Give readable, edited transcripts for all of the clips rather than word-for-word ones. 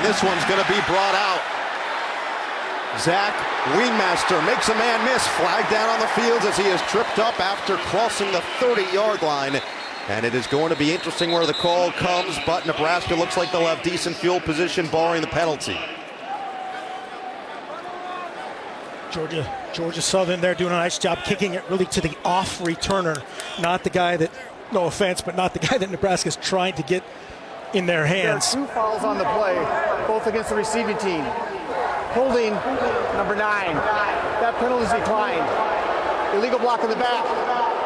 this one's going to be brought out. Zach Weinmaster makes a man miss. Flag down on the field as he is tripped up after crossing the 30-yard line. And it is going to be interesting where the call comes, but Nebraska looks like they'll have decent field position barring the penalty. Georgia Southern there doing a nice job kicking it really to the off returner, not the guy that, no offense, but not the guy that Nebraska's trying to get in their hands. There are 2 fouls on the play, both against the receiving team. Holding number 9. That penalty is declined. Illegal block in the back,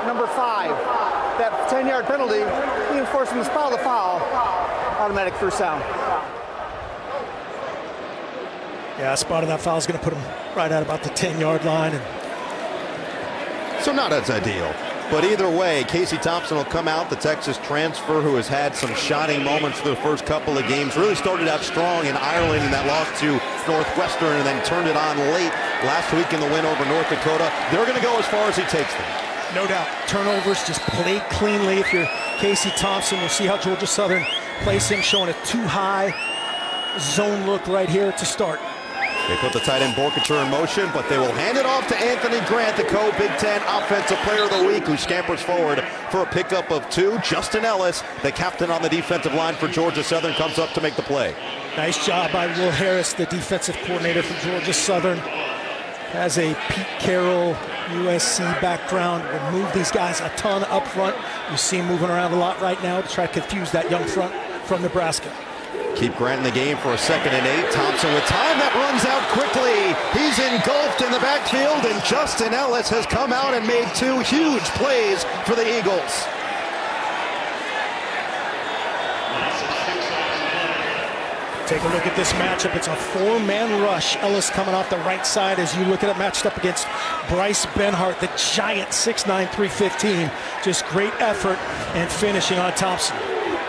number 5. That 10-yard penalty, reinforcing the foul, automatic first down. Yeah, spotting that foul is going to put him right at about the 10-yard line. So not as ideal. But either way, Casey Thompson will come out, the Texas transfer who has had some shining moments through the first couple of games. Really started out strong in Ireland in that loss to Northwestern and then turned it on late last week in the win over North Dakota. They're going to go as far as he takes them. No doubt. Turnovers, just played cleanly. If you're Casey Thompson, we'll see how Georgia Southern plays him, showing a too high zone look right here to start. They put the tight end Borkature in motion, but they will hand it off to Anthony Grant, the co-Big Ten Offensive Player of the Week, who scampers forward for a pickup of 2. Justin Ellis, the captain on the defensive line for Georgia Southern, comes up to make the play. Nice job by Will Harris, the defensive coordinator for Georgia Southern. Has a Pete Carroll USC background. Will move these guys a ton up front. You see him moving around a lot right now to try to confuse that young front from Nebraska. Keep Grant in the game for a 2nd and 8. Thompson with time, that runs out quickly. He's engulfed in the backfield, and Justin Ellis has come out and made 2 huge plays for the Eagles. Take a look at this matchup. It's a 4-man rush. Ellis coming off the right side as you look at it matched up against Bryce Benhart, the giant 6'9", 315. Just great effort and finishing on Thompson.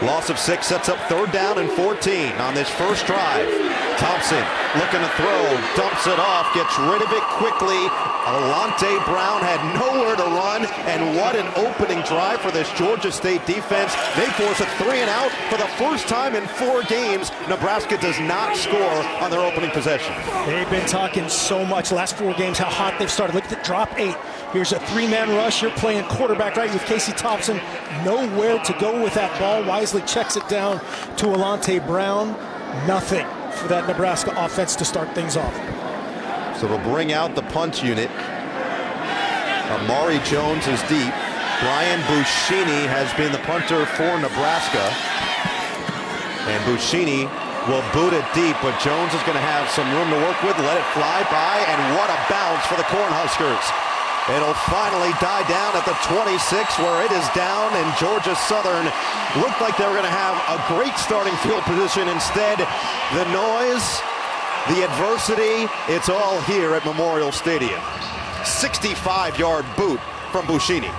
Loss of 6 sets up 3rd down and 14 on this first drive. Thompson looking to throw, dumps it off, gets rid of it quickly. Alante Brown had nowhere to run, and what an opening drive for this Georgia State defense. They force a 3-and-out for the first time in 4 games. Nebraska does not score on their opening possession. They've been talking so much the last 4 games how hot they've started. Look at the drop 8. Here's a 3-man rush. You're playing quarterback right with Casey Thompson. Nowhere to go with that ball. Wisely checks it down to Alante Brown. Nothing for that Nebraska offense to start things off. So they'll bring out the punt unit. Amari Jones is deep. Brian Buschini has been the punter for Nebraska. And Buschini will boot it deep, but Jones is going to have some room to work with. Let it fly by, and what a bounce for the Cornhuskers. It'll finally die down at the 26, where it is down, and Georgia Southern looked like they were going to have a great starting field position. Instead, the noise, the adversity, it's all here at Memorial Stadium. 65-yard boot from Buschini.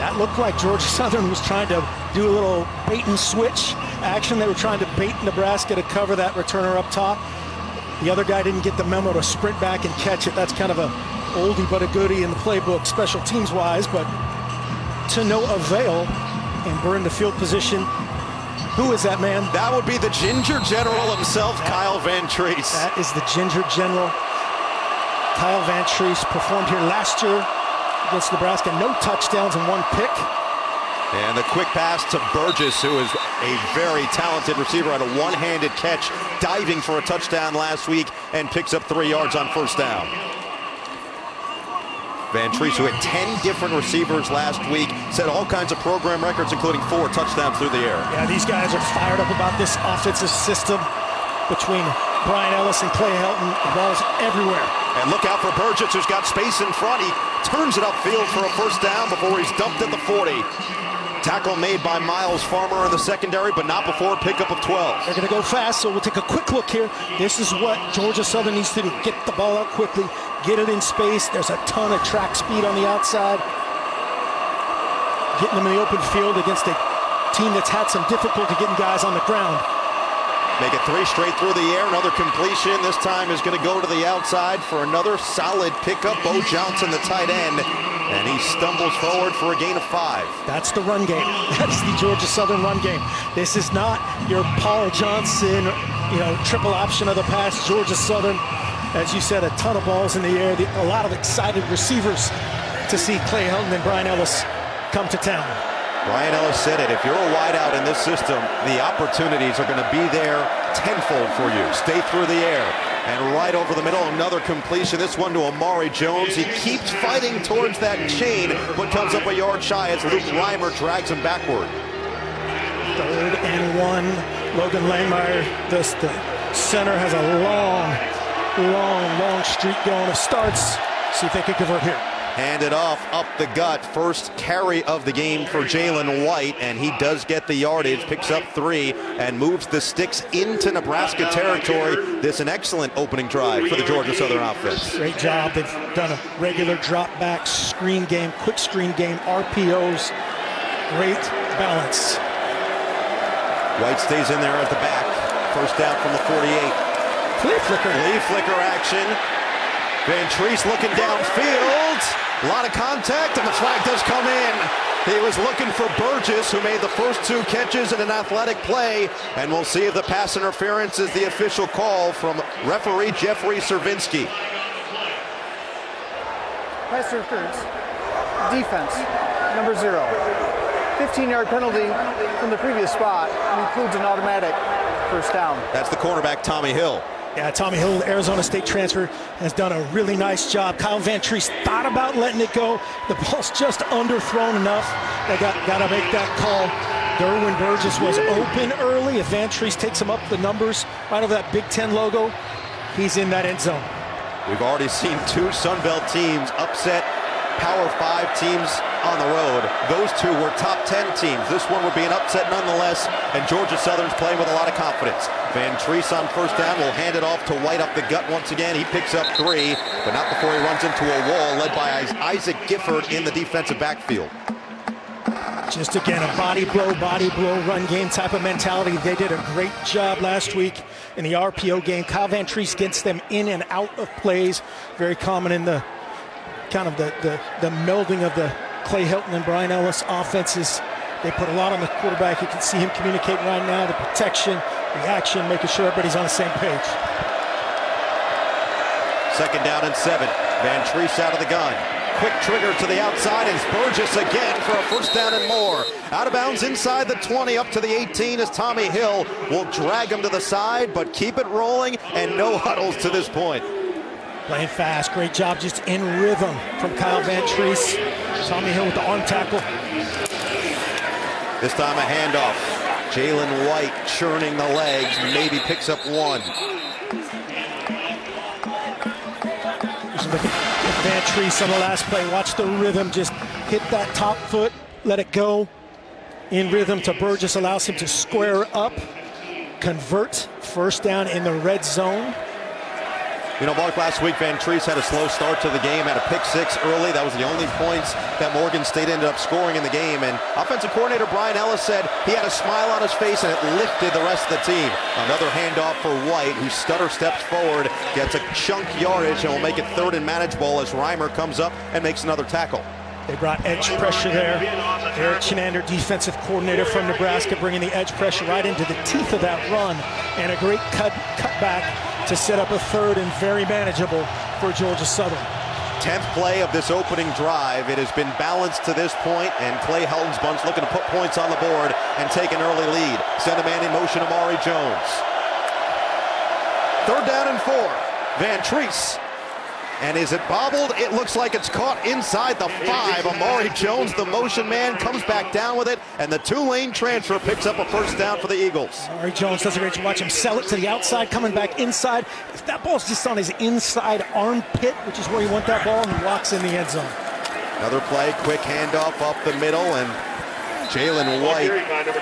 That looked like Georgia Southern was trying to do a little bait and switch action. They were trying to bait Nebraska to cover that returner up top. The other guy didn't get the memo to sprint back and catch it. That's kind of a oldie but a goodie in the playbook, special teams wise, but to no avail. And we're in the field position. Who is that man? That would be the Ginger General himself, Kyle Van Treese. That is the Ginger General. Kyle Van Treese performed here last year against Nebraska. No touchdowns and 1 pick. And the quick pass to Burgess, who is a very talented receiver, on a one-handed catch, diving for a touchdown last week, and picks up 3 yards on first down. Van Treese, who had 10 different receivers last week, set all kinds of program records, including 4 touchdowns through the air. Yeah, these guys are fired up about this offensive system between Brian Ellis and Clay Helton. The ball's everywhere. And look out for Burgess, who's got space in front. He turns it upfield for a first down before he's dumped at the 40. Tackle made by Miles Farmer in the secondary, but not before pickup of 12. They're going to go fast, so we'll take a quick look here. This is what Georgia Southern needs to do. Get the ball out quickly, get it in space. There's a ton of track speed on the outside. Getting them in the open field against a team that's had some difficulty getting guys on the ground. Make it 3 straight through the air. Another completion. This time is going to go to the outside for another solid pickup. Bo Johnson, the tight end, and he stumbles forward for a gain of 5. That's the run game. That's the Georgia Southern run game. This is not your Paul Johnson, triple option of the pass. Georgia Southern, as you said, a ton of balls in the air. A lot of excited receivers to see Clay Helton and Brian Ellis come to town. Brian Ellis said it. If you're a wideout in this system, the opportunities are going to be there tenfold for you. Stay through the air. And right over the middle, another completion. This one to Amari Jones. He keeps fighting towards that chain, but comes up a yard shy as Luke Reimer drags him backward. 3rd and 1. Logan Langmeyer, the center, has a long streak going. It starts. See if they can convert here. Handed off up the gut. First carry of the game for Jalen White, and he does get the yardage, picks up 3, and moves the sticks into Nebraska territory. This an excellent opening drive for the Georgia Southern offense. Great job. They've done a regular drop back, screen game, quick screen game, RPOs. Great balance. White stays in there at the back. First down from the 48. Flea flicker action. Van Treese looking downfield. A lot of contact, and the flag does come in. He was looking for Burgess, who made the first 2 catches in an athletic play. And we'll see if the pass interference is the official call from referee Jeffrey Servinski. Pass interference. Defense, number 0. 15-yard penalty from the previous spot and includes an automatic first down. That's the cornerback, Tommy Hill. Yeah, Tommy Hill, the Arizona State transfer, has done a really nice job. Kyle Van Treese thought about letting it go. The ball's just underthrown enough. They got to make that call. Derwin Burgess was open early. If Van Treese takes him up the numbers right over that Big Ten logo, he's in that end zone. We've already seen 2 Sun Belt teams upset Power 5 teams on the road. Those 2 were top 10 teams. This one would be an upset nonetheless, and Georgia Southern's playing with a lot of confidence. Van Treese on first down will hand it off to White up the gut once again. He picks up 3, but not before he runs into a wall led by Isaac Gifford in the defensive backfield. Just again, a body blow, run game type of mentality. They did a great job last week in the RPO game. Kyle Van Treese gets them in and out of plays. Very common in the kind of the melding of the Clay Helton and Brian Ellis offenses. They put a lot on the quarterback. You can see him communicating right now, the protection, the action, making sure everybody's on the same page. 2nd down and 7. Van Treese out of the gun. Quick trigger to the outside, and Burgess again for a first down and more. Out of bounds inside the 20 up to the 18 as Tommy Hill will drag him to the side, but keep it rolling and no huddles to this point. Playing fast, great job just in rhythm from Kyle Van Treese. Tommy Hill with the arm tackle. This time a handoff. Jalen White churning the legs, maybe picks up 1. Van Treese on the last play. Watch the rhythm, just hit that top foot, let it go. In rhythm to Burgess, allows him to square up, convert, first down in the red zone. You know, Mark, last week Van Treese had a slow start to the game, had a pick 6 early. That was the only points that Morgan State ended up scoring in the game. And offensive coordinator Brian Ellis said he had a smile on his face and it lifted the rest of the team. Another handoff for White, who stutter steps forward, gets a chunk yardage, and will make it 3rd and manageable as Reimer comes up and makes another tackle. They brought edge pressure there. Eric Chenander, defensive coordinator from Nebraska, bringing the edge pressure right into the teeth of that run. And a great cutback to set up a 3rd and very manageable for Georgia Southern. 10th play of this opening drive. It has been balanced to this point, and Clay Helton's bunch looking to put points on the board and take an early lead. Send a man in motion, Amari Jones. 3rd down and 4. Van Treese. And is it bobbled? It looks like it's caught inside the 5. Amari Jones, the motion man, comes back down with it, and the Tulane transfer picks up a first down for the Eagles. Amari Jones does a great job. Watch him sell it to the outside, coming back inside. If that ball's just on his inside armpit, which is where you want that ball, he walks in the end zone. Another play, quick handoff up the middle, and Jalen White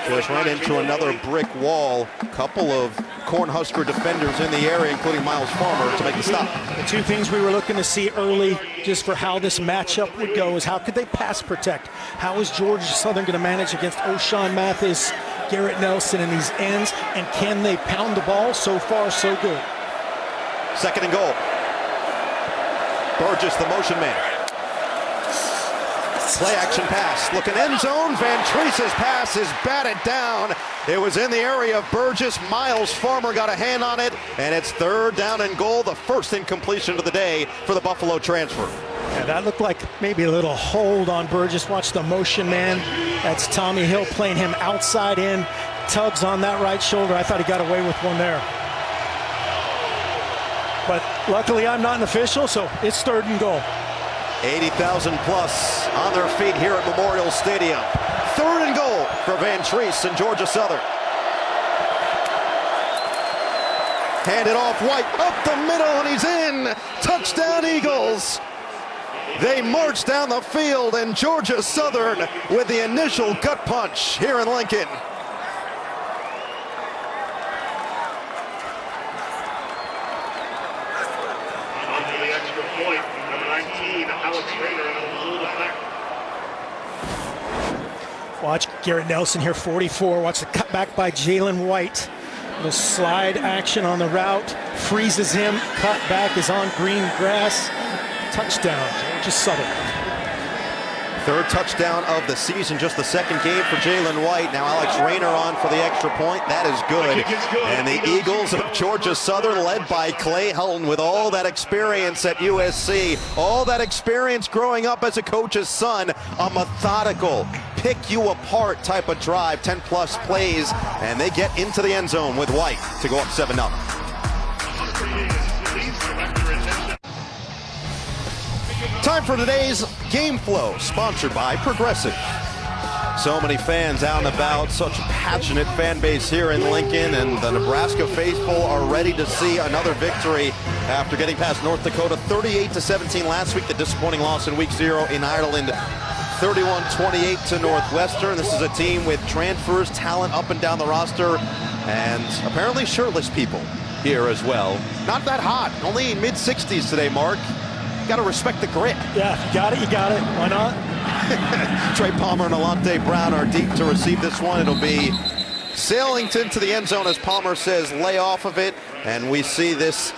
just ran into another brick wall. Couple of Cornhusker defenders in the area, including Miles Farmer, to make the stop. The 2 things we were looking to see early, just for how this matchup would go, is how could they pass protect? How is Georgia Southern going to manage against O'Shawn Mathis, Garrett Nelson, and these ends? And can they pound the ball? So far, so good. 2nd and goal. Burgess, the motion man. Play action pass, looking end zone. Van Treese's pass is batted down. It was in the area of Burgess. Miles Farmer got a hand on it, and it's 3rd down and goal, the first incompletion of the day for the Buffalo transfer. Yeah, that looked like maybe a little hold on Burgess. Watch the motion man. That's Tommy Hill playing him outside in. Tugs on that right shoulder. I thought he got away with one there. But luckily I'm not an official, so it's 3rd and goal. 80,000 plus on their feet here at Memorial Stadium. 3rd and goal for Van Treese and Georgia Southern. Handed off White up the middle, and he's in. Touchdown Eagles. They march down the field, and Georgia Southern with the initial gut punch here in Lincoln. Watch Garrett Nelson here, 44. Watch the cutback by Jalen White. The slide action on the route, freezes him. Cutback is on green grass. Touchdown, Georgia Southern. 3rd touchdown of the season, just the 2nd game for Jalen White. Now Alex Rayner on for the extra point. That is good. And the Eagles of Georgia Southern, led by Clay Helton, with all that experience at USC, all that experience growing up as a coach's son, a methodical, pick you apart type of drive, 10-plus plays, and they get into the end zone with White to go up 7-0. Time for today's Game Flow, sponsored by Progressive. So many fans out and about, such a passionate fan base here in Lincoln, and the Nebraska faithful are ready to see another victory after getting past North Dakota 38-17 last week. The disappointing loss in Week 0 in Ireland, 31-28 to Northwestern. This is a team with transfers, talent up and down the roster, and apparently shirtless people here as well. Not that hot, only mid-60s today, Mark. Got to respect the grit. Yeah, you got it, you got it. Why not? Trey Palmer and Alante Brown are deep to receive this one. It'll be Sailington to the end zone, as Palmer says, lay off of it. And we see this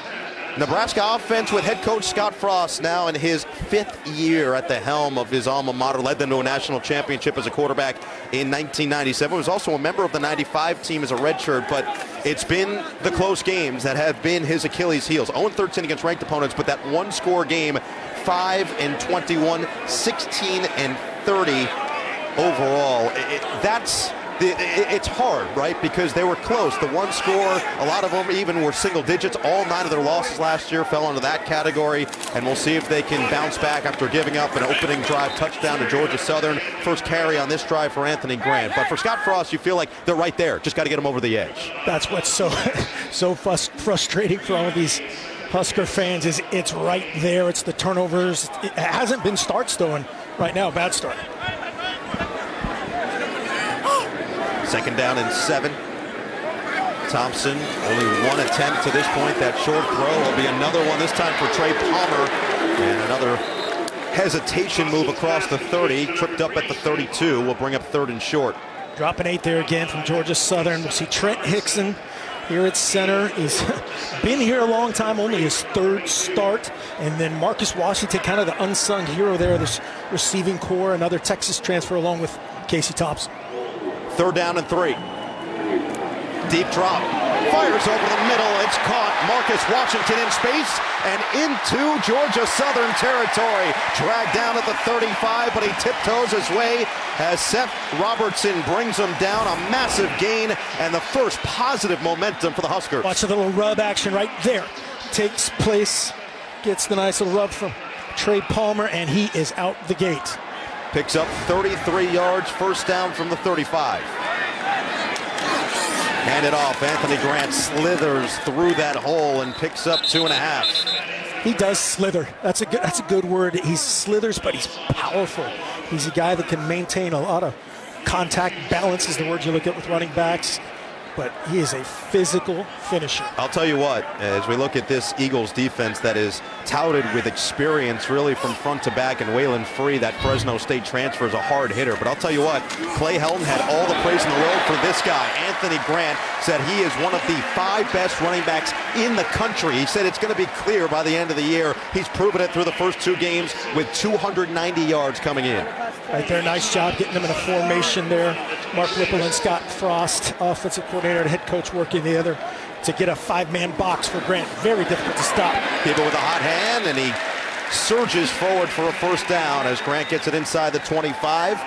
Nebraska offense with head coach Scott Frost now in his 5th year at the helm of his alma mater. Led them to a national championship as a quarterback in 1997. Was also a member of the 95 team as a redshirt, but it's been the close games that have been his Achilles heels. 0-13 against ranked opponents, but that one-score game, 5-21, 16-30 overall. It's hard, right? Because they were close. The one score, a lot of them even were single digits. All 9 of their losses last year fell into that category, and we'll see if they can bounce back after giving up an opening drive touchdown to Georgia Southern. First carry on this drive for Anthony Grant. But for Scott Frost, you feel like they're right there. Just got to get them over the edge. That's what's so frustrating for all of these Husker fans is it's right there. It's the turnovers. It hasn't been starts, though, and right now, bad start. 2nd down and 7. Thompson, only one attempt to this point. That short throw will be another one, this time for Trey Palmer. And another hesitation move across the 30. Tripped up at the 32. Will bring up 3rd and short. Dropping 8 there again from Georgia Southern. We'll see Trent Hickson here at center. He's been here a long time, only his 3rd start. And then Marcus Washington, kind of the unsung hero there, this receiving core. Another Texas transfer along with Casey Thompson. 3rd down and 3. Deep drop. Fires over the middle. It's caught. Marcus Washington in space and into Georgia Southern territory. Dragged down at the 35, but he tiptoes his way as Seth Robertson brings him down. A massive gain and the first positive momentum for the Huskers. Watch the little rub action right there. Takes place. Gets the nice little rub from Trey Palmer, and he is out the gate. Picks up 33 yards, first down from the 35. Handed off. Anthony Grant slithers through that hole and picks up 2.5. He does slither. That's a good word. He slithers, but he's powerful. He's a guy that can maintain a lot of contact. Balance is the word you look at with running backs. but he is a physical finisher. I'll tell you what, as we look at this Eagles defense that is touted with experience really from front to back, and Waylon Free, that Fresno State transfer, is a hard hitter. But I'll tell you what, Clay Helton had all the praise in the world for this guy. Anthony Grant said he is one of the 5 best running backs in the country. He said it's going to be clear by the end of the year. He's proven it through the first 2 games with 290 yards coming in. Right there, nice job getting them in a formation there. Mark Whipple and Scott Frost, offensive coordinator and head coach, working together to get a 5-man box for Grant. Very difficult to stop. People with a hot hand, and he surges forward for a first down as Grant gets it inside the 25.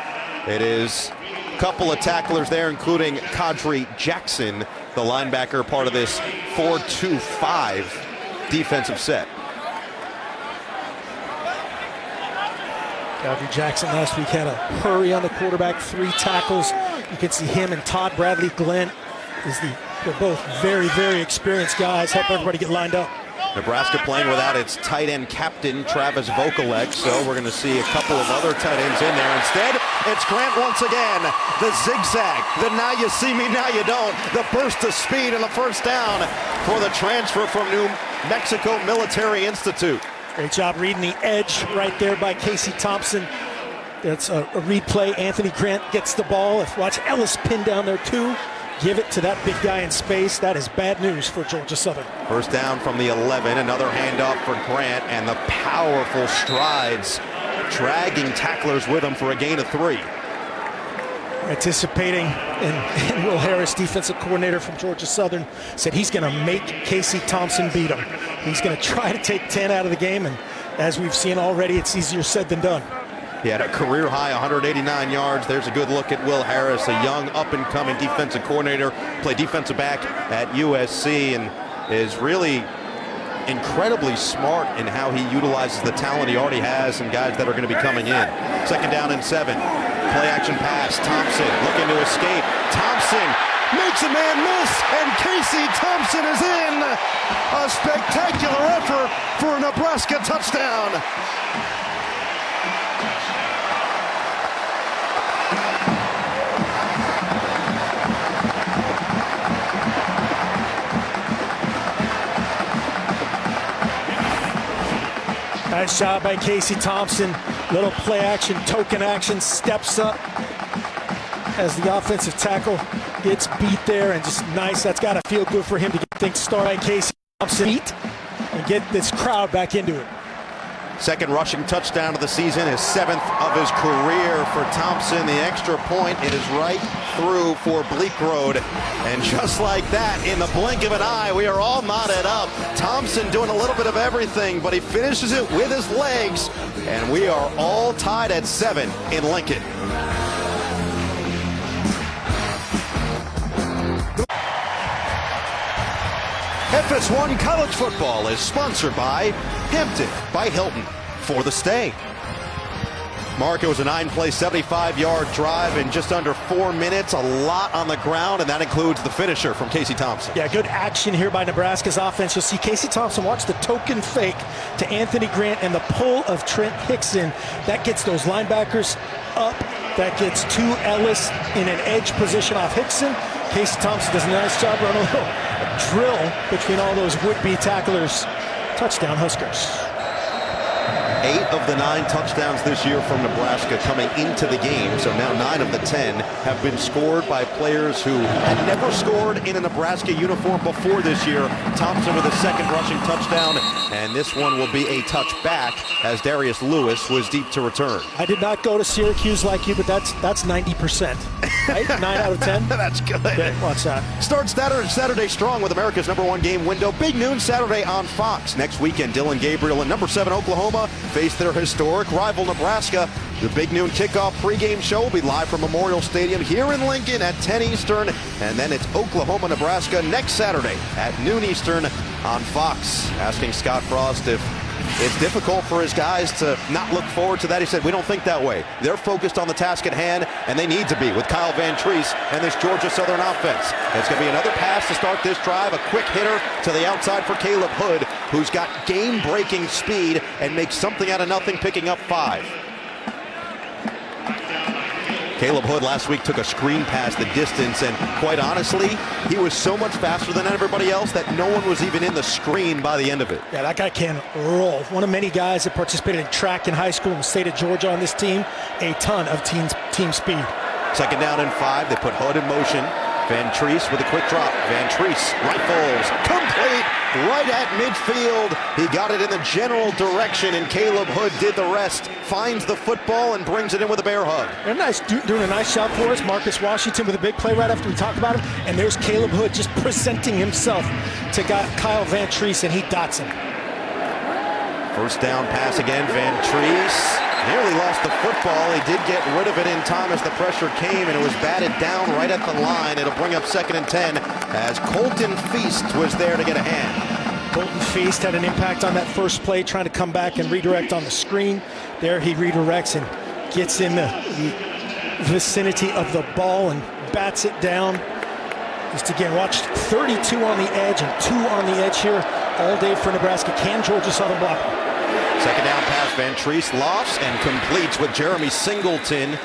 It is a couple of tacklers there, including Kadri Jackson, the linebacker, part of this 4-2-5 defensive set. Kadri Jackson last week had a hurry on the quarterback, 3 tackles. You can see him and Todd Bradley Glenn. They're both very, very experienced guys. Help everybody get lined up. Nebraska playing without its tight end captain, Travis Vokalek, so we're going to see a couple of other tight ends in there. Instead, it's Grant once again. The zigzag, the now you see me, now you don't. The burst of speed and the first down for the transfer from New Mexico Military Institute. Great job reading the edge right there by Casey Thompson. That's a read play. Anthony Grant gets the ball. Watch Ellis pin down there too. Give it to that big guy in space. That is bad news for Georgia Southern. First down from the 11. Another handoff for Grant, and the powerful strides, dragging tacklers with him for a gain of 3. Anticipating, and Will Harris, defensive coordinator from Georgia Southern, said he's going to make Casey Thompson beat him. He's going to try to take 10 out of the game, and as we've seen already, it's easier said than done. He had a career high 189 yards. There's a good look at Will Harris, a young up-and-coming defensive coordinator, played defensive back at USC, and is really incredibly smart in how he utilizes the talent he already has and guys that are going to be coming in. Second down and 7. Play action pass. Thompson looking to escape. Thompson makes a man miss, and Casey Thompson is in. A spectacular effort for a Nebraska touchdown. Nice job by Casey Thompson. Little play action, token action, steps up as the offensive tackle gets beat there, and just nice. That's got to feel good for him to get things started. Casey Thompson beat and get this crowd back into it. Second rushing touchdown of the season, his 7th of his career for Thompson. The extra point, it is right through for Bleak Road. And just like that, in the blink of an eye, we are all knotted up. Thompson doing a little bit of everything, but he finishes it with his legs. And we are all tied at 7 in Lincoln. FS1 College Football is sponsored by Hampton by Hilton for the stay. Mark, it was a 9-play, 75-yard drive in just under 4 minutes. A lot on the ground, and that includes the finisher from Casey Thompson. Yeah, good action here by Nebraska's offense. You'll see Casey Thompson watch the token fake to Anthony Grant and the pull of Trent Hickson. That gets those linebackers up. That gets to Ellis in an edge position off Hickson. Casey Thompson does a nice job running a little drill between all those would-be tacklers. Touchdown, Huskers. 8 of the 9 touchdowns this year from Nebraska coming into the game. So now 9 of the 10 have been scored by players who had never scored in a Nebraska uniform before this year. Thompson with a second rushing touchdown, and this one will be a touchback as Darius Lewis was deep to return. I did not go to Syracuse like you, but that's 90%. Right? 9 out of 10. That's good. Okay, watch that. Start Saturday strong with America's #1 game window. Big noon Saturday on Fox. Next weekend, Dylan Gabriel and number 7 Oklahoma face their historic rival Nebraska. The big noon kickoff pregame show will be live from Memorial Stadium here in Lincoln at 10 Eastern. And then it's Oklahoma, Nebraska next Saturday at noon Eastern on Fox. Asking Scott Frost if it's difficult for his guys to not look forward to that. He said, we don't think that way. They're focused on the task at hand, and they need to be with Kyle Van Treese and this Georgia Southern offense. It's going to be another pass to start this drive, a quick hitter to the outside for Caleb Hood, who's got game-breaking speed and makes something out of nothing, picking up 5. Caleb Hood last week took a screen pass the distance, and quite honestly, he was so much faster than everybody else that no one was even in the screen by the end of it. Yeah, that guy can roll. One of many guys that participated in track in high school in the state of Georgia on this team. A ton of team speed. 2nd down and 5. They put Hood in motion. Van Treese with a quick drop. Van Treese rifles. Complete right at midfield. He got it in the general direction, and Caleb Hood did the rest. Finds the football and brings it in with a bear hug. They're doing a nice job for us. Marcus Washington with a big play right after we talked about him. And there's Caleb Hood just presenting himself to Kyle Van Treese, and he dots him. 1st down pass again. Van Treese nearly lost the football. He did get rid of it in time as the pressure came, and it was batted down right at the line. It'll bring up 2nd and 10 as Colton Feast was there to get a hand. Colton Feast had an impact on that first play, trying to come back and redirect on the screen. There he redirects and gets in the vicinity of the ball and bats it down. Just again, watch 32 on the edge and 2 on the edge here all day for Nebraska. Can Georgia Southern block? 2nd down pass, Van Treese lofts and completes with Jeremy Singleton.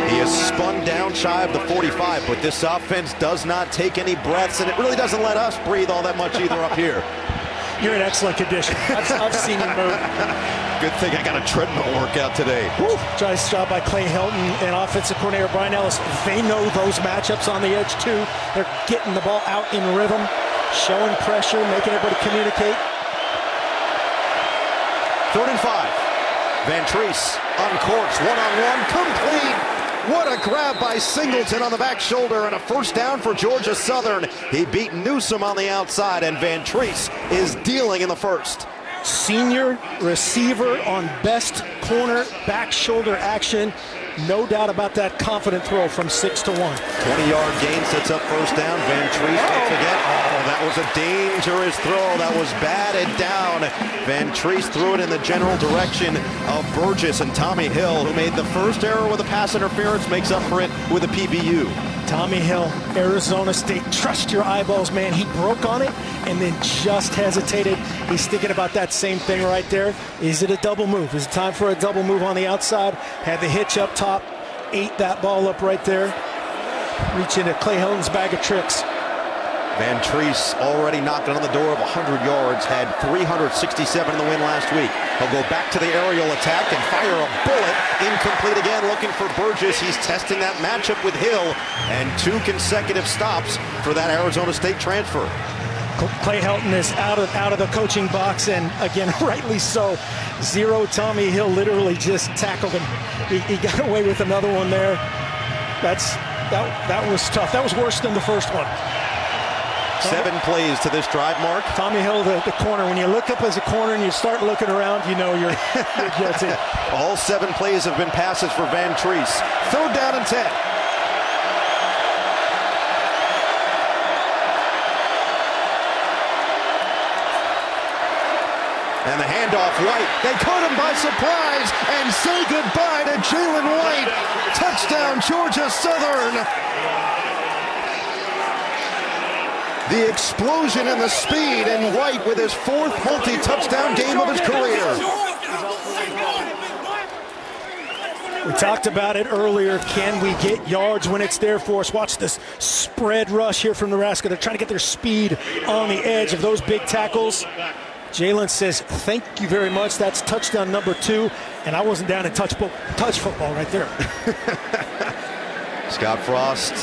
He is spun down shy of the 45, but this offense does not take any breaths, and it really doesn't let us breathe all that much either up here. You're in excellent condition. I've seen you move. Good thing I got a treadmill workout today. Woo. Nice job by Clay Helton and offensive coordinator Brian Ellis. They know those matchups on the edge too. They're getting the ball out in rhythm, showing pressure, making everybody communicate. 3rd and 5. Van Treese on course, one-on-one, complete. What a grab by Singleton on the back shoulder, and a 1st down for Georgia Southern. He beat Newsome on the outside, and Van Treese is dealing in the 1st. Senior receiver on best corner back shoulder action. No doubt about that confident throw from 6 to 1. 20-yard gain sets up 1st down. Van Treese once again. Oh, that was a dangerous throw. That was batted down. Van Treese threw it in the general direction of Burgess, and Tommy Hill, who made the first error with a pass interference, makes up for it with a PBU. Tommy Hill, Arizona State, trust your eyeballs, man. He broke on it and then just hesitated. He's thinking about that same thing right there. Is it a double move? Is it time for a double move on the outside? Had the hitch up top, ate that ball up right there. Reach into Clay Helton's bag of tricks. Van Treese already knocking on the door of 100 yards, had 367 in the win last week. He'll go back to the aerial attack and fire a bullet. Incomplete again, looking for Burgess. He's testing that matchup with Hill, and 2 consecutive stops for that Arizona State transfer. Clay Helton is out of the coaching box, and again, rightly so. 0 Tommy Hill literally just tackled him. He got away with another one there. That was tough. That was worse than the first one. 7 plays to this drive, Mark. Tommy Hill, the corner. When you look up as a corner and you start looking around, you know you're guilty. All 7 plays have been passes for Van Treese. 3rd down and 10. And the handoff, White. They caught him by surprise and say goodbye to Jalen White. Touchdown, Georgia Southern. The explosion and the speed, and White with his 4th multi-touchdown game of his career. We talked about it earlier. Can we get yards when it's there for us? Watch this spread rush here from Nebraska. They're trying to get their speed on the edge of those big tackles. Jalen says, thank you very much. That's touchdown number 2. And I wasn't down in touch football right there. Scott Frost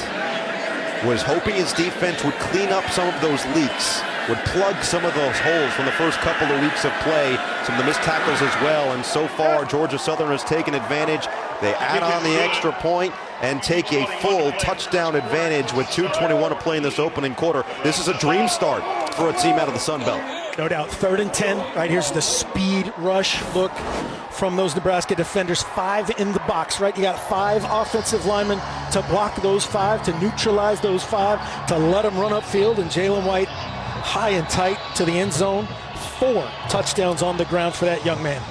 was hoping his defense would clean up some of those leaks, would plug some of those holes from the first couple of weeks of play, some of the missed tackles as well, and so far Georgia Southern has taken advantage. They add on the extra point and take a full touchdown advantage with 2:21 to play in this opening quarter. This is a dream start for a team out of the Sun Belt. No doubt. 3rd and 10. Right here's the speed rush look from those Nebraska defenders. 5 in the box, right? You got 5 offensive linemen to block those 5, to neutralize those 5, to let them run upfield. And Jalen White high and tight to the end zone. 4 touchdowns on the ground for that young man.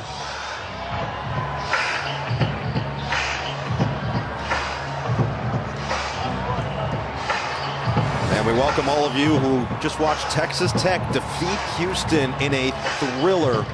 And we welcome all of you who just watched Texas Tech defeat Houston in a thriller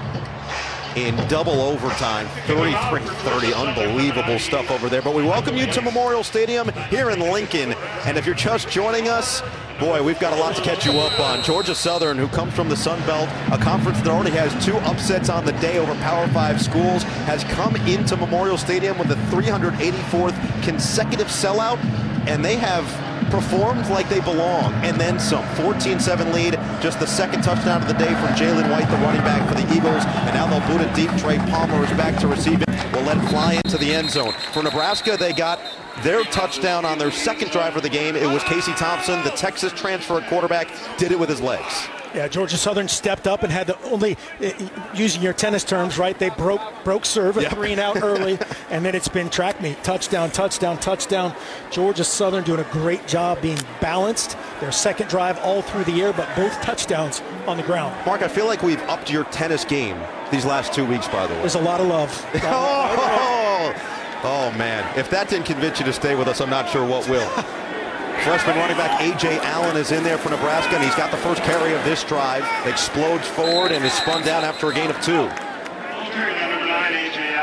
in double overtime, 33-30. Unbelievable stuff over there. But we welcome you to Memorial Stadium here in Lincoln. And if you're just joining us, boy, we've got a lot to catch you up on. Georgia Southern, who comes from the Sun Belt, a conference that already has 2 upsets on the day over Power 5 schools, has come into Memorial Stadium with the 384th consecutive sellout, and they have performed like they belong, and then some. 14-7 lead, just the second touchdown of the day from Jalen White, the running back for the Eagles, and now they'll boot it deep. Trey Palmer is back to receive it. Will let it fly into the end zone. For Nebraska, they got their touchdown on their second drive of the game. It was Casey Thompson, the Texas transfer at quarterback, did it with his legs. Yeah, Georgia Southern stepped up and had to only, using your tennis terms, right, they broke serve, a 3 and out early, and then it's been track meet. Touchdown, touchdown, touchdown. Georgia Southern doing a great job being balanced. Their second drive all through the air, but both touchdowns on the ground. Mark, I feel like we've upped your tennis game these last 2 weeks, by the way. There's a lot of love. Oh, man. If that didn't convince you to stay with us, I'm not sure what will. Freshman running back A.J. Allen is in there for Nebraska, and he's got the first carry of this drive. Explodes forward and is spun down after a gain of 2.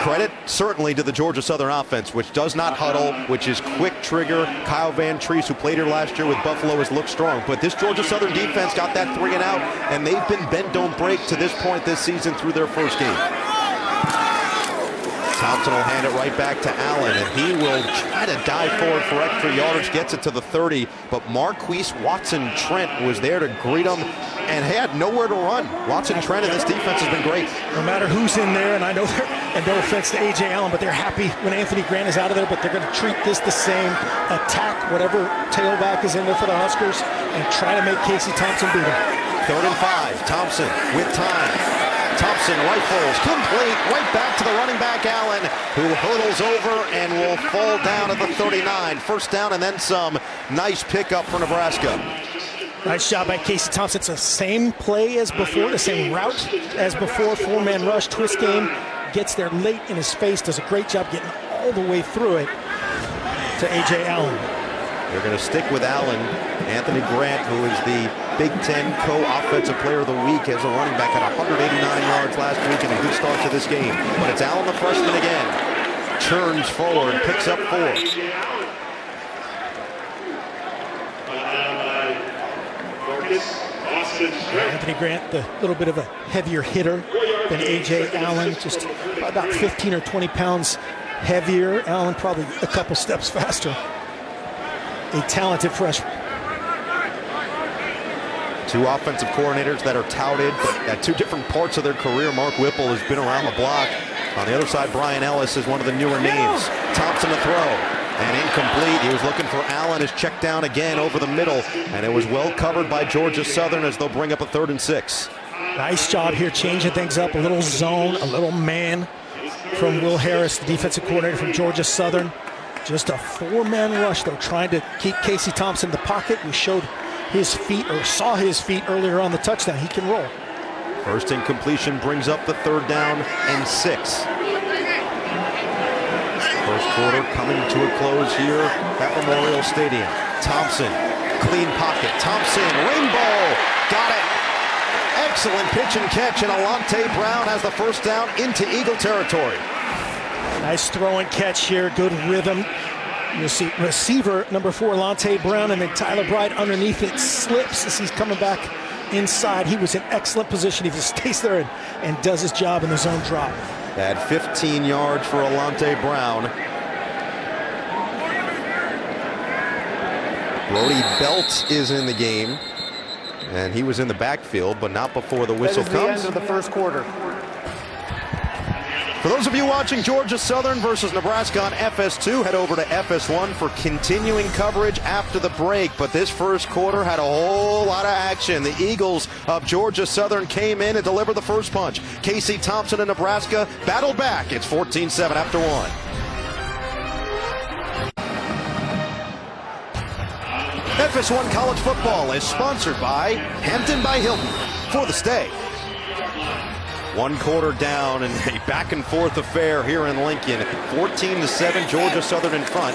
Credit certainly to the Georgia Southern offense, which does not huddle, which is quick trigger. Kyle Van Treese, who played here last year with Buffalo, has looked strong. But this Georgia Southern defense got that 3 and out, and they've been bend don't break to this point this season through their first game. Thompson will hand it right back to Allen, and he will try to dive forward for extra yardage, gets it to the 30, but Marquise Watson-Trent was there to greet him and had nowhere to run. Watson-Trent and this defense has been great. No matter who's in there, and I know they're, and no offense to A.J. Allen, but they're happy when Anthony Grant is out of there, but they're going to treat this the same, attack whatever tailback is in there for the Huskers, and try to make Casey Thompson beat him. 3rd and 5, Thompson with time. Thompson rifles complete right back to the running back Allen, who hurdles over and will fall down at the 39. First down and then some. Nice pickup for Nebraska. Nice job by Casey Thompson. It's the same play as before, the same route as before. 4-man rush, twist game. Gets there late in his face. Does a great job getting all the way through it to A.J. Allen. They're going to stick with Allen. Anthony Grant, who is the Big Ten co-offensive player of the week as a running back, at 189 yards last week and a good start to this game. But it's Allen, the freshman, again. Churns forward, picks up 4. Anthony Grant, the little bit of a heavier hitter than A.J. Allen, just about 15 or 20 pounds heavier. Allen probably a couple steps faster. A talented freshman. 2 offensive coordinators that are touted, but at 2 different parts of their career. Mark Whipple has been around the block. On the other side, Brian Ellis is one of the newer names. Thompson to throw, and incomplete. He was looking for Allen, is checked down again over the middle, and it was well covered by Georgia Southern as they'll bring up a 3rd and 6. Nice job here, changing things up. A little zone, a little man from Will Harris, the defensive coordinator from Georgia Southern. Just a 4-man rush, though, trying to keep Casey Thompson in the pocket. We showed his feet, or saw his feet earlier on the touchdown. He can roll. First incompletion brings up the 3rd down and 6. First quarter coming to a close here at Memorial Stadium. Thompson, clean pocket. Thompson, rainbow, got it. Excellent pitch and catch, and Alante Brown has the first down into Eagle territory. Nice throw and catch here, good rhythm. You'll see receiver number 4, Alante Brown, and then Tyler Bright underneath it slips as he's coming back inside. He was in excellent position. He just stays there and does his job in the zone drop. At 15 yards for Alante Brown. Brody Belt is in the game, and he was in the backfield, but not before the whistle comes. That is the end of the first quarter. For those of you watching Georgia Southern versus Nebraska on FS2, head over to FS1 for continuing coverage after the break. But this first quarter had a whole lot of action. The Eagles of Georgia Southern came in and delivered the first punch. Casey Thompson and Nebraska battled back. It's 14-7 after 1. FS1 College Football is sponsored by Hampton by Hilton for the stay. 1 quarter down and a back and forth affair here in Lincoln. 14-7, Georgia Southern in front.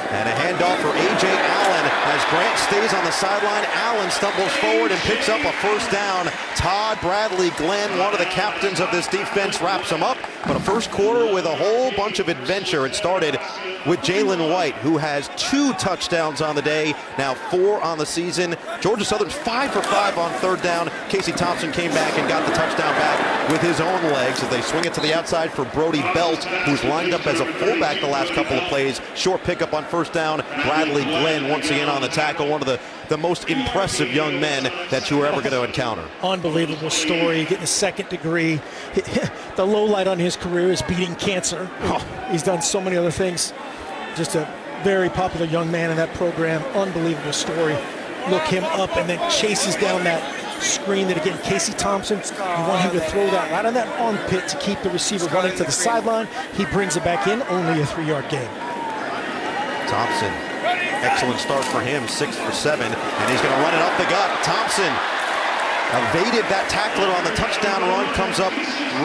And a handoff for A.J. Allen as Grant stays on the sideline. Allen stumbles forward and picks up a first down. Todd Bradley Glenn, one of the captains of this defense, wraps him up. But a first quarter with a whole bunch of adventure. It started with Jalen White, who has 2 touchdowns on the day, now 4 on the season. Georgia Southern's 5 for 5 on third down. Casey Thompson came back and got the touchdown back with his own legs as they swing it to the outside for Brody Belt, who's lined up as a fullback the last couple of plays. Short pickup on first down. Bradley Glenn once again on the tackle, one of the most impressive young men that you were ever going to encounter. Unbelievable story, getting a second degree. The low light on his career is beating cancer. He's done so many other things. Just a very popular young man in that program. Unbelievable story. Look him up and then chases down that screen that, again, Casey Thompson, you want him to throw that right on that armpit to keep the receiver running to the sideline. He brings it back in, only a 3-yard gain. Thompson, excellent start for him, 6 for 7, and he's going to run it up the gut. Thompson evaded that tackler on the touchdown run, comes up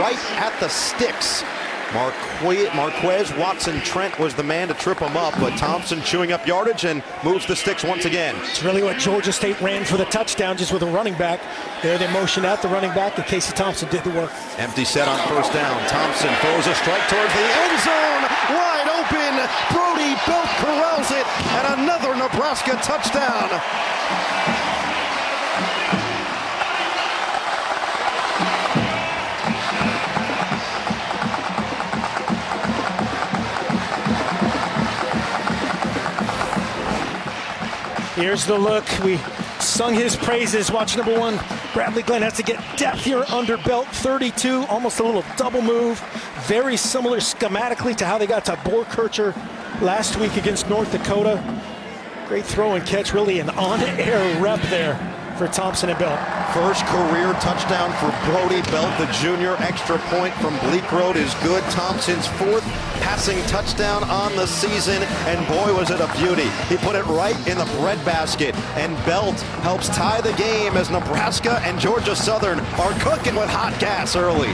right at the sticks. Marquez Watson-Trent was the man to trip him up, but Thompson chewing up yardage and moves the sticks once again. It's really what Georgia State ran for the touchdown, just with a running back. There they motioned out the running back, and Casey Thompson did the work. Empty set on first down. Thompson throws a strike towards the end zone. Wide open. Brody Belt corrals it, and another Nebraska touchdown. Here's the look. We sung his praises. Watch number 1. Bradley Glenn has to get depth here under Belt. 32, almost a little double move. Very similar schematically to how they got to Borkircher last week against North Dakota. Great throw and catch, really an on-air rep there for Thompson and Belt. First career touchdown for Brody Belt, the junior. Extra point from Bleak Road is good. Thompson's 4th passing touchdown on the season, and boy, was it a beauty. He put it right in the breadbasket, and Belt helps tie the game as Nebraska and Georgia Southern are cooking with hot gas early.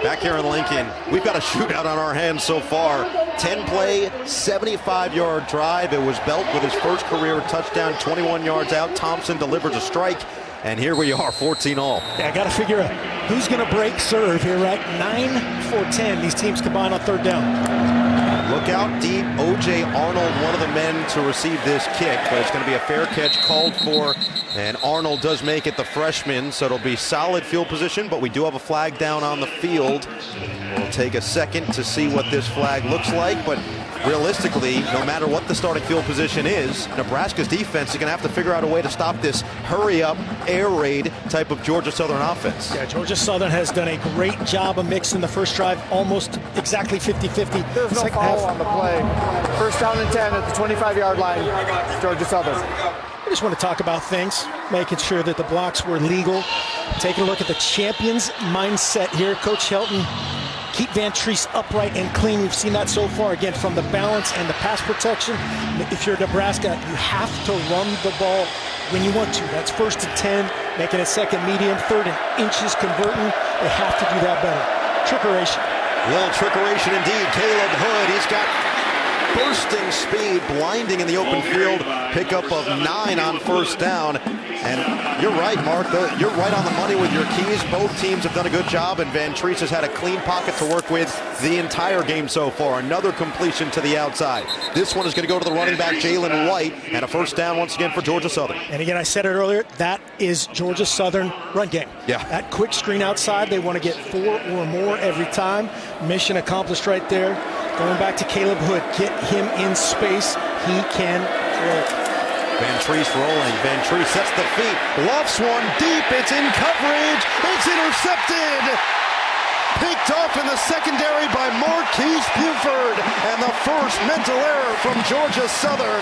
Back here in Lincoln, we've got a shootout on our hands so far. 10-play, 75-yard drive. It was Belt with his first career touchdown, 21 yards out. Thompson delivers a strike, and here we are, 14-all. Yeah, I got to figure out who's going to break serve here, right? 9 for 10. These teams combine on third down. Look out deep. O.J. Arnold, one of the men to receive this kick, but it's going to be a fair catch called for, and Arnold does make it, the freshman, so it'll be solid field position, but we do have a flag down on the field. We'll take a second to see what this flag looks like, but realistically, no matter what the starting field position is, Nebraska's defense is going to have to figure out a way to stop this hurry-up, air raid type of Georgia Southern offense. Yeah, Georgia Southern has done a great job of mixing the first drive, almost exactly 50-50. There's no foul on the play. First down and 10 at the 25-yard line, Georgia Southern. I just want to talk about things, making sure that the blocks were legal. Taking a look at the champion's mindset here. Coach Shelton, keep Van Treese upright and clean. We've seen that so far, again, from the balance and the pass protection. If you're Nebraska, you have to run the ball when you want to. That's 1st and 10, making it second medium, 3rd and inches converting. They have to do that better. Trickeration. Little trickeration indeed. Caleb Hood, he's got bursting speed, blinding in the open field. Pickup of 9 on first down. And you're right, Mark. You're right on the money with your keys. Both teams have done a good job, and Van Treese has had a clean pocket to work with the entire game so far. Another completion to the outside. This one is going to go to the running back, Jalen White, and a first down once again for Georgia Southern. And again, I said it earlier, that is Georgia Southern run game. Yeah. That quick screen outside, they want to get 4 or more every time. Mission accomplished right there. Going back to Caleb Hood, get him in space. He can throw. Van Treese rolling. Van Treese sets the feet. Lofts one deep. It's in coverage. It's intercepted. Picked off in the secondary by Marquise Buford. And the first mental error from Georgia Southern.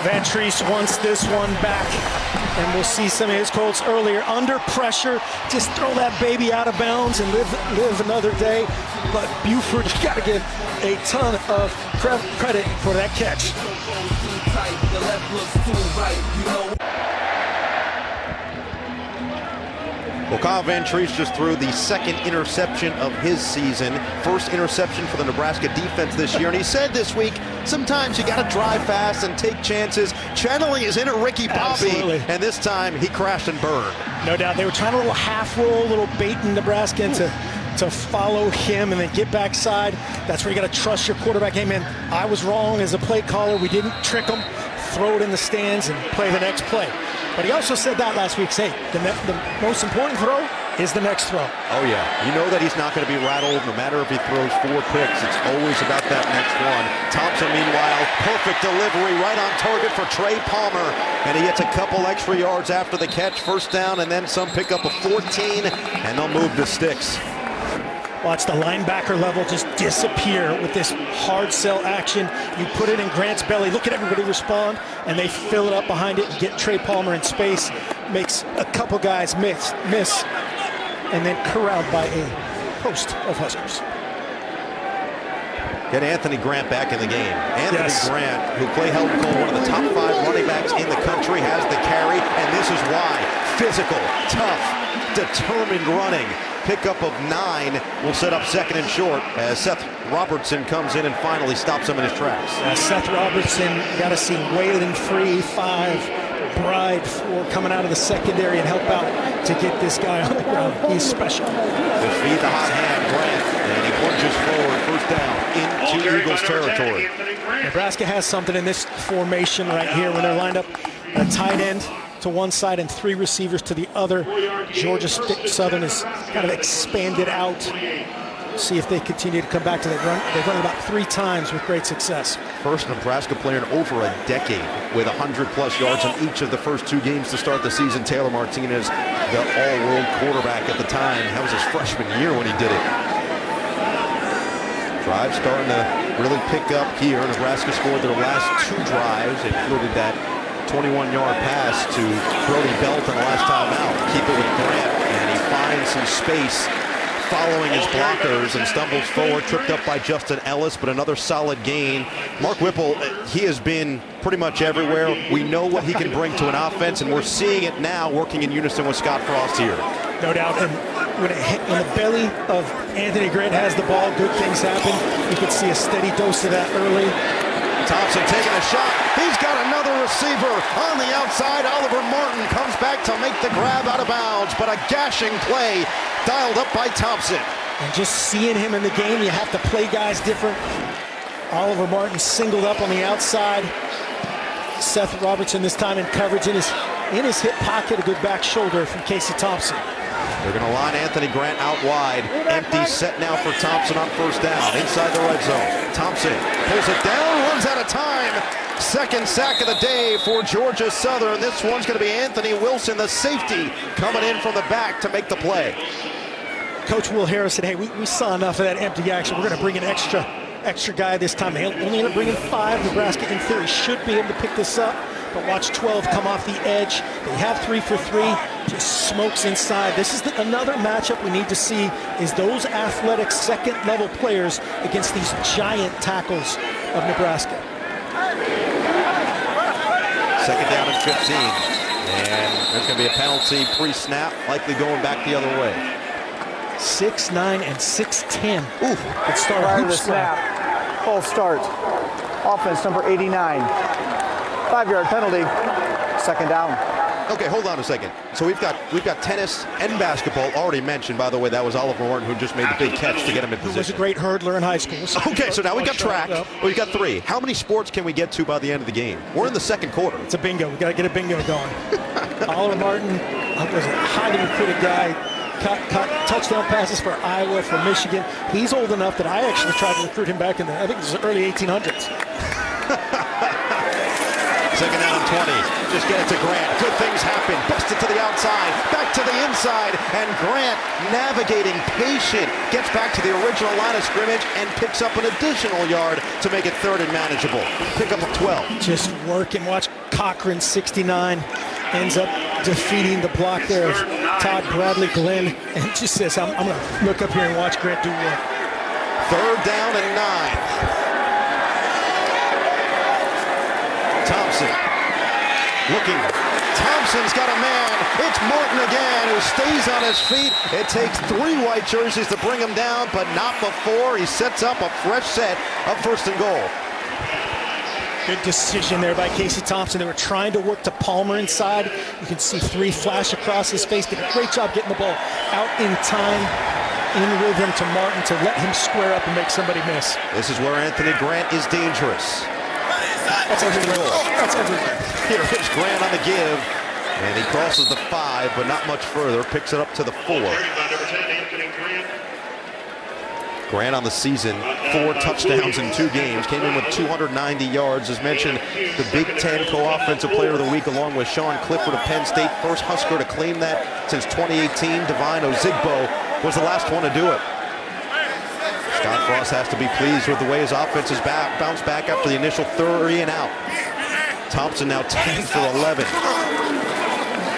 Van Treese wants this one back. And we'll see some of his quotes earlier. Under pressure, just throw that baby out of bounds and live another day. But Buford, you got to give a ton of credit for that catch. Well, Kyle Van Treese just threw the second interception of his season. First interception for the Nebraska defense this year. And he said this week, sometimes you got to drive fast and take chances. Channeling his inner Ricky Bobby. Absolutely. And this time he crashed and burned. No doubt. They were trying a little half roll, a little baiting Nebraska into to follow him and then get backside. That's where you got to trust your quarterback. Hey, man, I was wrong as a play caller. We didn't trick him. Throw it in the stands and play the next play. But he also said that last week. Say, the most important throw is the next throw. Oh, yeah. You know that he's not going to be rattled no matter if he throws 4 picks. It's always about that next one. Thompson, meanwhile, perfect delivery right on target for Trey Palmer. And he gets a couple extra yards after the catch. First down and then some, pick up a 14, and they'll move the sticks. Watch the linebacker level just disappear with this hard sell action. You put it in Grant's belly, look at everybody respond, and they fill it up behind it and get Trey Palmer in space. Makes a couple guys miss, and then corralled by a host of Huskers. Get Anthony Grant back in the game. Anthony Grant, who Clay Helton called one of the top 5 running backs in the country, has the carry, and this is why. Physical, tough, determined running. Pickup of 9 will set up second and short as Seth Robertson comes in and finally stops him in his tracks. Seth Robertson, got to see Waylon Free, 5, Bride 4 coming out of the secondary and help out to get this guy on the ground. He's special. Just feed the hot hand, Grant, and he plunges forward, first down into Eagles territory. Nebraska has something in this formation right here when they're lined up a tight end to one side and 3 receivers to the other. Georgia Southern is kind of expanded out. See if they continue to come back to that run. They've run about 3 times with great success. First Nebraska player in over a decade with 100+ yards in each of the first 2 games to start the season. Taylor Martinez, the all-world quarterback at the time. That was his freshman year when he did it. Drive starting to really pick up here. Nebraska scored their last 2 drives. They included that 21-yard pass to Brody Belt on the last time out. Keep it with Grant, and he finds some space following his blockers and stumbles forward, tripped up by Justin Ellis, but another solid gain. Mark Whipple, he has been pretty much everywhere. We know what he can bring to an offense, and we're seeing it now working in unison with Scott Frost here. No doubt, and when the belly of Anthony Grant has the ball, good things happen. You could see a steady dose of that early. Thompson taking a shot. He's got another receiver on the outside. Oliver Martin comes back to make the grab out of bounds, but a gashing play dialed up by Thompson. And just seeing him in the game, you have to play guys different. Oliver Martin singled up on the outside. Seth Robertson this time in coverage in his hip pocket, a good back shoulder from Casey Thompson. They're going to line Anthony Grant out wide. Empty set now for Thompson on first down inside the red zone. Thompson pulls it down, runs out of time. Second sack of the day for Georgia Southern. This one's going to be Anthony Wilson, the safety, coming in from the back to make the play. Coach Will Harris said, hey, we saw enough of that empty action. We're going to bring an extra guy this time. They only end up bringing 5. Nebraska, in theory, should be able to pick this up. But watch 12 come off the edge. They have 3 for 3. Just smokes inside. This is another matchup we need to see, is those athletic second-level players against these giant tackles of Nebraska. Second down and 15. And there's going to be a penalty pre-snap, likely going back the other way. 6'9" and 6'10". Ooh, Good start. prior to the snap. False start. Offense number 89. 5-yard penalty. Second down. Okay, hold on a second. So we've got tennis and basketball already mentioned. By the way, that was Oliver Martin who just made the big catch to get him in position. He was a great hurdler in high school. So okay, so now we've got track. We've got 3. How many sports can we get to by the end of the game? We're in the second quarter. It's a bingo. We got to get a bingo going. Oliver Martin was a highly recruited guy. Caught touchdown passes for Iowa, for Michigan. He's old enough that I actually tried to recruit him back in I think it was the early 1800s. Second down and 20. Just get it to Grant. Good things happen. Busted to the outside. Back to the inside. And Grant, navigating, patient, gets back to the original line of scrimmage and picks up an additional yard to make it 3rd and manageable. Pick up of 12. Just working. Watch Cochran, 69, ends up defeating the block there of Todd Bradley Glenn. And just says, I'm going to look up here and watch Grant do work. 3rd down and 9. Thompson looking Thompson's got a man. It's Martin again, who stays on his feet. It takes 3 white jerseys to bring him down, but not before he sets up a fresh set of 1st and goal. Good decision there by Casey Thompson. They were trying to work to Palmer inside. You can see 3 flash across his face. Did a great job getting the ball out in time, in rhythm to Martin to let him square up and make somebody miss. This is where Anthony Grant is dangerous. That's everywhere. That's everywhere. Here is Grant on the give, and he crosses the 5, but not much further. Picks it up to the 4. Grant on the season, 4 touchdowns in 2 games, came in with 290 yards. As mentioned, the Big Ten Co-Offensive Player of the Week, along with Sean Clifford of Penn State, first Husker to claim that since 2018. Divine Ozigbo was the last one to do it. Scott Frost has to be pleased with the way his offense has bounced back after the initial 3 and out. Thompson now 10 for 11.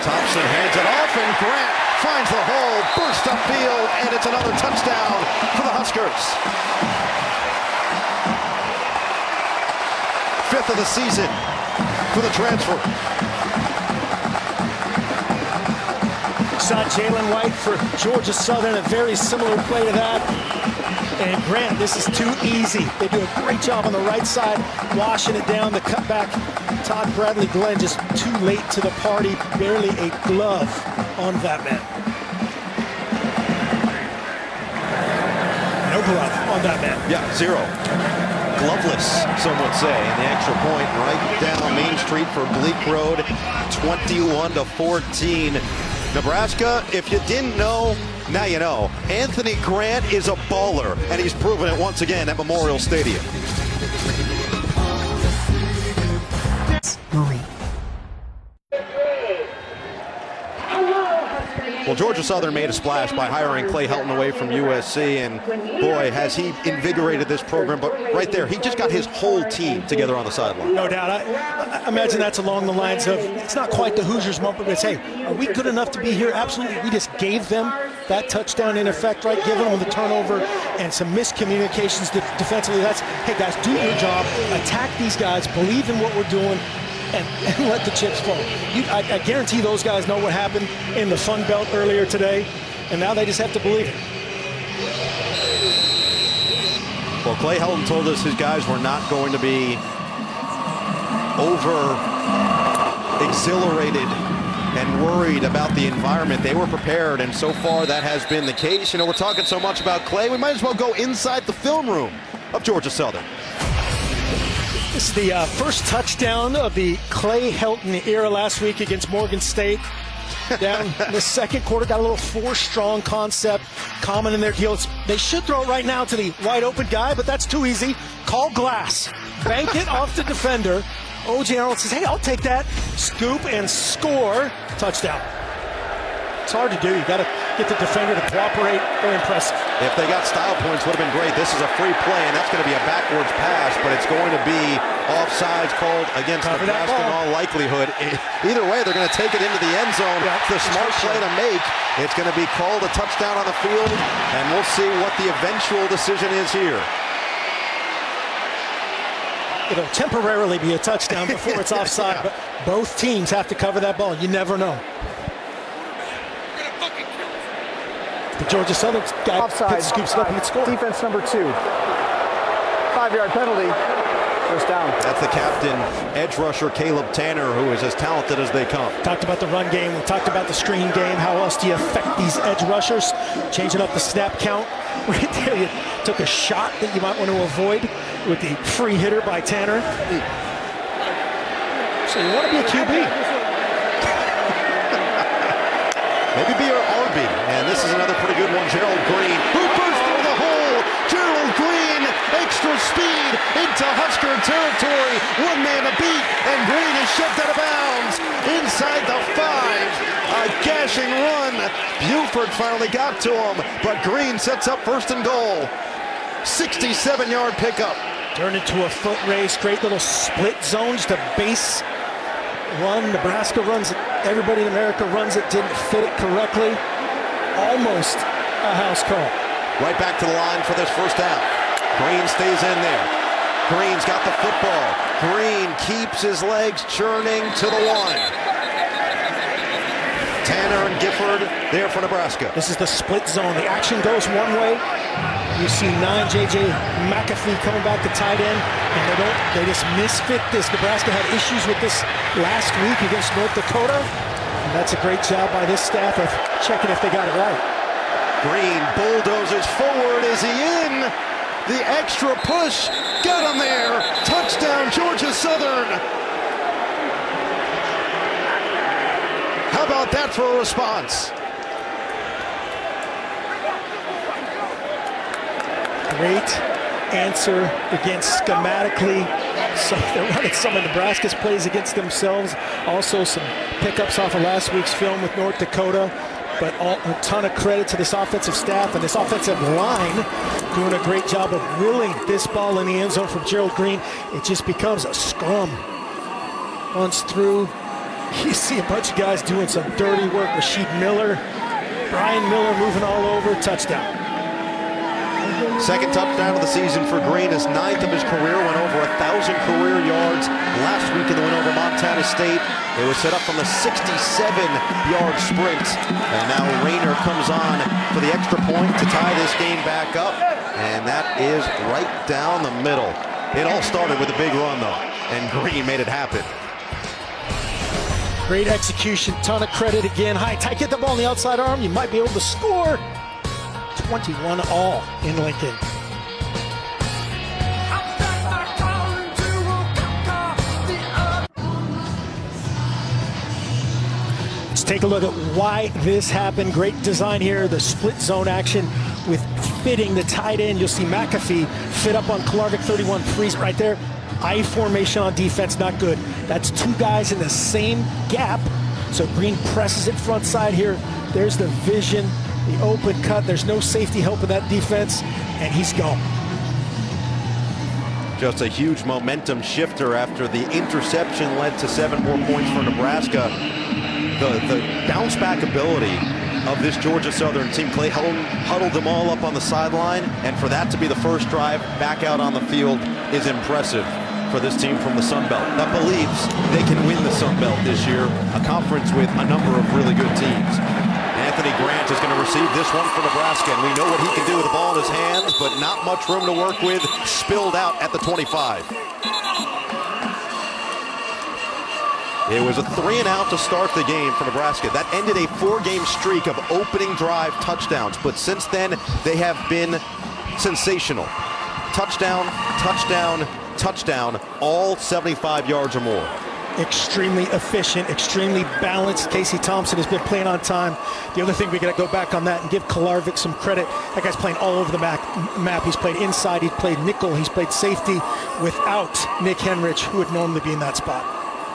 Thompson hands it off, and Grant finds the hole, burst upfield, and it's another touchdown for the Huskers. 5th of the season for the transfer. Saw Jalen White for Georgia Southern, a very similar play to that. And Grant, this is too easy. They do a great job on the right side, washing it down, the cutback. Todd Bradley Glenn just too late to the party, barely a glove on that man. No glove on that man. Yeah, 0. Gloveless, some would say. And the extra point right down Main Street for Bleak Road, 21-14. Nebraska, if you didn't know, now you know. Anthony Grant is a baller, and he's proven it once again at Memorial Stadium. Well, Georgia Southern made a splash by hiring Clay Helton away from USC, and boy, has he invigorated this program. But right there, he just got his whole team together on the sideline. No doubt. I imagine that's along the lines of, it's not quite the Hoosiers moment, but it's, hey, are we good enough to be here? Absolutely. We just gave them that touchdown in effect, right? Giving them the turnover and some miscommunications defensively. That's, hey, guys, do your job. Attack these guys. Believe in what we're doing. And let the chips fall. I guarantee those guys know what happened in the Fun Belt earlier today, and now they just have to believe it. Well, Clay Helton told us his guys were not going to be over exhilarated and worried about the environment. They were prepared, and so far that has been the case. You know, we're talking so much about Clay, we might as well go inside the film room of Georgia Southern. This is the first touchdown of the Clay Helton era last week against Morgan State. Down in the second quarter, got a little 4-strong concept, common in their deal. They should throw it right now to the wide open guy, but that's too easy. Call glass. Bank it off the defender. O.J. Arnold says, hey, I'll take that. Scoop and score. Touchdown. It's hard to do. You got to get the defender to cooperate. Very impressive. If they got style points, would have been great. This is a free play, and that's going to be a backwards pass, but it's going to be offsides called against Nebraska in all likelihood. Either way, they're going to take it into the end zone. Yeah, the smart play to make. It's going to be called a touchdown on the field, and we'll see what the eventual decision is here. It'll temporarily be a touchdown before it's offside, but both teams have to cover that ball. You never know. The Georgia Southern guy offside, scoops it up and scores. Defense number 2. 5-yard penalty. First down. That's the captain, edge rusher Caleb Tanner, who is as talented as they come. Talked about the run game. We talked about the screen game. How else do you affect these edge rushers? Changing up the snap count. Right there, you took a shot that you might want to avoid with the free hitter by Tanner. So you want to be a QB. Maybe be your RB. And this is another pretty good one. Gerald Green, who burst through the hole. Gerald Green, extra speed into Husker territory. One man to beat, and Green is shoved out of bounds inside the 5. A gashing run. Buford finally got to him, but Green sets up 1st and goal. 67-yard pickup. Turned into a foot race. Great little split zones to base run. Nebraska runs it. Everybody in America runs it. Didn't fit it correctly. Almost a house call. Right back to the line for this first down. Green stays in there. Green's got the football. Green keeps his legs churning to the 1. Tanner and Gifford there for Nebraska. This is the split zone. The action goes one way. You see 9 J.J. McAfee coming back to tight end, and they just misfit this. Nebraska had issues with this last week against North Dakota, and that's a great job by this staff of checking if they got it right. Green bulldozes forward. Is he in? The extra push. Got him there. Touchdown, Georgia Southern. How about that for a response? Great answer against schematically. So they're running some of Nebraska's plays against themselves. Also some pickups off of last week's film with North Dakota. But a ton of credit to this offensive staff and this offensive line doing a great job of willing this ball in the end zone from Gerald Green. It just becomes a scrum. Runs through. You see a bunch of guys doing some dirty work. Rasheed Miller, Brian Miller moving all over. Touchdown. Second touchdown of the season for Green, his 9th of his career, went over 1,000 career yards last week in the win over Montana State. It was set up from the 67-yard sprint, and now Rayner comes on for the extra point to tie this game back up, and that is right down the middle. It all started with a big run, though, and Green made it happen. Great execution, ton of credit again. High tight, get the ball on the outside arm, you might be able to score. 21 all in Lincoln. Let's take a look at why this happened. Great design here, the split zone action with fitting the tight end. You'll see McAfee fit up on Klarvik, 31, freeze right there. I formation on defense, not good. That's two guys in the same gap. So Green presses it front side here. There's the vision. The open cut, there's no safety help in that defense, and he's gone. Just a huge momentum shifter after the interception led to 7 more points for Nebraska. The bounce back ability of this Georgia Southern team. Clay huddled them all up on the sideline, and for that to be the first drive back out on the field is impressive for this team from the Sun Belt that believes they can win the Sun Belt this year, a conference with a number of really good teams. Anthony Grant is going to receive this one for Nebraska, and we know what he can do with the ball in his hands, but not much room to work with. Spilled out at the 25. It was a 3-and-out to start the game for Nebraska. That ended a 4-game streak of opening drive touchdowns, but since then, they have been sensational. Touchdown, touchdown, touchdown, all 75 yards or more. Extremely efficient, extremely balanced. Casey Thompson has been playing on time. The other thing, we got to go back on that and give Klarvik some credit. That guy's playing all over the map. He's played inside, he's played nickel, he's played safety without Nick Henrich, who would normally be in that spot.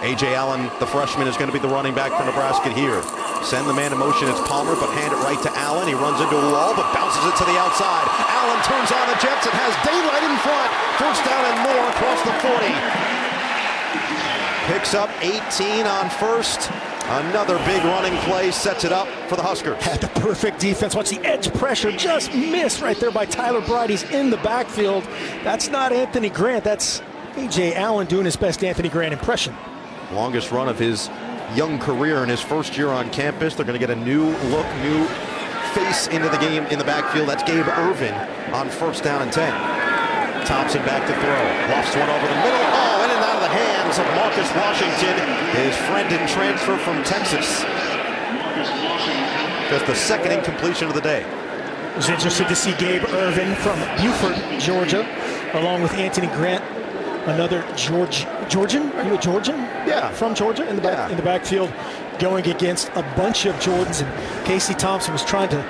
A.J. Allen, the freshman, is going to be the running back for Nebraska here. Send the man in motion, it's Palmer, but hand it right to Allen. He runs into a wall, but bounces it to the outside. Allen turns on the Jets and has daylight in front. First down and more across the 40. Picks up 18 on first. Another big running play sets it up for the Huskers. Had the perfect defense. Watch the edge pressure just missed right there by Tyler Bright. He's in the backfield. That's not Anthony Grant. That's A.J. Allen doing his best Anthony Grant impression. Longest run of his young career in his first year on campus. They're going to get a new look, new face into the game in the backfield. That's Gabe Irvin on first down and 10. Thompson back to throw. Lofts one over the middle. Oh, in and out of the hands of Marcus Washington, his friend in transfer from Texas. Just the second incompletion of the day. It was interesting to see Gabe Irvin from Buford, Georgia, along with Anthony Grant, another Georgian. Are you a Georgian? Yeah. From Georgia in the backfield, going against a bunch of Jordans, and Casey Thompson was trying to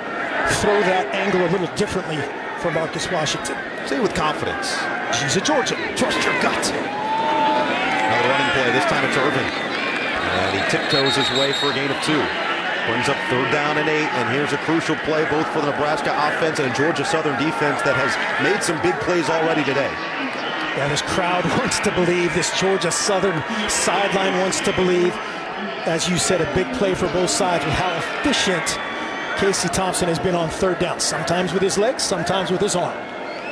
throw that angle a little differently for Marcus Washington. Say with confidence. She's a Georgian. Trust your gut. Another running play. This time it's Irvin. And he tiptoes his way for a gain of 2. Brings up 3rd down and 8. And here's a crucial play both for the Nebraska offense and a Georgia Southern defense that has made some big plays already today. Yeah, this crowd wants to believe. This Georgia Southern sideline wants to believe. As you said, a big play for both sides with how efficient Casey Thompson has been on 3rd down. Sometimes with his legs, sometimes with his arm.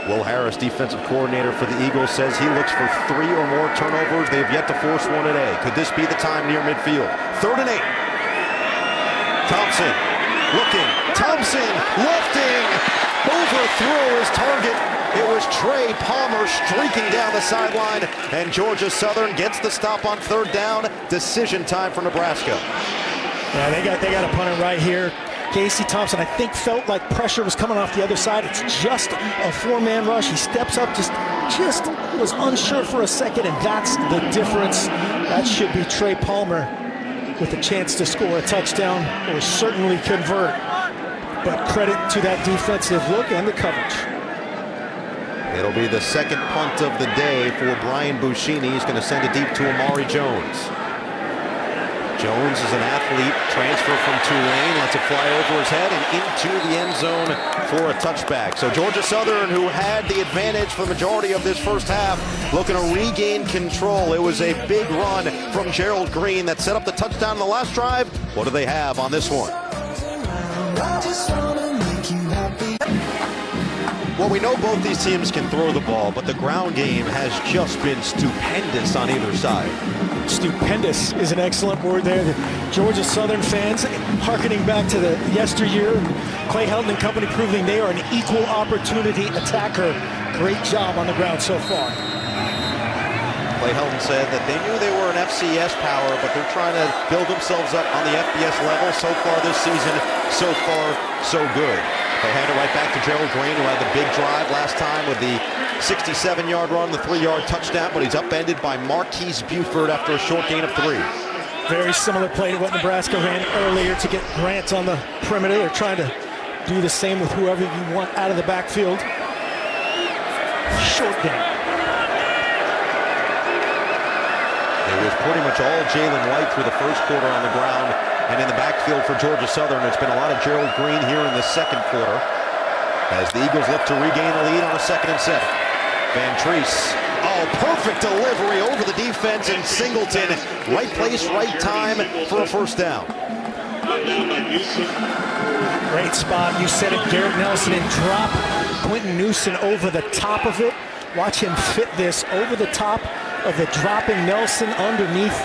Will Harris, defensive coordinator for the Eagles, says he looks for 3 or more turnovers. They have yet to force one today. Could this be the time near midfield? 3rd and 8. Thompson looking. Thompson lifting. Overthrew his target. It was Trey Palmer streaking down the sideline, and Georgia Southern gets the stop on third down. Decision time for Nebraska. Yeah, they got a punter right here. Casey Thompson, I think, felt like pressure was coming off the other side. It's just a four-man rush. He steps up, just was unsure for a second, and that's the difference. That should be Trey Palmer with a chance to score a touchdown or certainly convert. But credit to that defensive look and the coverage. It'll be the second punt of the day for Brian Buschini. He's going to send it deep to Amari Jones. Jones is an athlete, transfer from Tulane, lets it fly over his head and into the end zone for a touchback. So Georgia Southern, who had the advantage for the majority of this first half, looking to regain control. It was a big run from Gerald Green that set up the touchdown in the last drive. What do they have on this one? Well, we know both these teams can throw the ball, but the ground game has just been stupendous on either side. Stupendous is an excellent word there. The Georgia Southern fans hearkening back to the yesteryear. Clay Helton and company proving they are an equal opportunity attacker. Great job on the ground so far. Clay Helton said that they knew they were an FCS power, but they're trying to build themselves up on the FBS level. So far this season, so far, so good. They hand it right back to Gerald Green, who had the big drive last time with the 67-yard run, the 3-yard touchdown, but he's upended by Marquise Buford after a short gain of 3. Very similar play to what Nebraska ran earlier to get Grant on the perimeter. They're trying to do the same with whoever you want out of the backfield. Short gain. It was pretty much all Jalen White through the first quarter on the ground. And in the backfield for Georgia Southern, it's been a lot of Gerald Green here in the second quarter as the Eagles look to regain the lead on a 2nd and 7. Van Treese, perfect delivery over the defense, and Singleton, right place, right time for a first down. Great spot. You said it, Garrett Nelson, and drop Quentin Newsom over the top of it. Watch him fit this over the top of the dropping Nelson underneath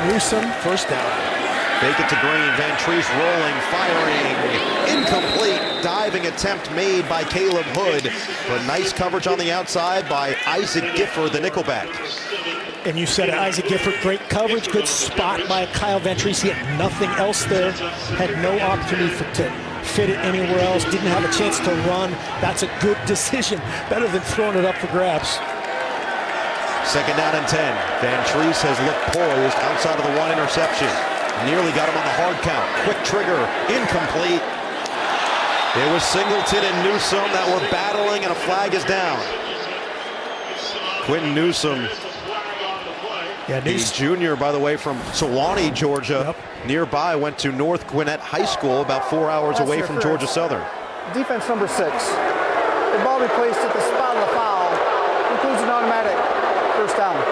Newsom. First down. Fake it to Green. Van Treese rolling, firing, incomplete. Diving attempt made by Caleb Hood, but nice coverage on the outside by Isaac Gifford, the nickelback. And you said it, Isaac Gifford, great coverage, good spot by Kyle Van Treese. He had nothing else there, had no opportunity to fit it anywhere else, didn't have a chance to run. That's a good decision, better than throwing it up for grabs. 2nd down and 10. Van Treese has looked poised outside of the 1 interception. Nearly got him on the hard count. Quick trigger, incomplete. It was Singleton and Newsom that were battling, and a flag is down. Quentin Newsom, the junior, by the way, from Sewanee, Georgia, nearby, went to North Gwinnett High School, about 4 hours away from Georgia Southern. Defense number 6. The ball be placed at the spot of the foul. Includes an automatic first down.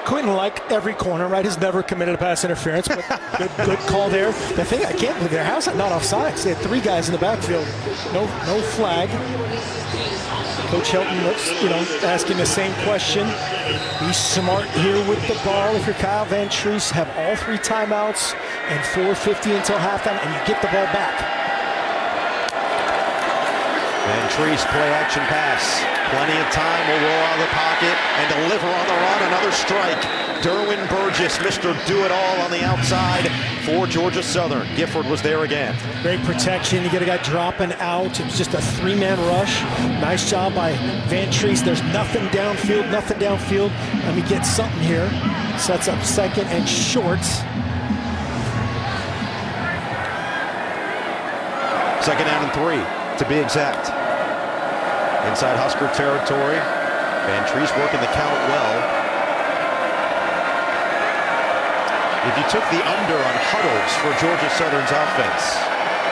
Quentin, like every corner, right, has never committed a pass interference, but good call there. The thing I can't believe, how's that not offsides? They had 3 guys in the backfield. No flag. Coach Helton looks, asking the same question. Be smart here with the ball. If you're Kyle Van Treese, have all 3 timeouts and 4:50 until halftime, and you get the ball back. Van Treese, play action pass. Plenty of time, will roll out of the pocket and deliver on the run. Another strike. Derwin Burgess, Mr. Do-It-All on the outside for Georgia Southern. Gifford was there again. Great protection. You get a guy dropping out. It was just a 3-man rush. Nice job by Van Treese. There's nothing downfield. Let me get something here. Sets up 2nd and short. 2nd down and 3, to be exact. Inside Husker territory. Van Treese working the count well. If you took the under on huddles for Georgia Southern's offense,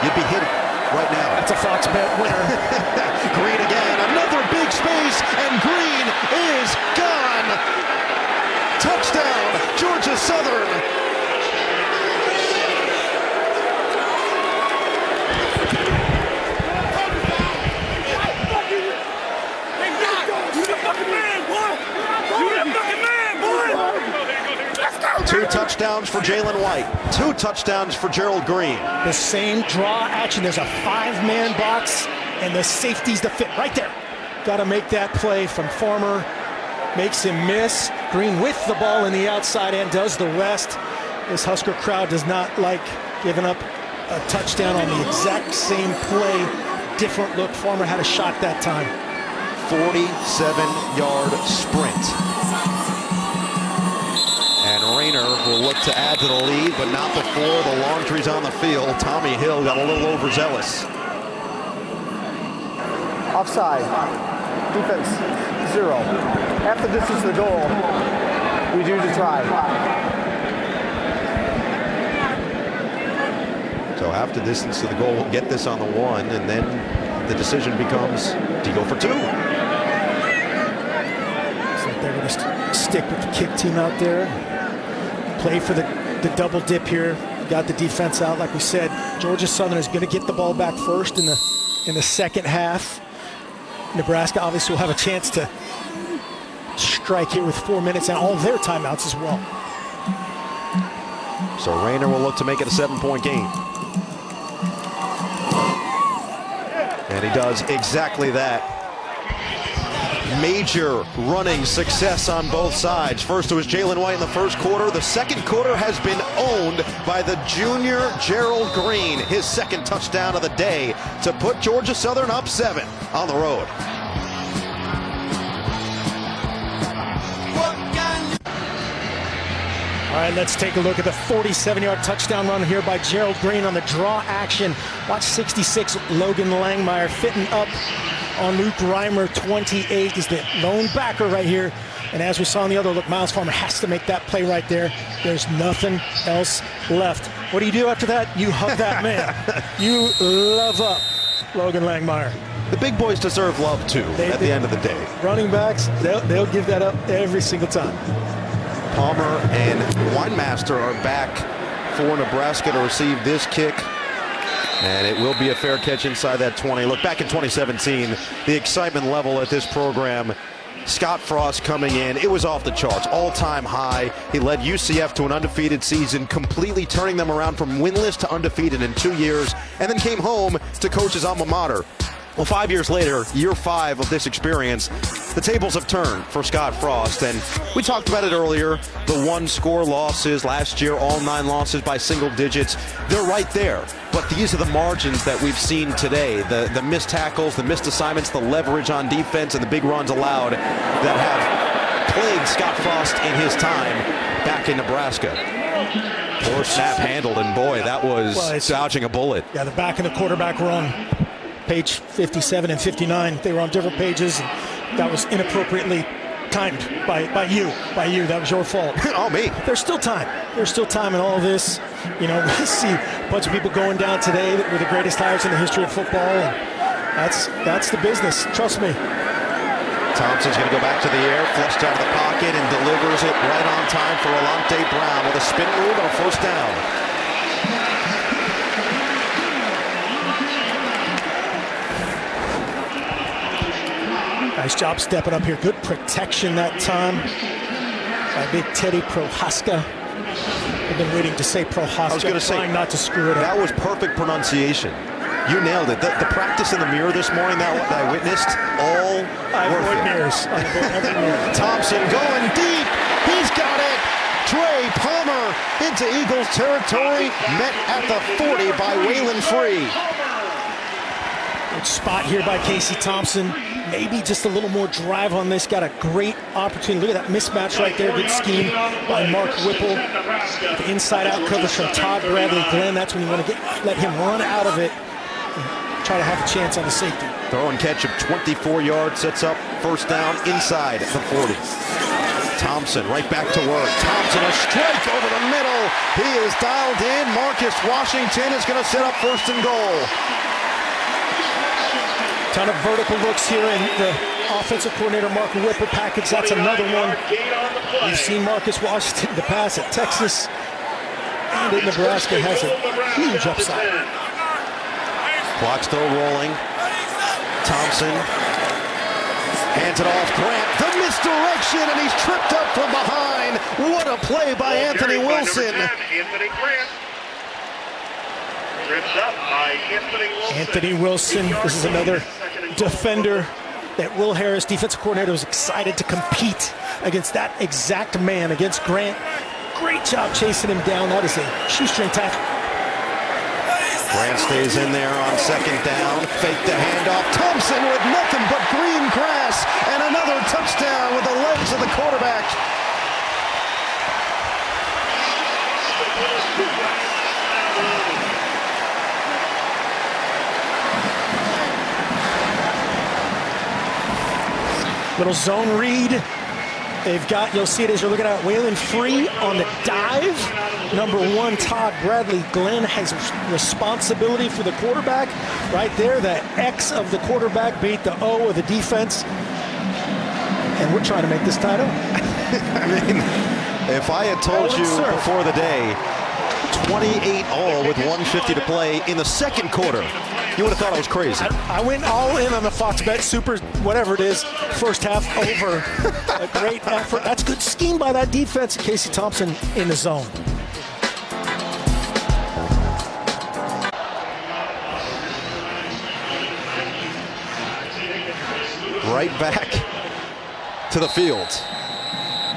you'd be hit right now. That's a Fox bet winner. Green again, another big space, and Green is gone. Touchdown, Georgia Southern. 3 touchdowns for Jalen White, 2 touchdowns for Gerald Green. The same draw action. There's a 5-man box, and the safety's the fit right there. Got to make that play from Farmer. Makes him miss. Green with the ball in the outside and does the rest. This Husker crowd does not like giving up a touchdown on the exact same play. Different look. Farmer had a shot that time. 47-yard sprint. And Rayner will look to add to the lead, but not before the laundry's on the field. Tommy Hill got a little overzealous. Offside. Defense, 0. Half the distance to the goal. We do to try. So half the distance to the goal, we'll get this on the 1, and then the decision becomes, do you go for 2? Looks like they're going to stick with the kick team out there. Play for the double dip here. Got the defense out, like we said. Georgia Southern is going to get the ball back first in the second half. Nebraska obviously will have a chance to strike here with 4 minutes and all their timeouts as well. So Rayner will look to make it a 7-point game. And he does exactly that. Major running success on both sides. First it was Jalen White in the first quarter. The second quarter has been owned by the junior Gerald Green. His second touchdown of the day to put Georgia Southern up 7 on the road. All right, let's take a look at the 47-yard touchdown run here by Gerald Green on the draw action. Watch 66, Logan Langmeyer fitting up on Luke Reimer. 28 is the lone backer right here. And as we saw in the other look, Miles Farmer has to make that play right there. There's nothing else left. What do you do after that? You hug that man. You love up Logan Langmeyer. The big boys deserve love too at the end of the day. Running backs, they'll give that up every single time. Palmer and Winemaster are back for Nebraska to receive this kick. And it will be a fair catch inside that 20. Look, back in 2017, the excitement level at this program, Scott Frost coming in, it was off the charts, all-time high. He led UCF to an undefeated season, completely turning them around from winless to undefeated in 2 years, and then came home to coach his alma mater. Well, 5 years later, year 5 of this experience, the tables have turned for Scott Frost. And we talked about it earlier, the 1-score losses last year, all 9 losses by single digits. They're right there. But these are the margins that we've seen today. The missed tackles, the missed assignments, the leverage on defense, and the big runs allowed that have plagued Scott Frost in his time back in Nebraska. Poor snap handled, and boy, that was dodging a bullet. Yeah, the back and the quarterback run. Page 57 and 59, they were on different pages, and that was inappropriately timed by you. That was your fault. Oh, me. There's still time. There's still time in all this. You know, we see a bunch of people going down today that were the greatest hires in the history of football, and that's the business. Trust me. Thompson's going to go back to the air, flushed out of the pocket, and delivers it right on time for Alante Brown with a spin move and a first down. Nice job stepping up here. Good protection that time by big Teddy Prohaska. I've been waiting to say Prohaska. I was going to say, not to screw it up. That was perfect pronunciation. You nailed it. The practice in the mirror this morning that I witnessed, all worth it. Mirrors. Thompson going deep. He's got it. Trey Palmer into Eagles territory. Met at the 40 by Waylon Free. Good spot here by Casey Thompson. Maybe just a little more drive on this. Got a great opportunity. Look at that mismatch right there. Good scheme by Mark Whipple. The inside-out coverage from Todd Bradley Glenn. That's when you want to let him run out of it and try to have a chance on the safety. Throw and catch of 24 yards sets up first down inside the 40. Thompson right back to work. Thompson a strike over the middle. He is dialed in. Marcus Washington is going to set up first and goal. Ton of vertical looks here in the offensive coordinator Mark Whipple package. That's another one. We've seen Marcus Washington in the past at Texas and in Nebraska. Has a huge upside. Clock still rolling. Thompson hands it off. Grant, the misdirection, and he's tripped up from behind What a play by Anthony Wilson. Anthony Grant. Tripped up by Anthony Wilson. Anthony Wilson, this is another defender that Will Harris, defensive coordinator, was excited to compete against that exact man, against Grant. Great job chasing him down. That is a shoestring tackle. Grant stays in there on second down. Fake the handoff. Thompson with nothing but green grass. And another touchdown with the legs of the quarterback. Little zone read. They've got, you'll see it as you're looking at Waylon Free on the dive. Number 1, Todd Bradley Glenn has responsibility for the quarterback. Right there, the X of the quarterback beat the O of the defense. And we're trying to make this tight up. I mean, if I had told you before the day, 28-all with 1:50 to play in the second quarter, you would have thought I was crazy. I went all in on the Fox Bet Super, whatever it is, first half over. A great effort. That's good scheme by that defense. Casey Thompson in the zone. Right back to the field.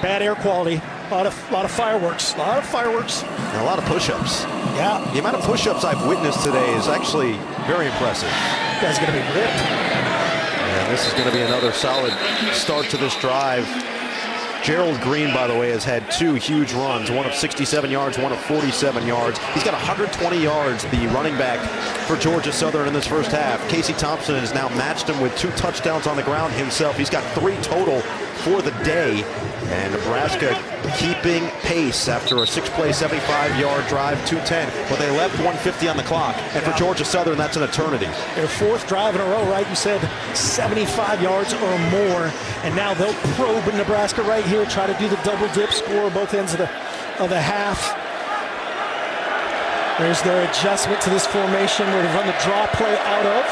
Bad air quality. A lot of fireworks. A lot of fireworks. And a lot of push-ups. Yeah. The amount of push-ups I've witnessed today is actually very impressive. You guys are going to be ripped. And this is going to be another solid start to this drive. Gerald Green, by the way, has had 2 huge runs, one of 67 yards, one of 47 yards. He's got 120 yards, the running back for Georgia Southern in this first half. Casey Thompson has now matched him with 2 touchdowns on the ground himself. He's got 3 total for the day. And Nebraska keeping pace after a 6-play, 75-yard drive, 2:10. But they left 150 on the clock. And for Georgia Southern, that's an eternity. Their 4th drive in a row, right? You said 75 yards or more. And now they'll probe in Nebraska right here, try to do the double dip, score both ends of the half. There's their adjustment to this formation where they run the draw play out of.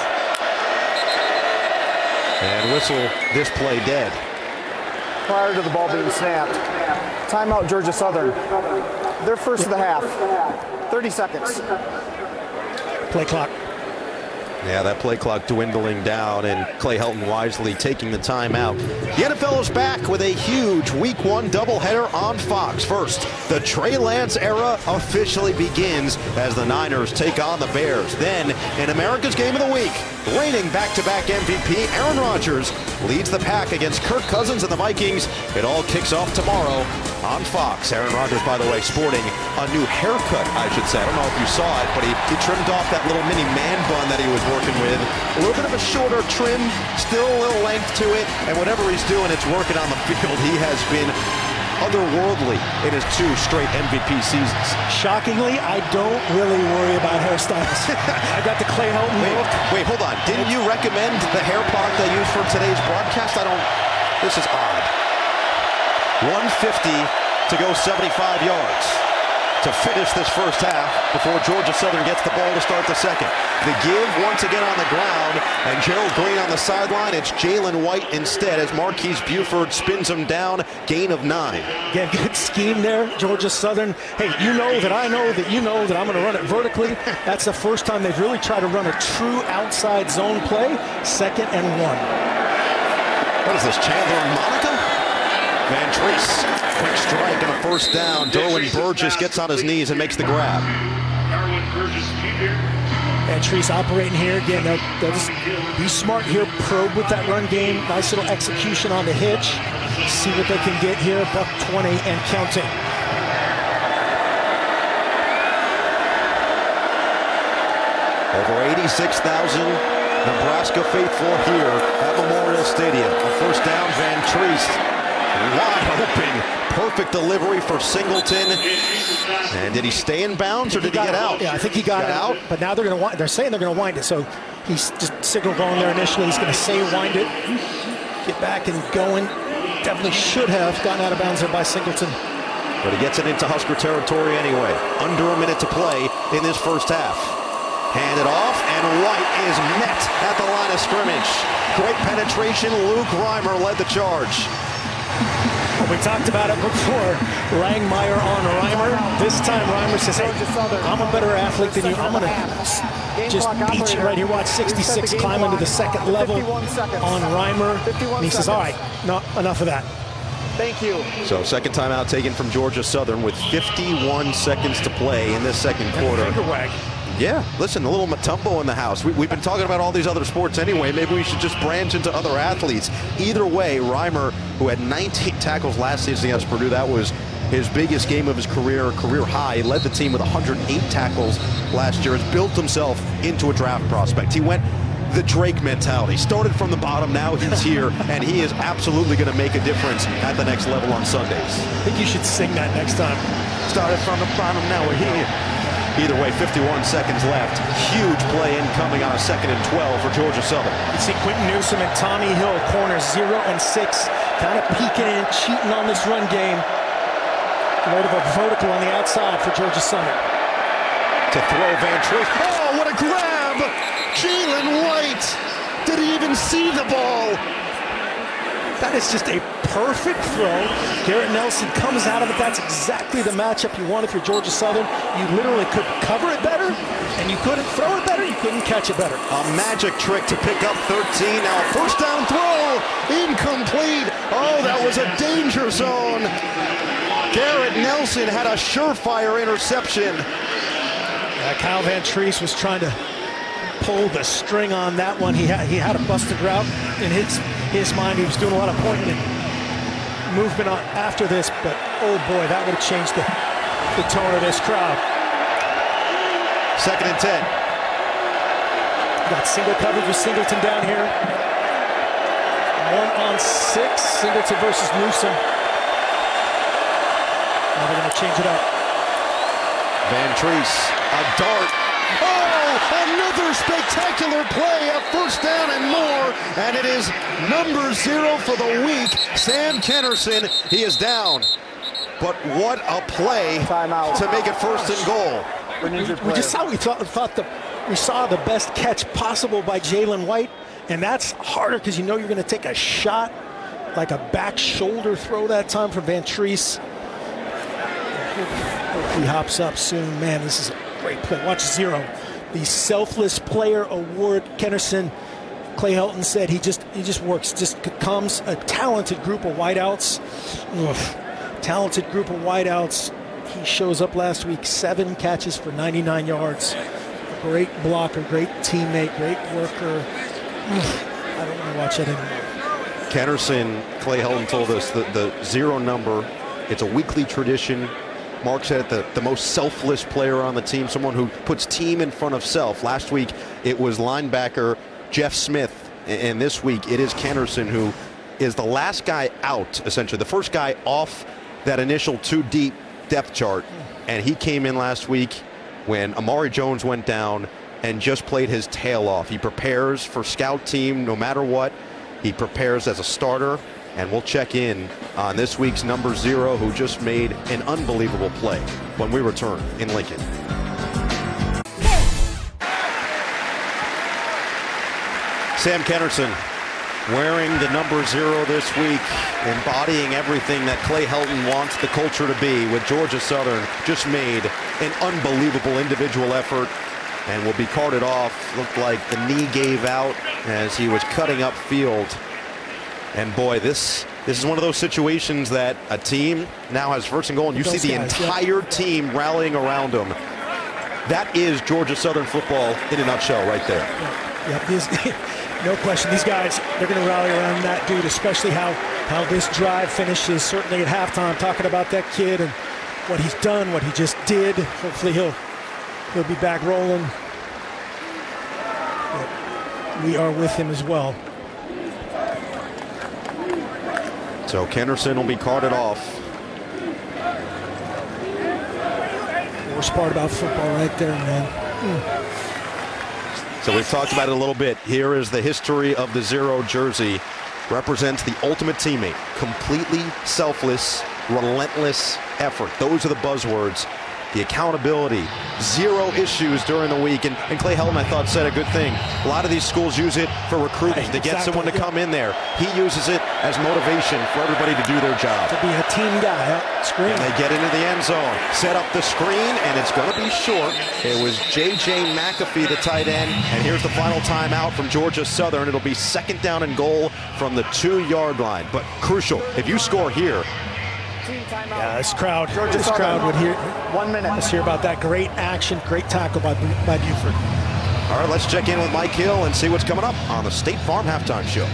And whistle this play dead. Prior to the ball being snapped. Timeout, Georgia Southern. Their first of the half. 30 seconds. Play clock. Yeah, that play clock dwindling down, and Clay Helton wisely taking the timeout. The NFL is back with a huge Week 1 doubleheader on Fox. First, the Trey Lance era officially begins as the Niners take on the Bears. Then, in America's Game of the Week, reigning back-to-back MVP Aaron Rodgers leads the pack against Kirk Cousins and the Vikings. It all kicks off tomorrow on Fox. Aaron Rodgers, by the way, sporting a new haircut, I should say. I don't know if you saw it, but he trimmed off that little mini man bun that he was working with. A little bit of a shorter trim, still a little length to it, and whatever he's doing, it's working on the field. He has been otherworldly in his 2 straight MVP seasons. Shockingly, I don't really worry about hairstyles. I got the Clay Helton look. Wait, hold on. Didn't you recommend the hair product they used for today's broadcast? This is odd. 150 to go 75 yards to finish this first half before Georgia Southern gets the ball to start the second. The give once again on the ground, and Gerald Green on the sideline. It's Jalen White instead as Marquise Buford spins him down, gain of 9. Again, good scheme there, Georgia Southern. Hey, you know that I know that you know that I'm going to run it vertically. That's the first time they've really tried to run a true outside zone play. 2nd and 1. What is this, Chandler and Monica? Van Treese, quick strike and a first down. Derwin Burgess gets on his knees and makes the grab. And Treese operating here. Again, they'll just be smart here, probe with that run game. Nice little execution on the hitch. See what they can get here. Buck 20 and counting. Over 86,000 Nebraska faithful here at Memorial Stadium. A first down, Van Treese. Wide open, perfect delivery for Singleton. And did he stay in bounds or did he get out? Yeah, I think he got out. But now they're saying they're going to wind it. So he's just signaled going there initially. He's going to say wind it, get back and going. Definitely should have gotten out of bounds there by Singleton. But he gets it into Husker territory anyway. Under a minute to play in this first half. Hand it off, and White is met at the line of scrimmage. Great penetration. Luke Reimer led the charge. We talked about it before. Langmeyer on Reimer. This time Reimer says, hey, I'm a better athlete than you. I'm going to just beat you right here. Watch 66 climb into the second level on Reimer. And he says, all right, no, enough of that. Thank you. So second timeout taken from Georgia Southern with 51 seconds to play in this second quarter. Yeah, listen, a little Matumbo in the house. We've been talking about all these other sports anyway. Maybe we should just branch into other athletes. Either way, Reimer, who had 19 tackles last season against Purdue, that was his biggest game of his career high. He led the team with 108 tackles last year. Has built himself into a draft prospect. He went the Drake mentality. Started from the bottom, now he's here, and he is absolutely going to make a difference at the next level on Sundays. I think you should sing that next time. Started from the bottom, now we're here. Either way, 51 seconds left. Huge play incoming on a 2nd and 12 for Georgia Southern. You see Quentin Newsom and Tommy Hill, corners 0 and 6, kind of peeking in, cheating on this run game. A load of a vertical on the outside for Georgia Southern. To throw Van Treese. Oh, what a grab! Jalen White! Did he even see the ball? That is just a perfect throw. Garrett Nelson comes out of it. That's exactly the matchup you want if you're Georgia Southern. You literally couldn't cover it better, and you couldn't throw it better, you couldn't catch it better. A magic trick to pick up 13. Now a first down throw. Incomplete. Oh, that was a danger zone. Garrett Nelson had a surefire interception. Kyle Van Treese was trying to pull the string on that one. He had a busted route in his mind. He was doing a lot of pointing and movement on after this, but oh boy, that would have changed the tone of this crowd. 2nd and 10. Got single coverage with Singleton down here. 1 on 6. Singleton versus Newsom. Now they're going to change it up. Van Treese, a dart. Oh, another spectacular play, a first down and more, and it is number 0 for the week, Sam Kennerson. He is down, but what a play to make it 1st and goal. We just saw, we saw the best catch possible by Jalen White, and that's harder because you know you're going to take a shot, like a back shoulder throw that time from Van Treese. He hops up soon. Man, this is a great play. Watch 0. The Selfless Player Award. Kennerson, Clay Helton said he just works. Just becomes a talented group of wideouts. Talented group of wideouts. He shows up last week, 7 catches for 99 yards. Great blocker, great teammate, great worker. I don't want to watch it anymore. Kennerson, Clay Helton told us that the 0 number, it's a weekly tradition. Mark said the most selfless player on the team, someone who puts team in front of self. Last week, it was linebacker Jeff Smith. And this week, it is Kennerson who is the last guy out, essentially. The first guy off that initial 2-deep depth chart. And he came in last week when Amari Jones went down and just played his tail off. He prepares for scout team no matter what. He prepares as a starter. And we'll check in on this week's number 0, who just made an unbelievable play when we return in Lincoln. Sam Kennerson wearing the number 0 this week, embodying everything that Clay Helton wants the culture to be, with Georgia Southern just made an unbelievable individual effort and will be carted off. Looked like the knee gave out as he was cutting up field. And boy, this is one of those situations that a team now has 1st and goal, and you see the entire team rallying around them. That is Georgia Southern football in a nutshell right there. Yep, no question. These guys, they're going to rally around that dude, especially how this drive finishes, certainly at halftime, talking about that kid and what he's done, what he just did. Hopefully he'll be back rolling. But we are with him as well. So Kennerson will be carted off. Worst part about football right there, man. So we've talked about it a little bit. Here is the history of the 0 jersey. Represents the ultimate teammate. Completely selfless, relentless effort. Those are the buzzwords the accountability, zero issues during the week. And Clay Helton, I thought, said a good thing. A lot of these schools use it for recruiting, to get someone to come in there. He uses it as motivation for everybody to do their job. To be a team guy, screen. And they get into the end zone, set up the screen, and it's going to be short. It was J.J. McAfee, the tight end, and here's the final timeout from Georgia Southern. It'll be 2nd down and goal from the 2-yard line. But crucial, if you score here. Yeah, this crowd would hear 1 minute. Let's hear about that great action, great tackle by Buford. All right, let's check in with Mike Hill and see what's coming up on the State Farm Halftime Show.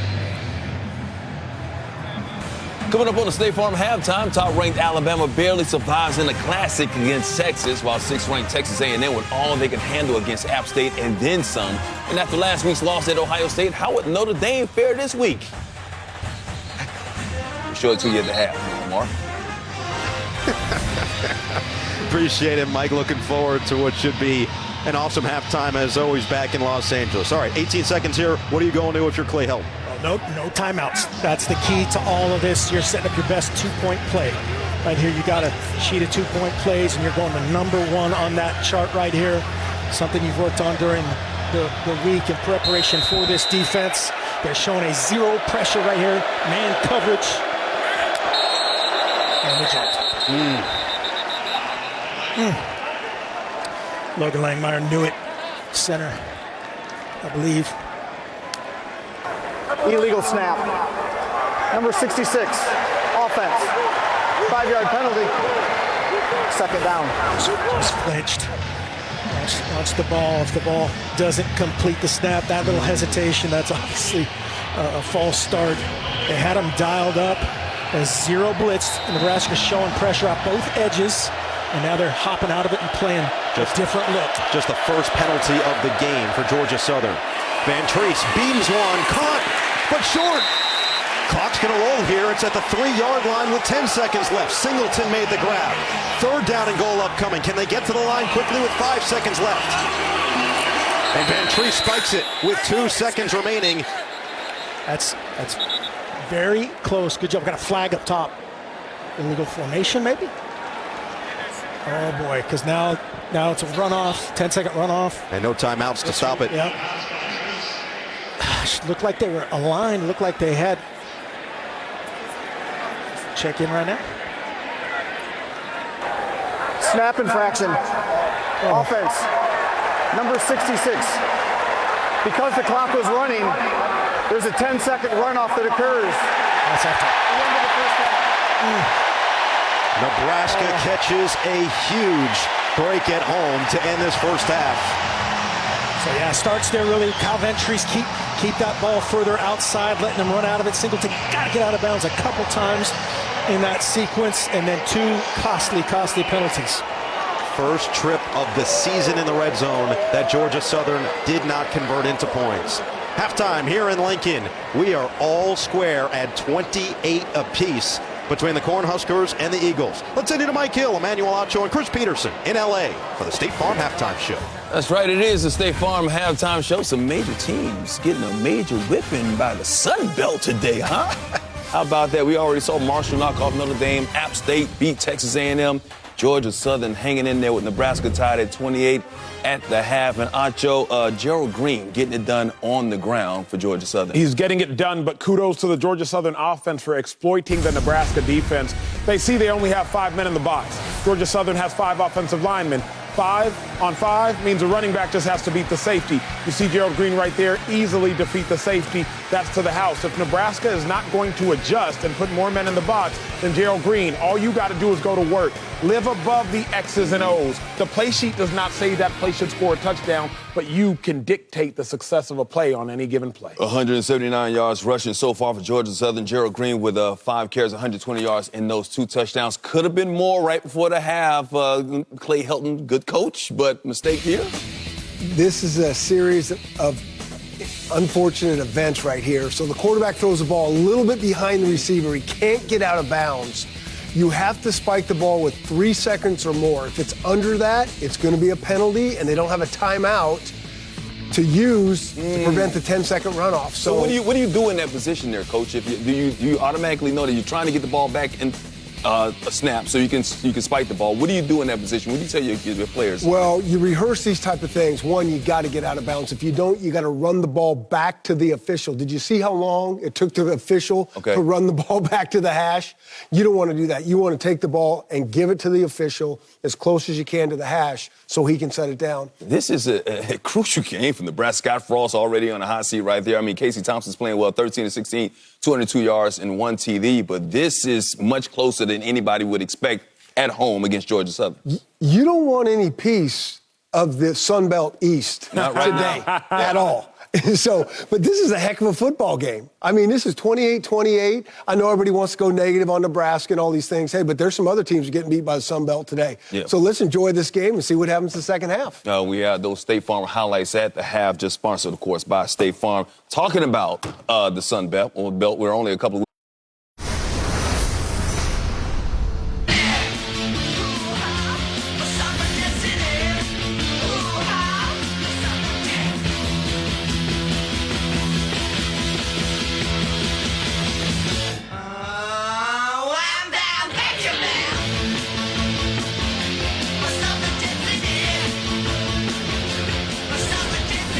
Coming up on the State Farm Halftime, top-ranked Alabama barely survives in the Classic against Texas, while 6th-ranked Texas A&M with all they can handle against App State and then some. And after last week's loss at Ohio State, how would Notre Dame fare this week? We're sure it's 2 years and a half, Mark. Appreciate it, Mike. Looking forward to what should be an awesome halftime, as always, back in Los Angeles. All right, 18 seconds here. What are you going to do if you're Clay Helton? No timeouts. That's the key to all of this. You're setting up your best 2-point play. Right here, you got a sheet of 2-point plays, and you're going to #1 on that chart right here. Something you've worked on during the week in preparation for this defense. They're showing a zero pressure right here, man coverage. And they jumped. Logan Langmeyer knew it. Center, I believe. Illegal snap. Number 66, offense. 5-yard penalty. 2nd down. Just flinched. Watch the ball. If the ball doesn't complete the snap, that little hesitation, that's obviously a false start. They had him dialed up. A zero blitz. Nebraska showing pressure off both edges. And now they're hopping out of it and playing a different look. Just the first penalty of the game for Georgia Southern. Van Treese beams one, caught, but short. Clock's going to roll here. It's at the 3-yard line with 10 seconds left. Singleton made the grab. 3rd down and goal upcoming. Can they get to the line quickly with 5 seconds left? And Van Treese spikes it with 2 seconds remaining. That's very close. Good job. Got a flag up top. Illegal formation, maybe? Oh, boy, because now it's a runoff, 10-second runoff. And no timeouts to stop it. Yep. Looked like they were aligned. Looked like they had. Check in right now. Snap infraction. Offense. Number 66. Because the clock was running, there's a 10-second runoff that occurs. That's after. Nebraska catches a huge break at home to end this first half. So yeah, starts there really. Kyle Ventries keep that ball further outside, letting them run out of it. Singleton got to get out of bounds a couple times in that sequence, and then 2 costly penalties. First trip of the season in the red zone that Georgia Southern did not convert into points. Halftime here in Lincoln. We are all square at 28 apiece between the Cornhuskers and the Eagles. Let's send you to Mike Hill, Emmanuel Acho, and Chris Peterson in L.A. for the State Farm Halftime Show. That's right, it is the State Farm Halftime Show. Some major teams getting a major whipping by the Sun Belt today, huh? How about that? We already saw Marshall knock off Notre Dame. App State beat Texas A&M. Georgia Southern hanging in there with Nebraska tied at 28 at the half. And Acho, Gerald Green getting it done on the ground for Georgia Southern. He's getting it done, but kudos to the Georgia Southern offense for exploiting the Nebraska defense. They see they only have 5 men in the box. Georgia Southern has 5 offensive linemen. 5 on 5 means a running back just has to beat the safety. You see Gerald Green right there, easily defeat the safety. That's to the house. If Nebraska is not going to adjust and put more men in the box than Gerald Green, all you got to do is go to work. Live above the X's and O's. The play sheet does not say that play should score a touchdown, but you can dictate the success of a play on any given play. 179 yards rushing so far for Georgia Southern. Gerald Green with 5 carries, 120 yards in those 2 touchdowns. Could have been more right before the half. Clay Helton, good coach, but mistake here. This is a series of unfortunate events right here. So the quarterback throws the ball a little bit behind the receiver. He can't get out of bounds. You have to spike the ball with 3 seconds or more. If it's under that, it's going to be a penalty, and they don't have a timeout to use to prevent the 10-second runoff. So what do you do in that position there, Coach? If do you automatically know that you're trying to get the ball back snap so you can spike the ball. What do you do in that position? What do you tell your players? Well, you rehearse these type of things. One, you got to get out of bounds. If you don't, you got to run the ball back to the official. Did you see how long it took the official to run the ball back to the hash? You don't want to do that. You want to take the ball and give it to the official as close as you can to the hash so he can set it down. This is a crucial game for Nebraska. Scott Frost already on the hot seat right there. I mean, Casey Thompson's playing well, 13-16, 202 yards and 1 TD, but this is much closer than anybody would expect at home against Georgia Southern. You don't want any piece of the Sun Belt East Not right today at all. So, but this is a heck of a football game. I mean, this is 28-28. I know everybody wants to go negative on Nebraska and all these things. Hey, but there's some other teams getting beat by the Sun Belt today. Yeah. So let's enjoy this game and see what happens in the second half. We have those State Farm highlights at the half, just sponsored, of course, by State Farm. Talking about the Sun Belt, we're only a couple of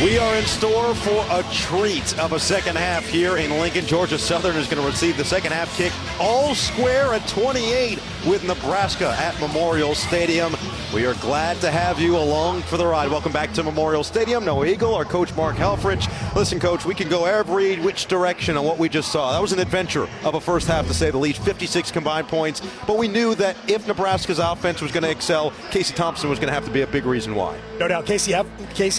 We are in store for a treat of a second half here in Lincoln. Georgia Southern is going to receive the second half kick all square at 28 with Nebraska at Memorial Stadium. We are glad to have you along for the ride. Welcome back to Memorial Stadium. Noah Eagle, our coach Mark Helfrich. Listen, Coach, we can go every which direction on what we just saw. That was an adventure of a first half, to say the least. 56 combined points. But we knew that if Nebraska's offense was going to excel, Casey Thompson was going to have to be a big reason why. No doubt. Casey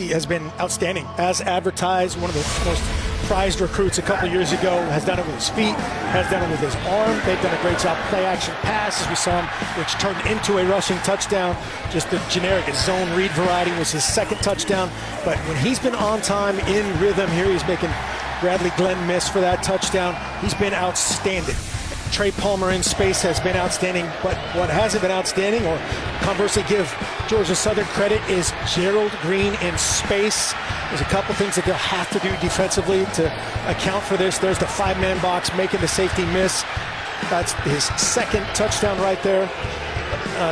has been outstanding. As advertised, one of the most prized recruits a couple years ago, has done it with his feet, has done it with his arm. They've done a great job. Play action passes, we saw him, which turned into a rushing touchdown. Just the generic zone read variety was his second touchdown. But when he's been on time, in rhythm, here he's making Bradley Glenn miss for that touchdown. He's been outstanding. Trey Palmer in space has been outstanding, but what hasn't been outstanding, or conversely give Georgia Southern credit, is Gerald Green in space. There's a couple things that they'll have to do defensively to account for this. There's the 5-man box making the safety miss. That's his second touchdown right there.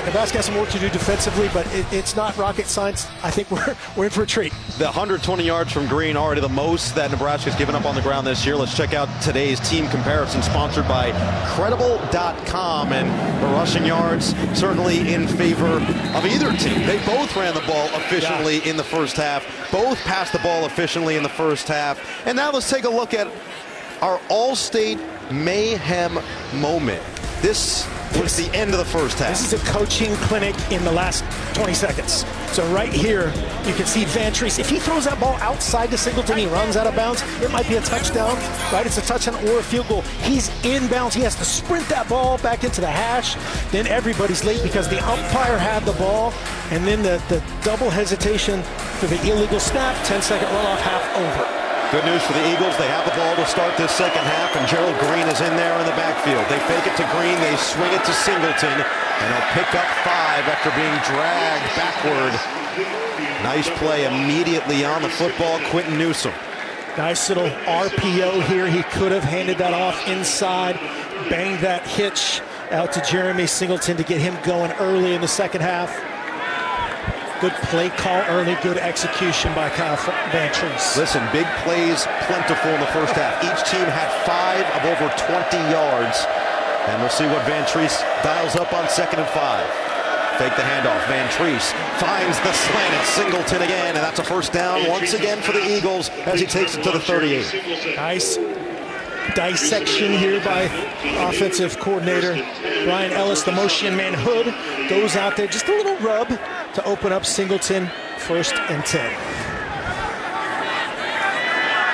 Nebraska has some work to do defensively, but it's not rocket science. I think we're in for a treat. The 120 yards from Green, already the most that Nebraska's given up on the ground this year. Let's check out today's team comparison, sponsored by Credible.com. And the rushing yards certainly in favor of either team. They both ran the ball efficiently in the first half. Both passed the ball efficiently in the first half. And now let's take a look at our All-State mayhem moment. This was the end of the first half. This is a coaching clinic in the last 20 seconds. So right here, you can see Vantrease. If he throws that ball outside to Singleton, he runs out of bounds, it might be a touchdown, right? It's a touchdown or a field goal. He's inbounds. He has to sprint that ball back into the hash. Then everybody's late because the umpire had the ball. And then the double hesitation for the illegal snap, 10-second runoff, half over. Good news for the Eagles. They have the ball to start this second half, and Gerald Green is in there in the backfield. They fake it to Green. They swing it to Singleton, and he'll pick up 5 after being dragged backward. Nice play immediately on the football, Quentin Newsom. Nice little RPO here. He could have handed that off inside, banged that hitch out to Jeremy Singleton to get him going early in the second half. Good play call early, good execution by Kyle Vantrease. Listen, big plays plentiful in the first half. Each team had 5 of over 20 yards. And we'll see what Vantrease dials up on 2nd and 5. Fake the handoff. Vantrease finds the slant at Singleton again, and that's a first down once again for the Eagles as he takes it to the 38. Nice dissection here by offensive coordinator Brian Ellis. The motion man Hood goes out there, just a little rub to open up Singleton, 1st and 10.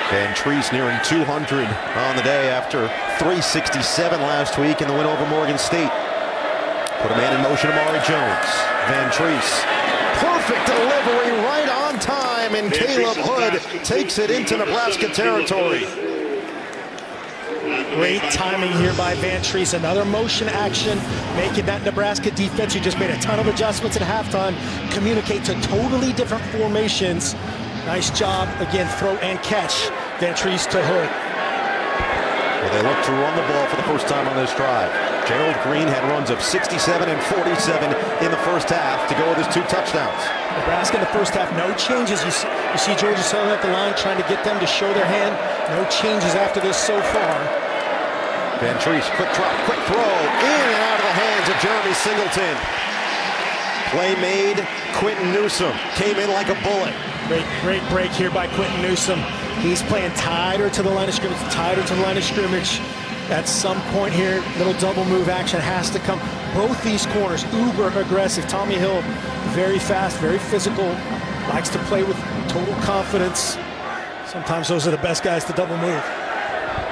Vantrease nearing 200 on the day after 367 last week in the win over Morgan State. Put a man in motion, Amari Jones. Vantrease, perfect delivery right on time, and Caleb Hood takes it into Nebraska territory. Great timing here by Vantrease. Another motion action, making that Nebraska defense, who just made a ton of adjustments at halftime, communicate to totally different formations. Nice job. Again, throw and catch. Vantrease to Hood. Well, they look to run the ball for the first time on this drive. Gerald Green had runs of 67 and 47 in the first half to go with his 2 touchdowns. Nebraska in the first half, no changes. You see Georgia Southern at the line trying to get them to show their hand. No changes after this so far. Van Treese, quick drop, quick throw, in and out of the hands of Jeremy Singleton. Play made, Quentin Newsome came in like a bullet. Great break here by Quentin Newsome. He's playing tighter to the line of scrimmage, At some point here, little double move action has to come. Both these corners, uber aggressive. Tommy Hill, very fast, very physical, likes to play with total confidence. Sometimes those are the best guys to double move.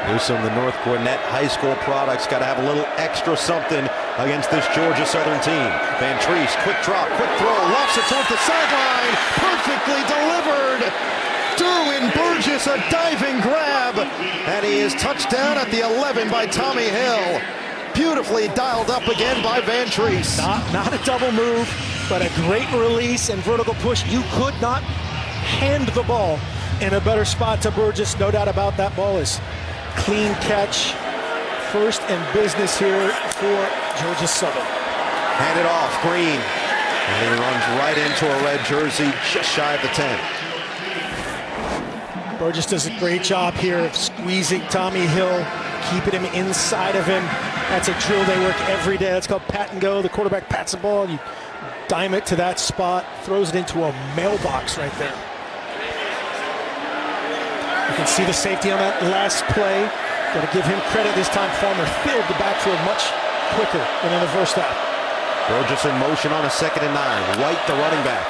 Newsome, the North Gwinnett High School product's got to have a little extra something against this Georgia Southern team. Van Treese, quick drop, quick throw, lofts it towards the sideline, perfectly delivered. Derwin Burgess, a diving grab, and he is touchdown at the 11 by Tommy Hill. Beautifully dialed up again by Van Treese. Not a double move, but a great release and vertical push. You could not hand the ball in a better spot to Burgess. No doubt about that. Ball is clean catch. First and business here for Georgia Southern. Hand it off, Green. And he runs right into a red jersey, just shy of the 10. Burgess does a great job here of squeezing Tommy Hill, keeping him inside of him. That's a drill they work every day. That's called pat and go. The quarterback pats the ball, you dime it to that spot, throws it into a mailbox right there. You can see the safety on that last play. Got to give him credit this time. Farmer filled the backfield much quicker than in the first half. Burgess in motion on a 2nd and 9. White, the running back.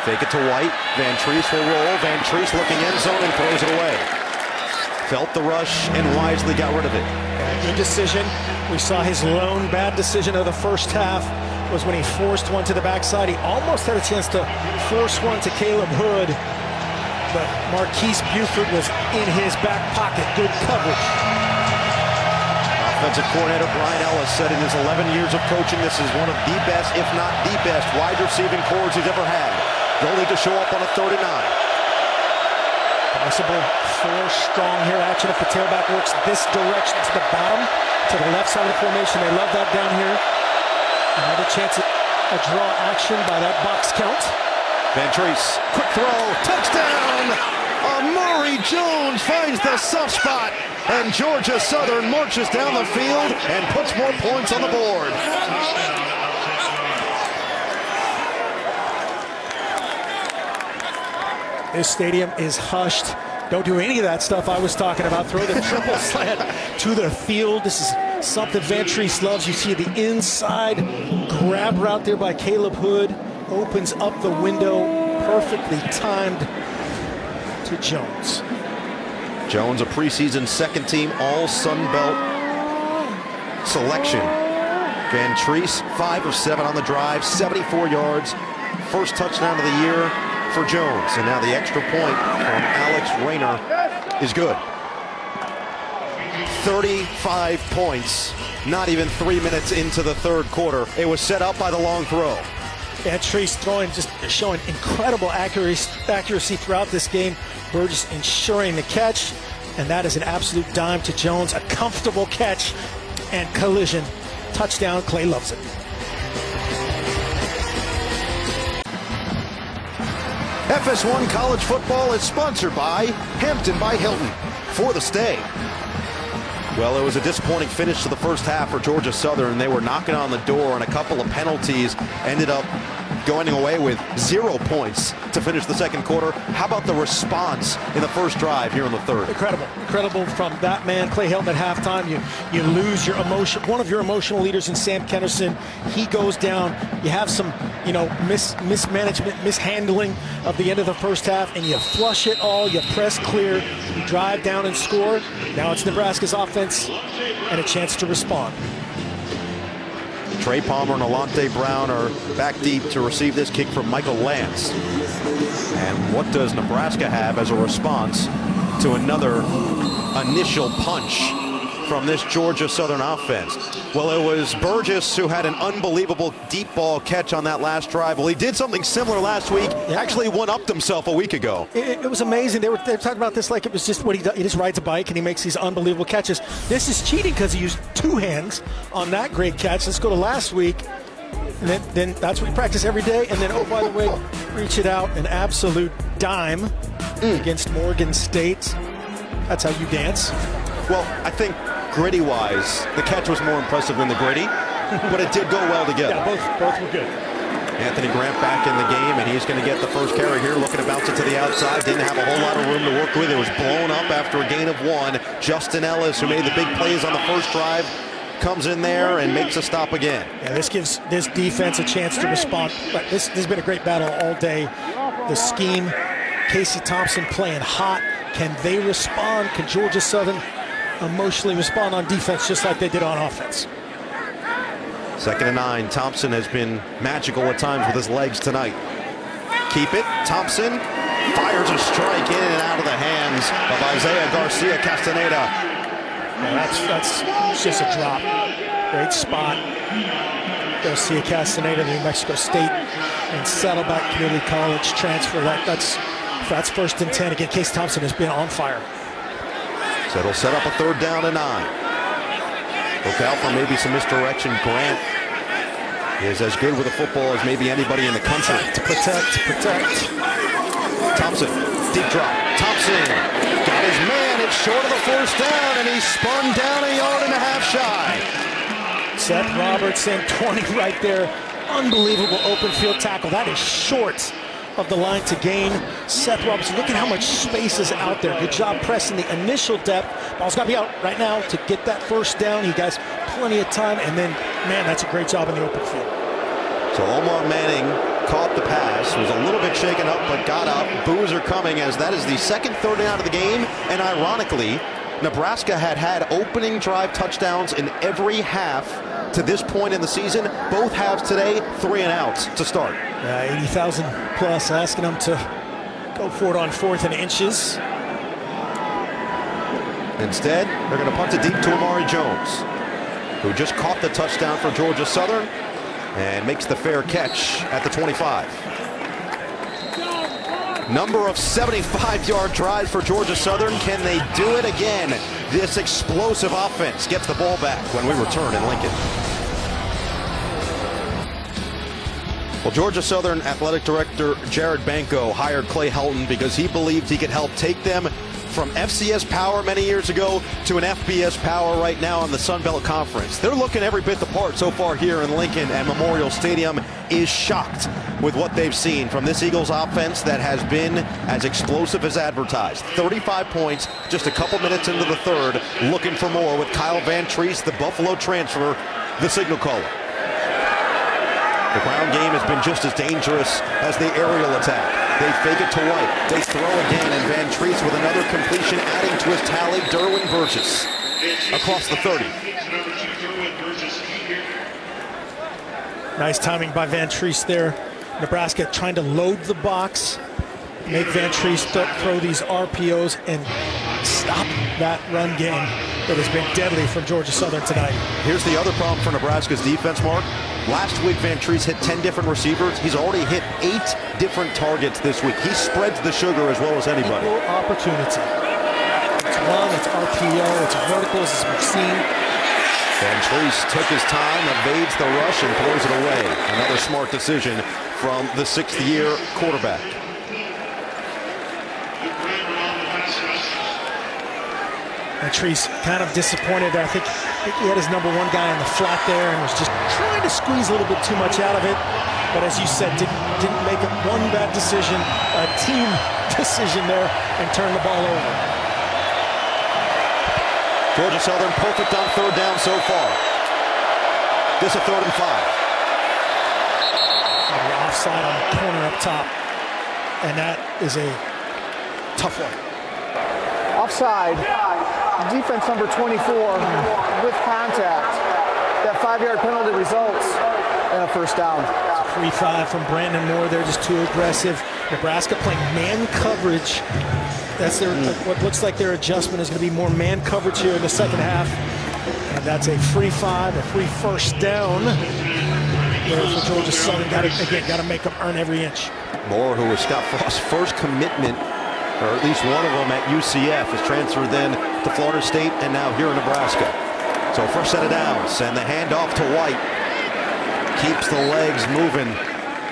Fake it to White. Van Treese will roll. Van Treese looking end zone and throws it away. Felt the rush and wisely got rid of it. Good decision. We saw his lone bad decision of the first half was when he forced one to the backside. He almost had a chance to force one to Caleb Hood, but Marquise Buford was in his back pocket. Good coverage. Offensive coordinator Brian Ellis said in his 11 years of coaching, this is one of the best, if not the best, wide receiving corps he's ever had. They'll need to show up on a 3rd and 9. Possible 4 strong here action if the tailback works this direction to the bottom, to the left side of the formation. They love that down here. Another chance at a draw action by that box count. Van Treese, quick throw, touchdown! Amari Jones finds the soft spot, and Georgia Southern marches down the field and puts more points on the board. This stadium is hushed. Don't do any of that stuff I was talking about. Throw the triple slant to the field. This is something Van Treese loves. You see the inside grab route there by Caleb Hood. Opens up the window, perfectly timed to Jones. Jones, a preseason 2nd team All Sun Belt selection. Van Treese, 5 of 7 on the drive, 74 yards. First touchdown of the year for Jones. And now the extra point from Alex Rayner is good. 35 points, not even 3 minutes into the 3rd quarter. It was set up by the long throw. Van Treese throwing, just showing incredible accuracy throughout this game. Burgess ensuring the catch, and that is an absolute dime to Jones. A comfortable catch and collision. Touchdown, Clay loves it. FS1 College Football is sponsored by Hampton by Hilton. For the stay. Well, it was a disappointing finish to the first half for Georgia Southern. They were knocking on the door, and a couple of penalties ended up going away with 0 points to finish the 2nd quarter. How about the response in the first drive here in the 3rd? Incredible from that man, Clay Helton, at halftime. You lose your emotion, one of your emotional leaders in Sam Kennerson. He goes down. You have some, mismanagement, mishandling of the end of the first half, and you flush it all. You press clear. You drive down and score. Now it's Nebraska's offense and a chance to respond. Trey Palmer and Alante Brown are back deep to receive this kick from Michael Lance. And what does Nebraska have as a response to another initial punch from this Georgia Southern offense? Well, it was Burgess who had an unbelievable deep ball catch on that last drive. Well, he did something similar last week. He actually one-upped himself a week ago. It was amazing. They were talking about this like it was just what he does. He just rides a bike and he makes these unbelievable catches. This is cheating because he used 2 hands on that great catch. Let's go to last week. And then that's what we practice every day. And then, oh, by the way, reach it out, an absolute dime against Morgan State. That's how you dance. Well, I think gritty-wise, the catch was more impressive than the gritty, but it did go well together. Yeah, both were good. Anthony Grant back in the game, and he's going to get the first carry here, looking to bounce it to the outside. Didn't have a whole lot of room to work with. It was blown up after a gain of 1. Justin Ellis, who made the big plays on the first drive, comes in there and makes a stop again. Yeah, this gives this defense a chance to respond. But this has been a great battle all day. The scheme, Casey Thompson playing hot. Can they respond? Can Georgia Southern emotionally respond on defense just like they did on offense? 2nd and 9. Thompson has been magical at times with his legs tonight. Keep it. Thompson fires a strike in and out of the hands of Isaiah Garcia Castaneda. That's just a drop. Great spot. Garcia Castaneda, New Mexico State and Saddleback Community College transfer. That's 1st and 10. Again, Casey Thompson has been on fire. So it'll set up a 3rd down and 9. Look out for maybe some misdirection. Grant is as good with a football as maybe anybody in the country. Protect. Thompson, deep drop. Thompson got his man. It's short of the 1st down, and he spun down 1.5 yards shy. Seth Robertson, 20 right there. Unbelievable open field tackle. That is short of the line to gain. Seth Robertson, look at how much space is out there. Good job pressing the initial depth. Ball's got to be out right now to get that 1st down. He got plenty of time, and then, man, that's a great job in the open field. So Omar Manning caught the pass, was a little bit shaken up, but got up. Boos are coming as that is the 2nd 3rd down of the game, and ironically, Nebraska had opening drive touchdowns in every half to this point in the season. Both halves today, 3 and outs to start. 80,000 plus asking them to go for it on 4th and inches. Instead, they're going to punt it deep to Amari Jones, who just caught the touchdown for Georgia Southern and makes the fair catch at the 25. Number of 75-yard drives for Georgia Southern. Can they do it again? This explosive offense gets the ball back when we return in Lincoln. Well, Georgia Southern Athletic Director Jared Banco hired Clay Helton because he believed he could help take them from FCS power many years ago to an FBS power right now in the Sun Belt Conference. They're looking every bit the part so far here in Lincoln, and Memorial Stadium is shocked with what they've seen from this Eagles offense that has been as explosive as advertised. 35 points, just a couple minutes into the 3rd, looking for more with Kyle Van Treese, the Buffalo transfer, the signal caller. The ground game has been just as dangerous as the aerial attack. They fake it to White. They throw again, and Van Treese with another completion, adding to his tally. Derwin Burgess across the 30. Nice timing by Van Treese there. Nebraska trying to load the box, make Van Treese throw these RPOs and stop that run game that has been deadly from Georgia Southern tonight. Here's the other problem for Nebraska's defense, Mark. Last week, Van Treese hit 10 different receivers. He's already hit 8 different targets this week. He spreads the sugar as well as anybody. Equal opportunity. It's run, it's RPO, it's verticals, it's machine. Van Treese took his time, evades the rush, and throws it away. Another smart decision from the 6th-year quarterback. And Treese kind of disappointed there. I think he had his number 1 guy in the flat there and was just trying to squeeze a little bit too much out of it. But as you said, didn't make one bad decision, a team decision there, and turn the ball over. Georgia Southern perfect on 3rd down so far. This a 3rd and 5. And the offside on the corner up top. And that is a tough one. Offside. Defense number 24 with contact. That 5-yard penalty results and a first down. 3-5 from Brandon Moore. They're just too aggressive. Nebraska playing man coverage. That's their what looks like their adjustment is going to be more man coverage here in the second half. And that's a free 5, a free first down. There for Georgia Southern. Got to make them earn every inch. Moore, who was Scott Frost's first commitment, or at least one of them at UCF, has transferred then to Florida State and now here in Nebraska. So first set of downs, and the handoff to White. Keeps the legs moving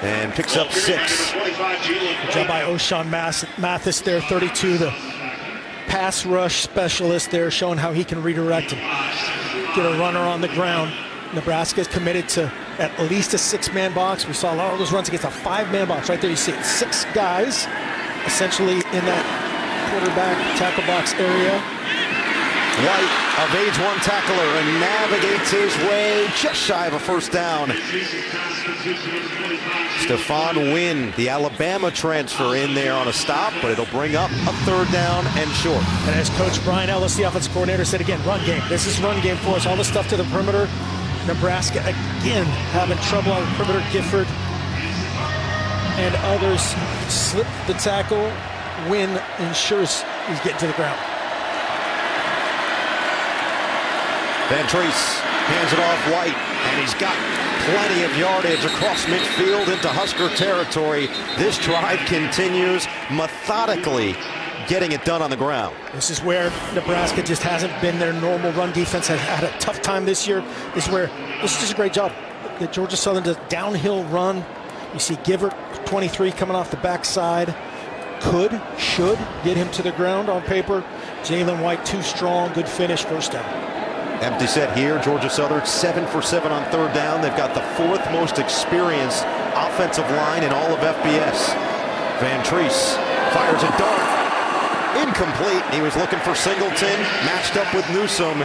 and picks up 6. Good job by O'Shawn Mathis there, 32, the pass rush specialist there, showing how he can redirect and get a runner on the ground. Nebraska is committed to at least a 6-man box. We saw a lot of those runs against a 5-man box. Right there you see 6 guys essentially in that quarterback tackle box area. White evades one tackler and navigates his way just shy of a first down. Stephon Wynn, the Alabama transfer, in there on a stop, but it'll bring up a third down and short. And as Coach Brian Ellis, the offensive coordinator, said again, run game. This is run game for us. All the stuff to the perimeter. Nebraska again having trouble on the perimeter. Gifford and others slip the tackle. Wynn ensures he's getting to the ground. Van Treese hands it off White, and he's got plenty of yardage across midfield into Husker territory. This drive continues methodically, getting it done on the ground. This is where Nebraska just hasn't been their normal run defense, has had a tough time this year. This is just a great job. The Georgia Southern does downhill run. You see Gifford, 23, coming off the backside. Should get him to the ground on paper. Jalen White, too strong, good finish, first down. Empty set here. Georgia Southern 7 for 7 on third down. They've got the 4th most experienced offensive line in all of FBS. Van Treese fires a dart. Incomplete. He was looking for Singleton, matched up with Newsome.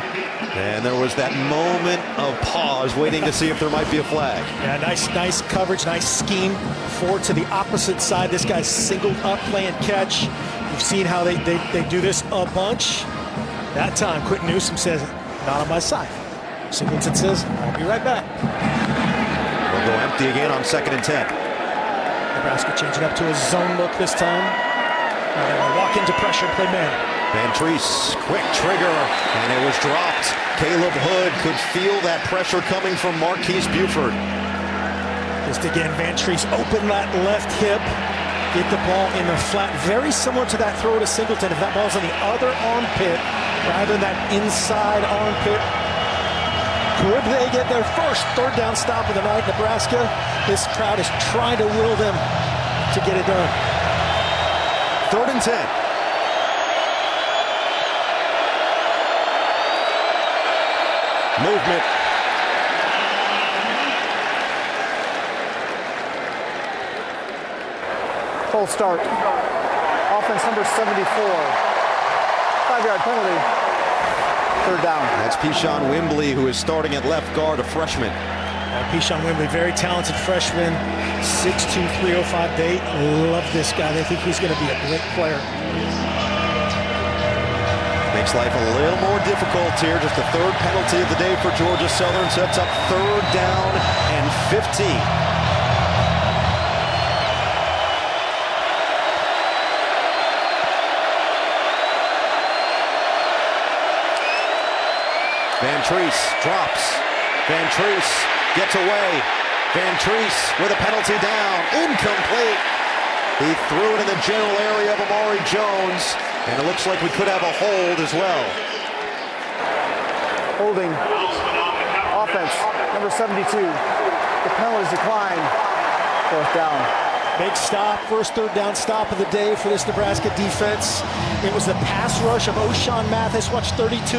And there was that moment of pause, waiting to see if there might be a flag. Yeah, nice coverage, nice scheme. Forward to the opposite side. This guy's singled up, playing catch. You've seen how they do this a bunch. That time, Quentin Newsome says, not on my side. Singleton says, I'll be right back. We'll go empty again on 2nd and 10. Nebraska changing up to a zone look this time. They're going to walk into pressure and play man. Van Treese, quick trigger, and it was dropped. Caleb Hood could feel that pressure coming from Marquise Buford. Just again, Van Treese open that left hip. Get the ball in the flat. Very similar to that throw to Singleton. If that ball's on the other armpit, rather than that inside armpit. Could they get their first third down stop of the night? Nebraska, this crowd is trying to will them to get it done. 3rd and 10. Movement. Full start. Offense number 74. 5-yard penalty. Third down. That's Pishon Wimbley, who is starting at left guard, a freshman. Pishon Wimbley, very talented freshman, 6'2", 305. They love this guy. They think he's going to be a great player. Makes life a little more difficult here. Just the 3rd penalty of the day for Georgia Southern. Sets up 3rd down and 15. Van Treese drops. Van Treese gets away. Van Treese with a penalty down. Incomplete. He threw it in the general area of Amari Jones. And it looks like we could have a hold as well. Holding. Offense number 72. The penalties decline. 4th down. Big stop, first third down stop of the day for this Nebraska defense. It was the pass rush of O'Shawn Mathis, watch 32.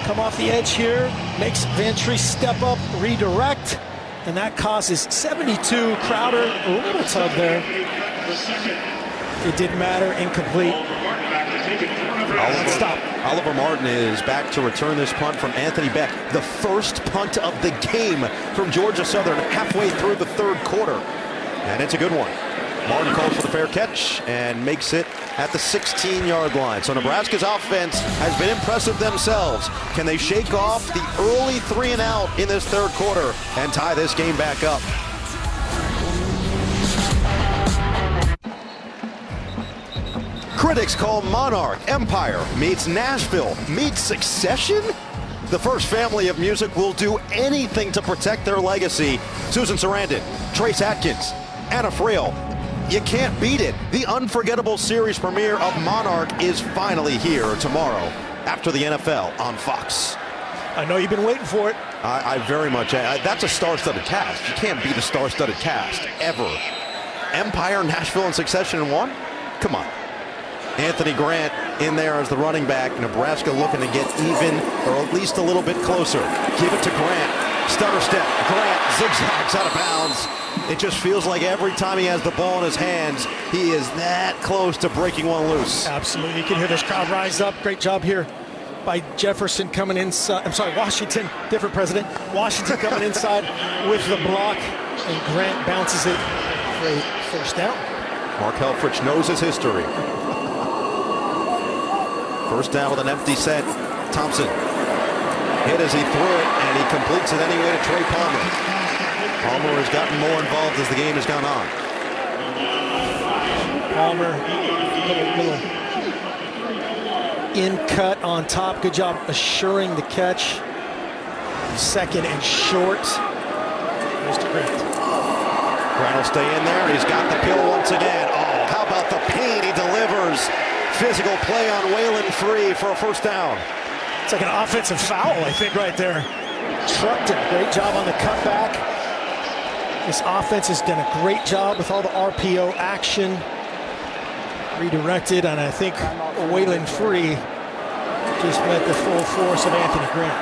Come off the edge here, makes Van Treese step up, redirect, and that causes 72. Crowder, a little tug there. It didn't matter, incomplete. Stop. Oliver Martin is back to return this punt from Anthony Beck. The first punt of the game from Georgia Southern halfway through the 3rd quarter. And it's a good one. Martin calls for the fair catch and makes it at the 16-yard line. So Nebraska's offense has been impressive themselves. Can they shake off the early 3-and-out in this third quarter and tie this game back up? Critics call Monarch Empire meets Nashville meets Succession? The First family of music will do anything to protect their legacy. Susan Sarandon, Trace Atkins, Anna Friel. You can't beat it. The unforgettable series premiere of Monarch is finally here tomorrow after the NFL on Fox. I know you've been waiting for it. I very much. That's a star-studded cast. You can't beat a star-studded cast, ever. Empire, Nashville, and Succession in one? Come on. Anthony Grant in there as the running back. Nebraska looking to get even or at least a little bit closer. Give it to Grant. Stutter step. Grant zigzags out of bounds. It just feels like every time he has the ball in his hands, he is that close to breaking one loose. Absolutely. You can hear this crowd rise up. Great job here by Jefferson coming inside. I'm sorry, Washington. Different president. Washington coming inside with the block. And Grant bounces it for a first down. Mark Helfrich knows his history. First down with an empty set. Thompson hit as he threw it, and he completes it anyway to Trey Palmer. Palmer has gotten more involved as the game has gone on. Palmer, little in cut on top. Good job assuring the catch. Second and short. Mr. Grant. Grant will stay in there, and he's got the pill once again. Oh, how about the pain he delivers? Physical play on Waylon Free for a first down. It's like an offensive foul, I think, right there. Trucked it. Great job on the cutback. This offense has done a great job with all the RPO action. Redirected, and I think Waylon Free just met the full force of Anthony Grant.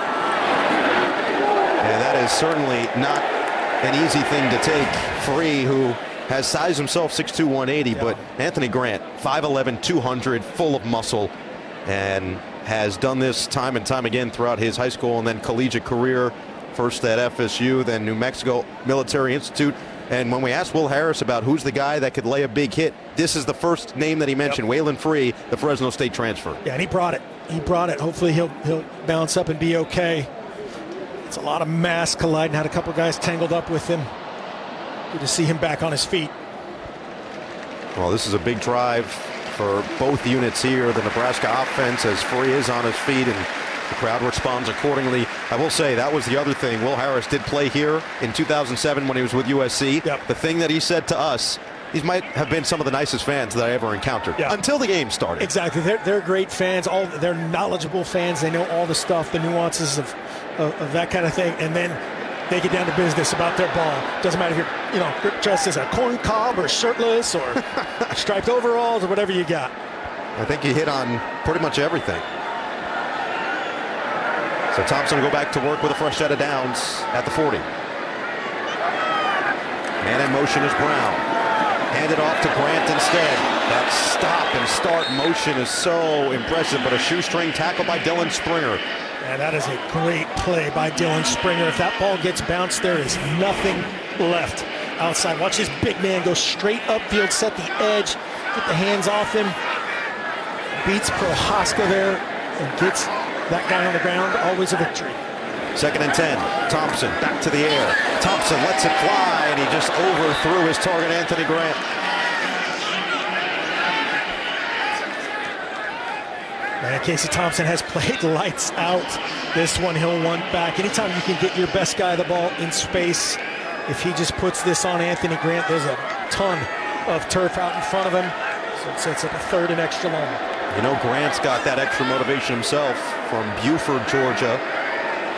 And that is certainly not an easy thing to take. Free, who has sized himself 6'2", 180, but Anthony Grant, 5'11", 200, full of muscle, and has done this time and time again throughout his high school and then collegiate career, first at FSU, then New Mexico Military Institute. And when we asked Will Harris about who's the guy that could lay a big hit, this is the first name that he mentioned, Waylon Free, the Fresno State transfer. Yeah, and he brought it. He brought it. Hopefully he'll bounce up and be okay. It's a lot of mass colliding. Had a couple guys tangled up with him. Good to see him back on his feet. Well, this is a big drive for both units here. The Nebraska offense, as Free is on his feet, and the crowd responds accordingly. I will say that was the other thing. Will Harris did play here in 2007 when he was with USC. Yep. The thing that he said to us, these might have been some of the nicest fans that I ever encountered until the game started. Exactly. They're great fans. They're knowledgeable fans. They know all the stuff, the nuances of that kind of thing. And then they get down to business about their ball. Doesn't matter if you're, dressed as a corn cob or shirtless or striped overalls or whatever you got. I think he hit on pretty much everything. So Thompson will go back to work with a fresh set of downs at the 40. Man in motion is Brown. Handed off to Grant instead. That stop and start motion is so impressive, but a shoestring tackle by Dylan Springer. And that is a great play by Dylan Springer. If that ball gets bounced, there is nothing left outside. Watch this big man go straight upfield, set the edge, get the hands off him. Beats Prohaska there and gets that guy on the ground. Always a victory. 2nd and 10. Thompson back to the air. Thompson lets it fly, and he just overthrew his target, Anthony Grant. Man, Casey Thompson has played lights out. This one he'll want back. Anytime you can get your best guy the ball in space, if he just puts this on Anthony Grant, there's a ton of turf out in front of him. So it sets up a 3rd and extra long. You know, Grant's got that extra motivation himself from Buford, Georgia,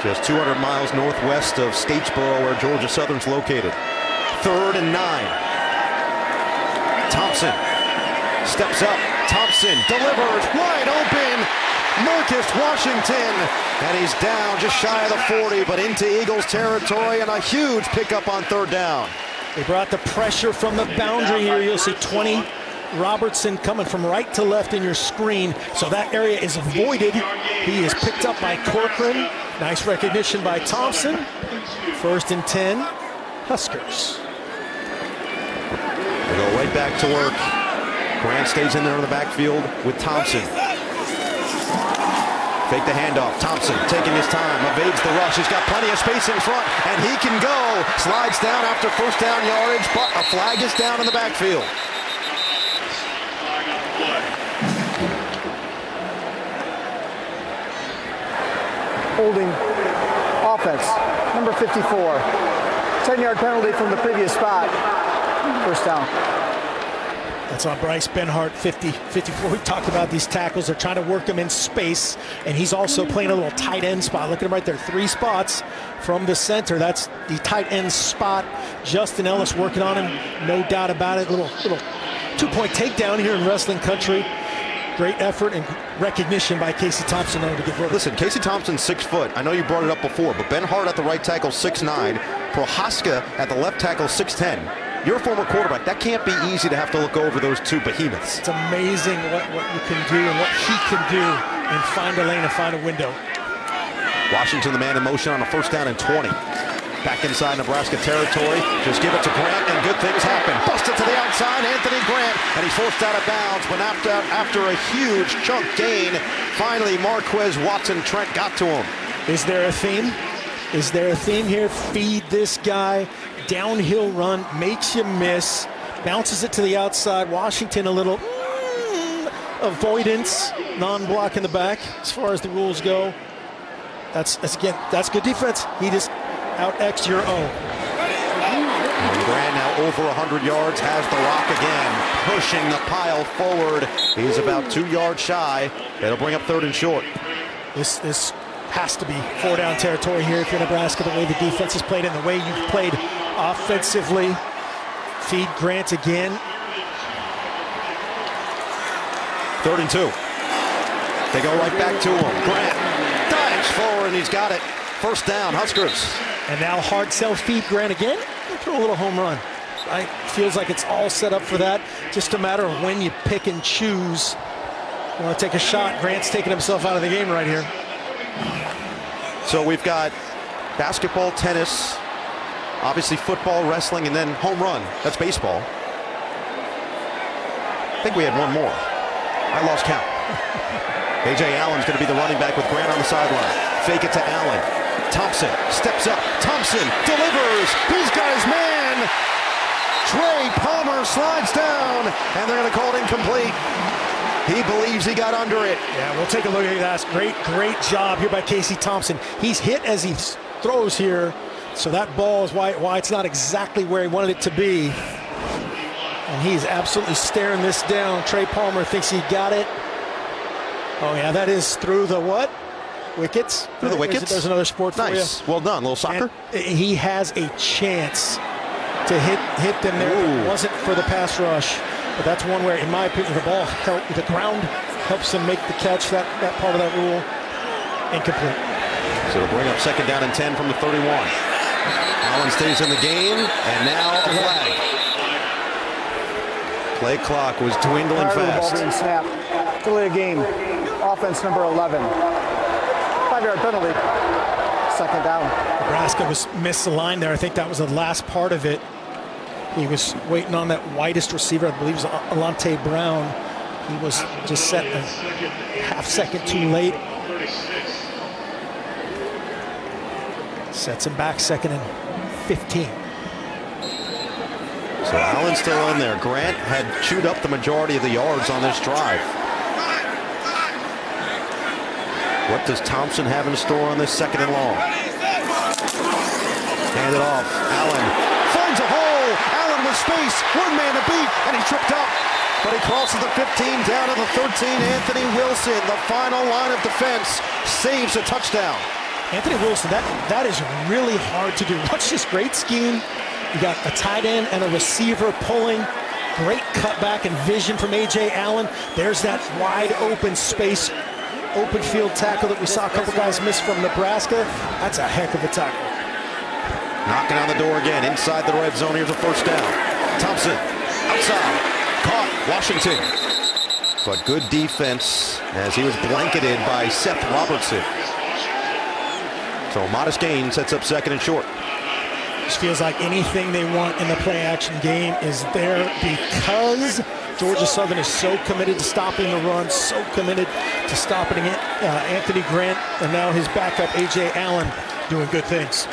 just 200 miles northwest of Statesboro, where Georgia Southern's located. 3rd and 9. Thompson steps up. Thompson delivers wide open. Marcus Washington, and he's down just shy of the 40, but into Eagles territory, and a huge pickup on 3rd down. They brought the pressure from the boundary here. You'll see 20. Robertson coming from right to left in your screen, so that area is avoided. He is picked up by Corcoran. Nice recognition by Thompson. 1st and 10, Huskers. They go right back to work. Grant stays in there in the backfield with Thompson. Fake the handoff. Thompson taking his time, evades the rush. He's got plenty of space in front, and he can go. Slides down after first down yardage, but a flag is down in the backfield. Holding offense, number 54. 10-yard penalty from the previous spot. First down. That's on Bryce Benhart, 54. We talked about these tackles. They're trying to work him in space, and he's also playing a little tight end spot. Look at him right there, 3 spots from the center. That's the tight end spot. Justin Ellis working on him, no doubt about it. Little 2-point takedown here in wrestling country. Great effort and recognition by Casey Thompson to get rid. Listen, Casey Thompson's 6 foot. I know you brought it up before, but Benhart at the right tackle, 6'9". Prohaska at the left tackle, 6'10". You're a former quarterback. That can't be easy to have to look over those 2 behemoths. It's amazing what you can do and what he can do and find a lane and find a window. Washington, the man in motion on a first down and 20. Back inside Nebraska territory. Just give it to Grant, and good things happen. Busted to the outside, Anthony Grant, and he's forced out of bounds. But after a huge chunk gain, finally Marquez Watson-Trent got to him. Is there a theme? Is there a theme here? Feed this guy. Downhill run, makes you miss, bounces it to the outside. Washington a little avoidance, non-block in the back as far as the rules go. That's good defense. He just out-X'd your own. Grant now over 100 yards, has the rock again, pushing the pile forward. He's about 2 yards shy. It'll bring up 3rd and short. This has to be 4-down territory here if you're Nebraska, the way the defense has played and the way you've played offensively. Feed Grant again. 3rd and 2. They go right back to him. Grant dives forward, and he's got it. First down, Huskers. And now hard sell feed Grant again. Throw a little home run. Right? Feels like it's all set up for that. Just a matter of when you pick and choose. You want to take a shot. Grant's taking himself out of the game right here. So we've got basketball, tennis, obviously football, wrestling, and then home run. That's baseball. I think we had one more. I lost count. A.J. Allen's going to be the running back with Grant on the sideline. Fake it to Allen. Thompson steps up. Thompson delivers. He's got his man. Trey Palmer slides down, and they're going to call it incomplete. He believes he got under it. Yeah, we'll take a look at that. Great job here by Casey Thompson. He's hit as he throws here, so that ball is why it's not exactly where he wanted it to be. And he's absolutely staring this down. Trey Palmer thinks he got it. Oh, yeah, that is through the what? Wickets? Through the wickets? There's another sport for you. Nice. Well done. A little soccer. And he has a chance to hit them there. If it wasn't for the pass rush. But that's one where, in my opinion, the ground helps him make the catch. That part of that rule, incomplete. So it'll bring up 2nd down and 10 from the 31. Allen stays in the game, and now a flag. Play clock was dwindling Prior to the ball fast. being snapped. Delay of game. Offense number 11. 5-yard penalty. 2nd down. Nebraska was misaligned there. I think that was the last part of it. He was waiting on that widest receiver. I believe it was Alante Brown. He was just set a half second too late. Sets him back 2nd and 15. So Allen's still in there. Grant had chewed up the majority of the yards on this drive. What does Thompson have in store on this 2nd and long? Hand it off. Allen finds a hole. Allen with space. One man to beat, and he tripped up. But he crosses the 15 down to the 13. Anthony Wilson, the final line of defense, saves a touchdown. Anthony Wilson, that is really hard to do. Watch this great scheme. You got a tight end and a receiver pulling. Great cutback and vision from A.J. Allen. There's that wide open space, open field tackle that we saw a couple guys miss from Nebraska. That's a heck of a tackle. Knocking on the door again, inside the red zone. Here's a first down. Thompson, outside, caught, Washington. But good defense as he was blanketed by Seth Robertson. So modest gain sets up 2nd and short. Just feels like anything they want in the play-action game is there because Georgia Southern is so committed to stopping the run, so committed to stopping Anthony Grant, and now his backup, A.J. Allen, doing good things.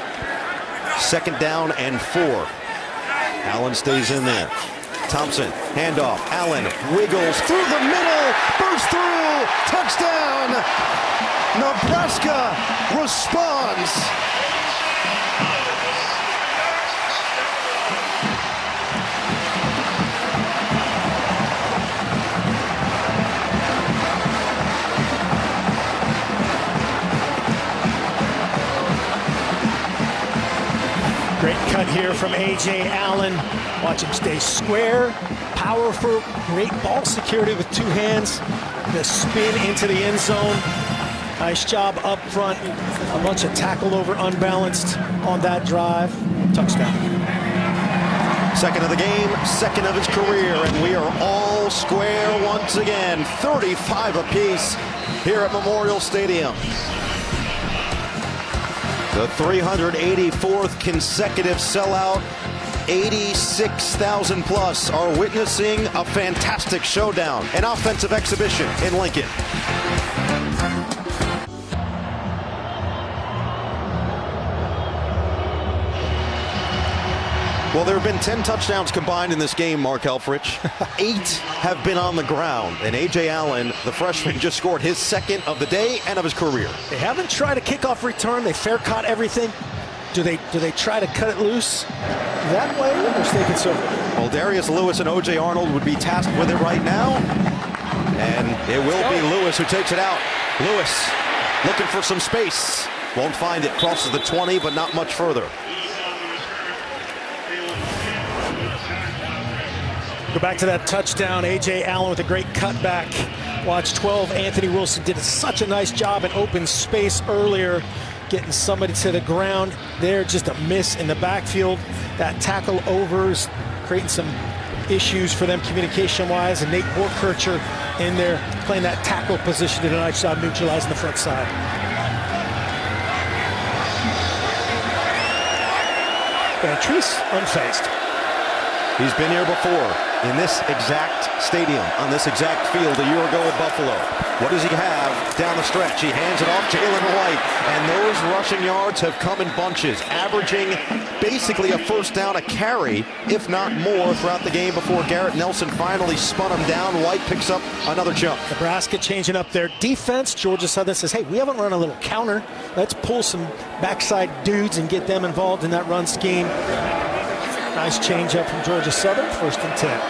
2nd down and 4. Allen stays in there. Thompson, handoff. Allen wiggles through the middle, bursts through, touchdown! Nebraska responds. Great cut here from A.J. Allen. Watch him stay square, powerful, great ball security with 2 hands. The spin into the end zone. Nice job up front. A bunch of tackle over unbalanced on that drive. Touchdown. 2nd of the game, 2nd of his career, and we are all square once again. 35 apiece here at Memorial Stadium. The 384th consecutive sellout. 86,000 plus are witnessing a fantastic showdown, an offensive exhibition in Lincoln. Well, there have been 10 touchdowns combined in this game, Mark Helfrich. 8 have been on the ground. And A.J. Allen, the freshman, just scored his 2nd of the day and of his career. They haven't tried a kickoff return. They fair caught everything. Do they try to cut it loose that way or stay conservative? Well, Darius Lewis and O.J. Arnold would be tasked with it right now. And it will be Lewis who takes it out. Lewis looking for some space. Won't find it. Crosses the 20, but not much further. Go back to that touchdown. A.J. Allen with a great cutback. Watch 12. Anthony Wilson did such a nice job in open space earlier, getting somebody to the ground. There, just a miss in the backfield. That tackle overs, creating some issues for them communication-wise. And Nate Borkircher in there playing that tackle position, did a nice job neutralizing the front side. Beatrice unfazed. He's been here before in this exact stadium, on this exact field a year ago at Buffalo. What does he have down the stretch? He hands it off Jalen White, and those rushing yards have come in bunches, averaging basically a 1st down a carry, if not more, throughout the game before Garrett Nelson finally spun him down. White picks up another chunk. Nebraska changing up their defense. Georgia Southern says, hey, we haven't run a little counter. Let's pull some backside dudes and get them involved in that run scheme. Nice change up from Georgia Southern, 1st and 10.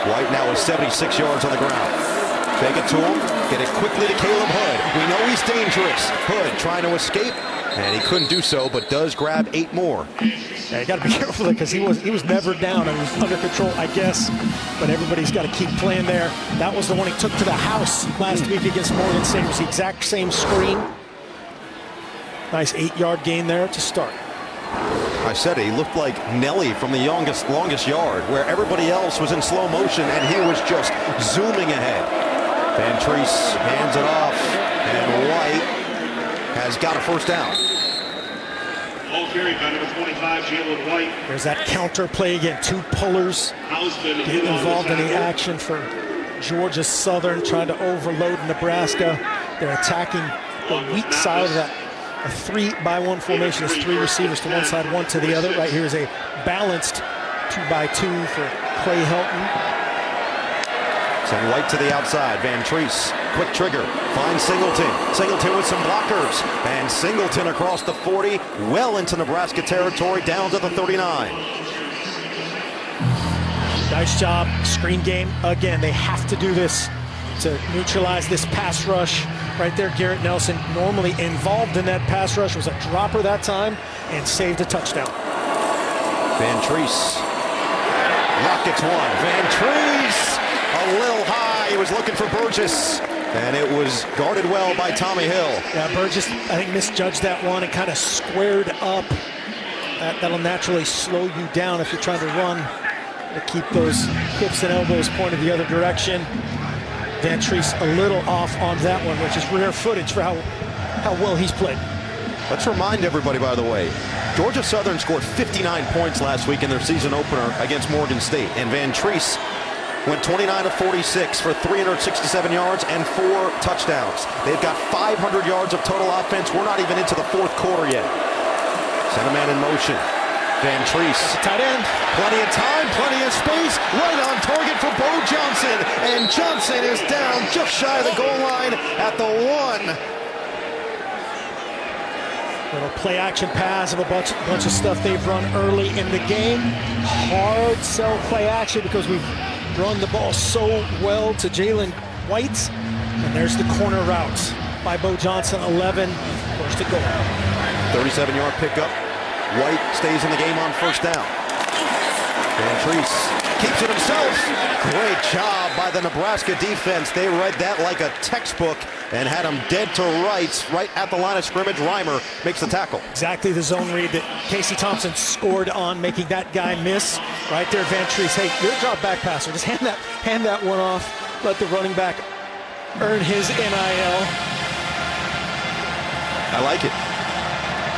White now is 76 yards on the ground. Fake it to him, get it quickly to Caleb Hood. We know he's dangerous. Hood trying to escape, and he couldn't do so, but does grab 8 more. Yeah, you got to be careful because he was never down. He was under control, I guess, but everybody's got to keep playing there. That was the one he took to the house last week against Morgan State. It was the exact same screen. Nice 8-yard gain there to start. I said it, he looked like Nelly from the longest yard, where everybody else was in slow motion and he was just zooming ahead. Van Treese hands it off, and White has got a 1st down. There's that counter play again. 2 pullers getting involved in the action for Georgia Southern, trying to overload Nebraska. They're attacking the weak side of that. A 3-by-1 formation is 3 receivers to one side, 1 to the other. Right here is a balanced 2-by-2 for Clay Helton. Send White to the outside. Van Treese, quick trigger, finds Singleton. Singleton with some blockers, and Singleton across the 40, well into Nebraska territory, down to the 39. Nice job, screen game. Again, they have to do this to neutralize this pass rush. Right there, Garrett Nelson, normally involved in that pass rush, was a dropper that time and saved a touchdown. Van Treese, rockets one. Van Treese, a little high. He was looking for Burgess, and it was guarded well by Tommy Hill. Yeah, Burgess, I think, misjudged that one and kind of squared up. That'll naturally slow you down if you're trying to run, to keep those hips and elbows pointed the other direction. Van Treese a little off on that one, which is rare footage for how well he's played. Let's remind everybody, by the way, Georgia Southern scored 59 points last week in their season opener against Morgan State, and Van Treese went 29 of 46 for 367 yards and 4 touchdowns. They've got 500 yards of total offense. We're not even into the fourth quarter yet. Center man in motion. Van Treese. Tight end. Plenty of time, plenty of space. Right on target for Bo Johnson. And Johnson is down just shy of the goal line at the 1. Little play action pass of a bunch of stuff they've run early in the game. Hard sell play action because we've run the ball so well to Jalen White. And there's the corner route by Bo Johnson, 11. First to goal. 37-yard pickup. White stays in the game on first down. Van Treese keeps it himself. Great job by the Nebraska defense. They read that like a textbook and had him dead to rights right at the line of scrimmage. Reimer makes the tackle. Exactly the zone read that Casey Thompson scored on, making that guy miss. Right there, Van Treese. Hey, you're a drop back passer. Just hand that one off. Let the running back earn his NIL. I like it.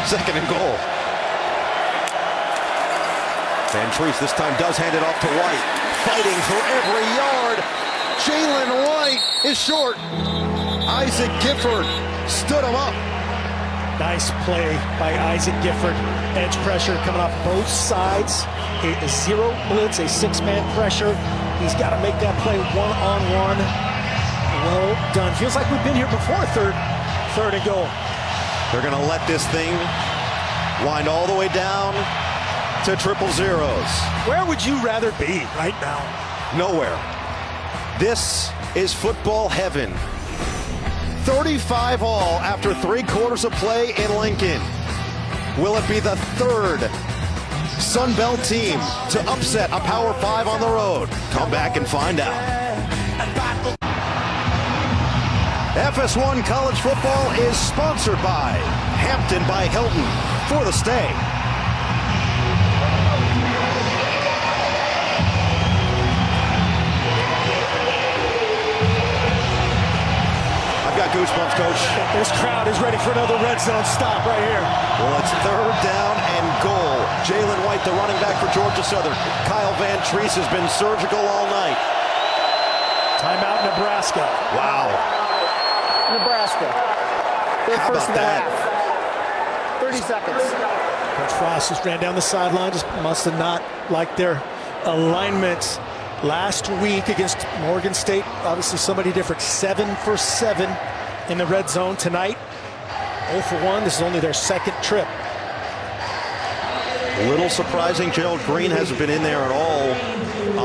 Second and goal. Van Treese this time does hand it off to White. Fighting for every yard. Jalen White is short. Isaac Gifford stood him up. Nice play by Isaac Gifford. Edge pressure coming off both sides. A zero blitz, a 6-man pressure. He's got to make that play one-on-one. Well done. Feels like we've been here before. Third and goal. They're going to let this thing wind all the way down to 000. Where would you rather be right now? Nowhere. This is football heaven. 35 all after 3 quarters of play in Lincoln. Will it be the third Sun Belt team to upset a Power 5 on the road? Come back and find out. FS1 College Football is sponsored by Hampton by Hilton for the stay. Got goosebumps, Coach. This crowd is ready for another red zone stop right here. Well, it's third down and goal. Jalen White, the running back for Georgia Southern. Kyle Van Treese has been surgical all night. Timeout, Nebraska. Wow. Nebraska. Their How first about and a that? half. 30 seconds. Coach Frost just ran down the sideline. Just must have not liked their alignment last week against Morgan State. Obviously somebody different. 7 for 7 in the red zone tonight. 0 for 1. This is only their second trip. A little surprising, Gerald Green hasn't been in there at all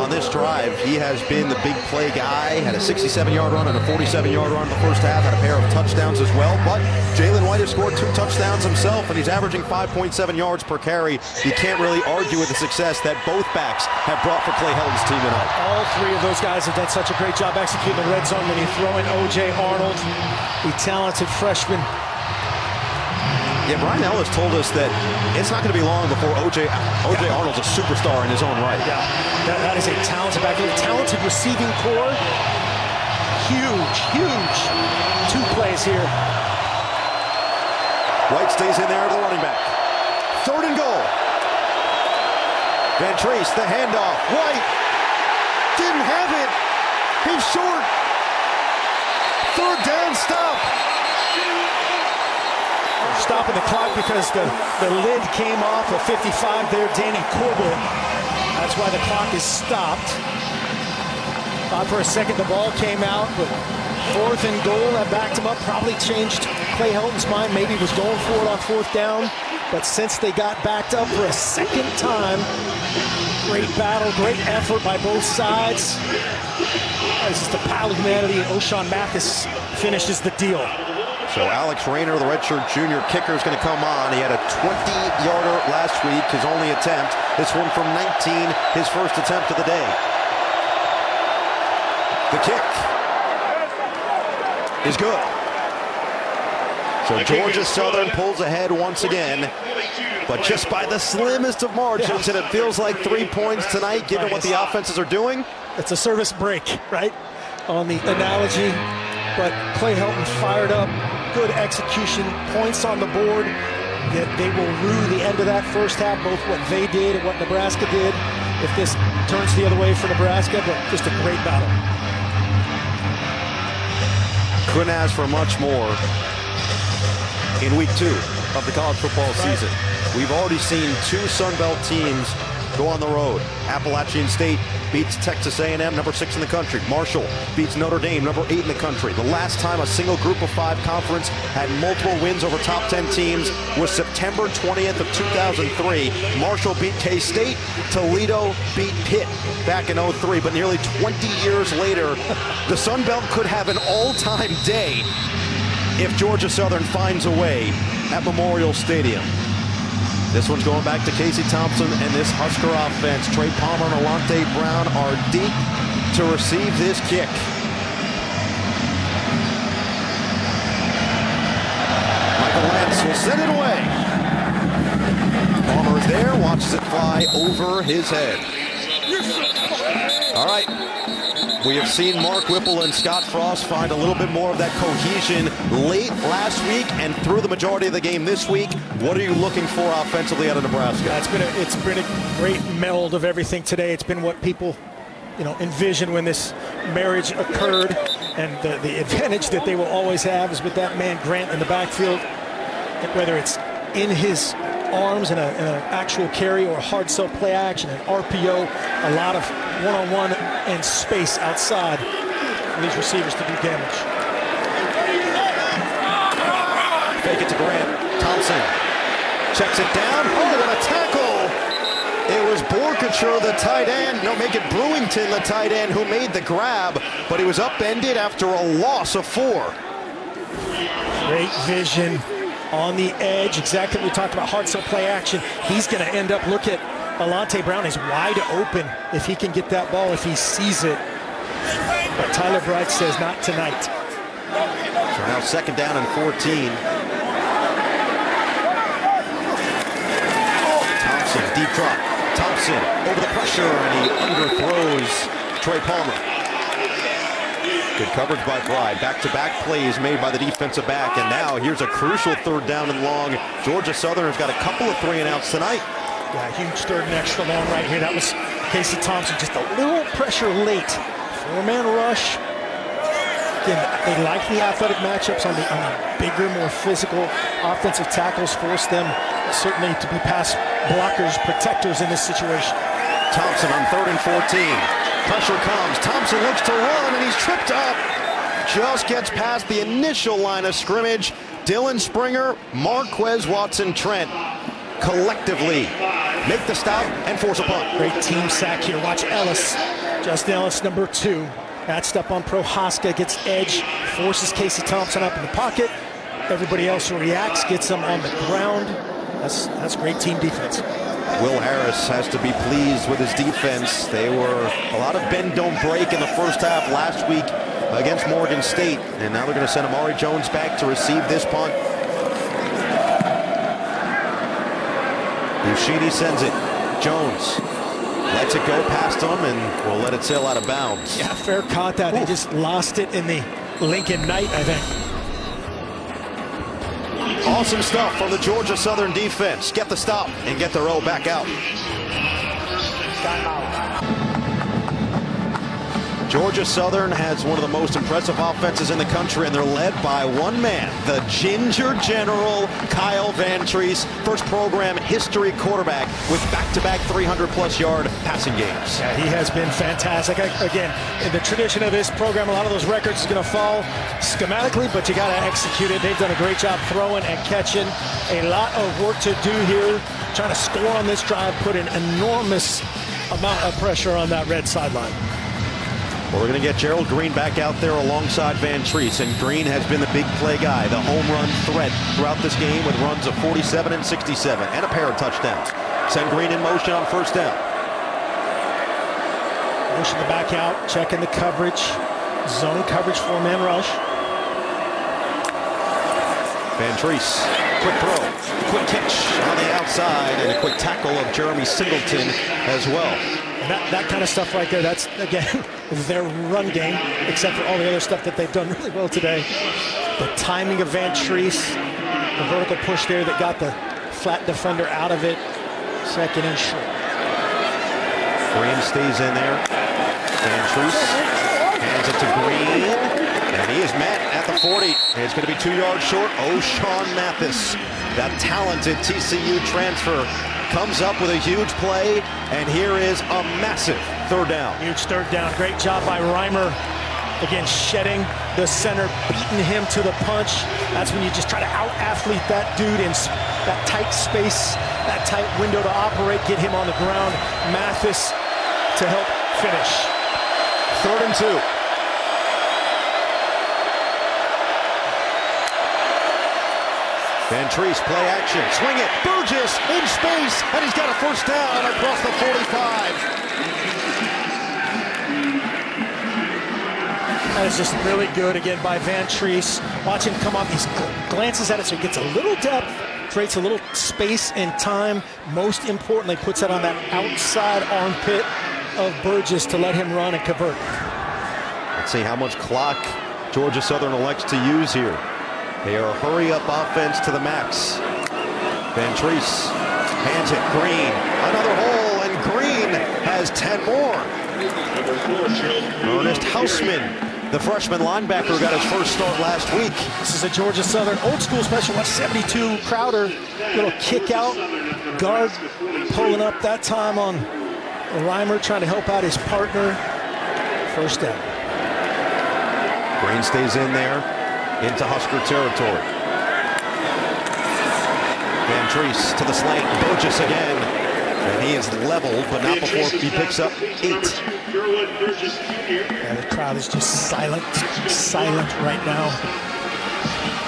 on this drive. He has been the big play guy. Had a 67-yard run and a 47-yard run in the first half. Had a pair of touchdowns as well. But Jalen White has scored 2 touchdowns himself, and he's averaging 5.7 yards per carry. You can't really argue with the success that both backs have brought for Clay Helton's team tonight. All 3 of those guys have done such a great job executing the red zone. When you throw in O.J. Arnold, the talented freshman. Yeah, Brian Ellis told us that it's not going to be long before O.J. Arnold's a superstar in his own right. Yeah, that is a talented back. A talented receiving core. Huge 2 plays here. White stays in there at the running back. Third and goal. Van Treese, the handoff. White didn't have it. He's short. Third down stop. Stopping the clock because the lid came off of 55 there, Danny Corbett. That's why the clock is stopped. Thought for a second the ball came out, but 4th and goal, that backed him up. Probably changed Clay Helton's mind. Maybe he was going for it on 4th down. But since they got backed up for a second time, great battle, great effort by both sides. This is the pile of humanity, and O'Shawn Mathis finishes the deal. So Alex Rayner, the redshirt junior kicker, is going to come on. He had a 20-yarder last week, his only attempt. This one from 19, his first attempt of the day. The kick is good. So Georgia Southern pulls ahead once again, but just by the slimmest of margins, and it feels like 3 points tonight, given what the offenses are doing. It's a service break, right? On the analogy. but Clay Helton fired up, good execution, points on the board. That they will rue the end of that first half, both what they did and what Nebraska did, if this turns the other way for Nebraska, but just a great battle. Couldn't ask for much more in week 2 of the college football season. We've already seen 2 Sun Belt teams go on the road. Appalachian State beats Texas A&M, number 6 in the country. Marshall beats Notre Dame, number 8 in the country. The last time a single group of 5 conference had multiple wins over top 10 teams was September 20th of 2003. Marshall beat K-State. Toledo beat Pitt back in 03. But nearly 20 years later, the Sun Belt could have an all-time day if Georgia Southern finds a way at Memorial Stadium. This one's going back to Casey Thompson and this Husker offense. Trey Palmer and Alante Brown are deep to receive this kick. Michael Lance will send it away. Palmer is there, watches it fly over his head. All right. We have seen Mark Whipple and Scott Frost find a little bit more of that cohesion late last week and through the majority of the game this week. What are you looking for offensively out of Nebraska? Yeah, it's been a great meld of everything today. It's been what people, envisioned when this marriage occurred, and the advantage that they will always have is with that man Grant in the backfield, whether it's in his arms in an actual carry or a hard sell play action, an RPO, a lot of one-on-one and space outside for these receivers to do damage. Fake it to Grant. Thompson checks it down. Oh, what a tackle! It was Borkacher, the tight end. No, make it Brewington, the tight end, who made the grab, but he was upended after a loss of 4. Great vision on the edge. Exactly what we talked about, hard sell play action. He's going to end up, look at Alante Brown is wide open if he can get that ball, if he sees it. But Tyler Bright says not tonight. So now 2nd down and 14. Thompson, deep drop. Thompson over the pressure, and he underthrows Trey Palmer. Good coverage by Bride. Back-to-back plays made by the defensive back, and now here's a crucial 3rd down and long. Georgia Southern has got a couple of 3-and-outs tonight. Yeah, huge 3rd and extra long right here. That was Casey Thompson. Just a little pressure late. 4-man rush. Again, they like the athletic matchups on the bigger, more physical offensive tackles. Force them certainly to be pass blockers, protectors in this situation. Thompson on 3rd and 14. Pressure comes. Thompson looks to run, and he's tripped up. Just gets past the initial line of scrimmage. Dylan Springer, Marquez Watson-Trent collectively make the stop and force a punt. Great team sack here. Watch Ellis. Justin Ellis, number 2. Matched up on Prohaska, gets edge, forces Casey Thompson up in the pocket. Everybody else reacts, gets them on the ground. That's great team defense. Will Harris has to be pleased with his defense. They were a lot of bend, don't break in the first half last week against Morgan State. And now they're going to send Amari Jones back to receive this punt. Buschini sends it. Jones lets it go past him and will let it sail out of bounds. Yeah, fair caught that. They just lost it in the Lincoln Night, I think. Awesome stuff from the Georgia Southern defense. Get the stop and get the row back out. Georgia Southern has one of the most impressive offenses in the country, and they're led by one man, the Ginger General, Kyle Vantrease, first program history quarterback with back-to-back 300-plus yard passing games. Yeah, he has been fantastic. Again, in the tradition of this program, a lot of those records is going to fall schematically, but you got to execute it. They've done a great job throwing and catching. A lot of work to do here, trying to score on this drive, put an enormous amount of pressure on that red sideline. Well, we're going to get Gerald Green back out there alongside Vantrease, and Green has been the big play guy, the home run threat throughout this game with runs of 47 and 67 and a pair of touchdowns. Send Green in motion on 1st down. Motion the back out, checking the coverage, zone coverage, 4-man rush. Vantrease, quick throw, quick catch on the outside, and a quick tackle of Jeremy Singleton as well. And that kind of stuff right there, that's, again, their run game, except for all the other stuff that they've done really well today. The timing of Van Treese, the vertical push there that got the flat defender out of it. Second and short. Green stays in there. Van Treese hands it to Green. And he is met at the 40. It's going to be 2 yards short. O'Shawn Mathis, that talented TCU transfer, comes up with a huge play. And here is a massive third down. Huge third down. Great job by Reimer. Again, shedding the center, beating him to the punch. That's when you just try to out-athlete that dude in that tight space, that tight window to operate, get him on the ground. Mathis to help finish. 3rd and 2. Van Treese, play action, swing it, Burgess in space, and he's got a first down across the 45. That is just really good again by Van Treese. Watch him come off, he glances at it so he gets a little depth, creates a little space and time. Most importantly, puts it on that outside armpit of Burgess to let him run and convert. Let's see how much clock Georgia Southern elects to use here. They are a hurry-up offense to the max. Van Treese hands it. Green, another hole, and Green has 10 more. Ernest Hausman, the freshman linebacker, got his first start last week. This is a Georgia Southern old school special. 72 Crowder, little kick out, guard pulling up that time on Reimer, trying to help out his partner. First down. Green stays in there. Into Husker territory. Van Treese to the slant. Burgess again. And he is leveled, but not before he picks up 8. Yeah, the crowd is just silent right now.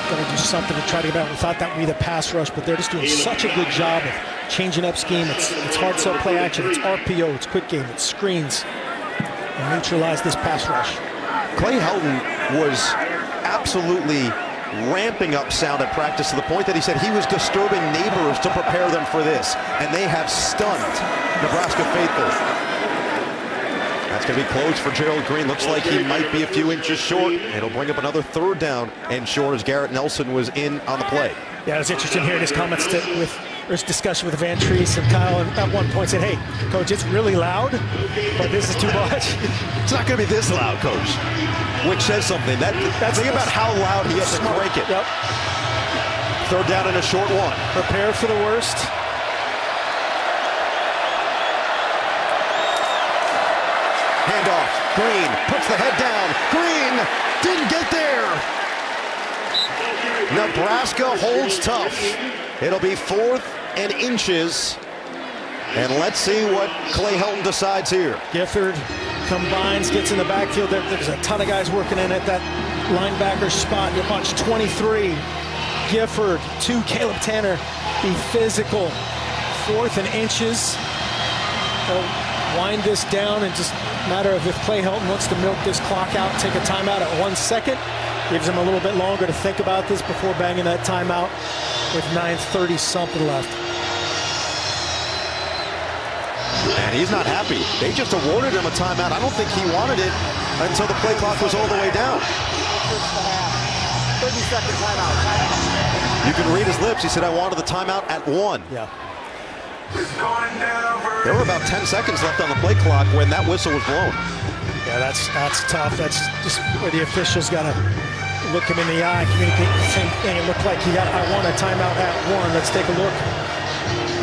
Got to do something to try to get out. We thought that would be the pass rush, but they're just doing such a good job of changing up scheme. It's hard sell play action. It's RPO. It's quick game. It's screens. And neutralize this pass rush. Clay Helton was absolutely ramping up sound at practice to the point that he said he was disturbing neighbors to prepare them for this, and they have stunned Nebraska faithful. That's going to be closed for Gerald Green. Looks like he might be a few inches short. It'll bring up another third down and short as Garrett Nelson was in on the play. Yeah, it was interesting hearing his comments with his discussion with Van Treese, and Kyle at one point said, "Hey, Coach, it's really loud, but this is too much." It's not going to be this loud, Coach. Which says something. Think about how loud he has to crank it. Yep. Third down and a short one. Prepare for the worst. Handoff. Green puts the head down. Green didn't get there. Nebraska holds tough. It'll be 4th and inches. And let's see what Clay Helton decides here. Gifford combines, gets in the backfield. There's a ton of guys working in at that linebacker spot. You watch 23. Gifford, 2. Caleb Tanner, be physical. 4th and inches. They'll wind this down and just a matter of if Clay Helton wants to milk this clock out, take a timeout at 1 second. Gives him a little bit longer to think about this before banging that timeout with 9:30 something left. And he's not happy. They just awarded him a timeout. I don't think he wanted it until the play clock was all the way down. 30-second timeout. You can read his lips. He said, "I wanted the timeout at 1." Yeah. There were about 10 seconds left on the play clock when that whistle was blown. Yeah, that's tough. That's just where the officials got to look him in the eye, communicate the same thing. It looked like I want a timeout at 1. Let's take a look.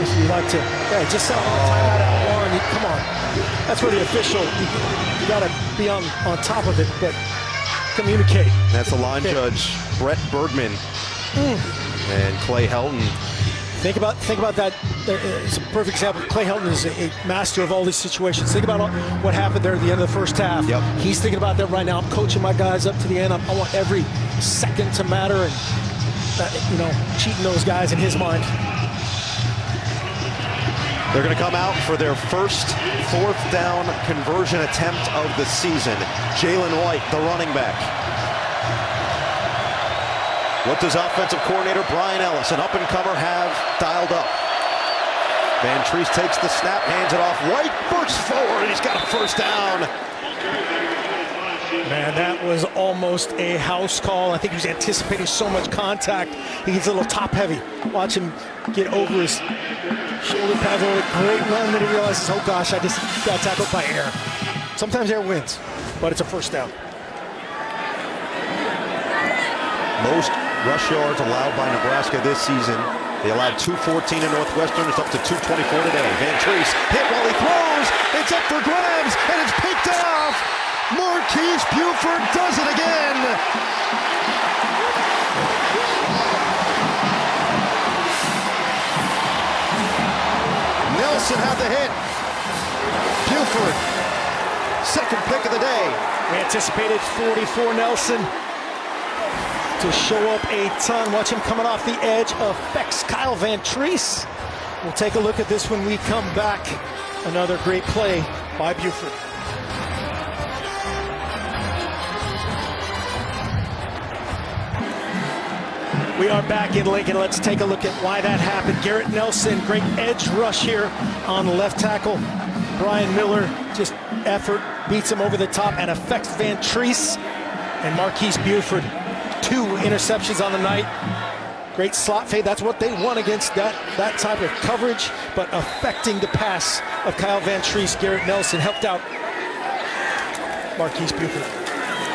If you'd like to, yeah, just set a timeout at 1. Come on. That's where the official, you got to be on top of it, but communicate. That's the line judge, Brett Bergman, and Clay Helton. Think about that. It's a perfect example. Clay Helton is a master of all these situations. Think about what happened there at the end of the first half. Yep. He's thinking about that right now. I'm coaching my guys up to the end. I want every second to matter, and cheating those guys in his mind. They're going to come out for their first 4th down conversion attempt of the season. Jalen White, the running back. What does offensive coordinator Brian Ellis, an up-and-comer, have dialed up? Van Treese takes the snap, hands it off. White bursts forward. He's got a first down. Man, that was almost a house call. I think he was anticipating so much contact. He's a little top heavy. Watch him get over his shoulder pads. A great run. Then he realizes, oh gosh, I just got tackled by air. Sometimes air wins, but it's a first down. Most rush yards allowed by Nebraska this season. They allowed 214 in Northwestern. It's up to 224 today. Van Treese hit while he throws. It's up for grabs, and it's picked off. Marquise Buford does it again. Nelson had the hit. Buford, second pick of the day. We anticipated 44 Nelson to show up a ton. Watch him coming off the edge, affects Kyle Van Treese. We'll take a look at this when we come back. Another great play by Buford. We are back in Lincoln. Let's take a look at why that happened. Garrett Nelson, great edge rush here on the left tackle. Brian Miller, just effort, beats him over the top and affects Van Treese. And Marquise Buford, 2 interceptions on the night. Great slot fade. That's what they want against that type of coverage, but affecting the pass of Kyle Van Treese. Garrett Nelson helped out Marquise Buford.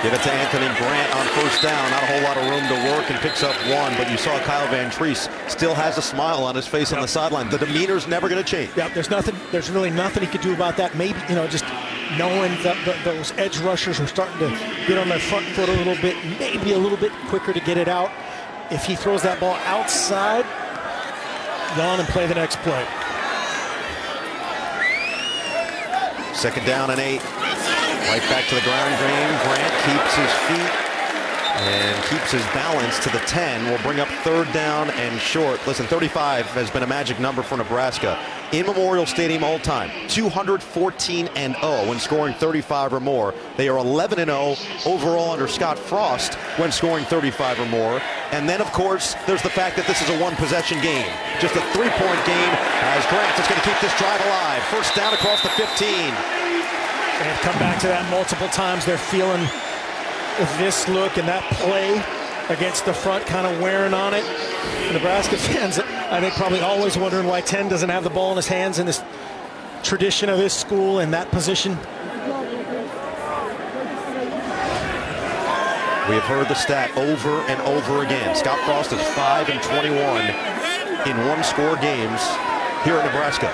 Give it to Anthony Grant on first down. Not a whole lot of room to work, and picks up 1. But you saw Kyle Van Treese still has a smile on his face on the sideline. The demeanor's never going to change. Yeah, there's really nothing he could do about that. Maybe, just knowing that those edge rushers are starting to get on their front foot a little bit, maybe a little bit quicker to get it out. If he throws that ball outside, go on and play the next play. Second down and 8. Right back to the ground game. Grant keeps his feet and keeps his balance to the 10. Will bring up third down and short. Listen, 35 has been a magic number for Nebraska. In Memorial Stadium all time, 214-0 when scoring 35 or more. They are 11-0 overall under Scott Frost when scoring 35 or more. And then, of course, there's the fact that this is a one-possession game. Just a 3-point game as Grant is going to keep this drive alive. First down across the 15. They've come back to that multiple times. They're feeling this look and that play against the front, kind of wearing on it. Nebraska fans, I think, probably always wondering why 10 doesn't have the ball in his hands in this tradition of this school in that position. We have heard the stat over and over again. Scott Frost is 5-21 in one-score games here at Nebraska.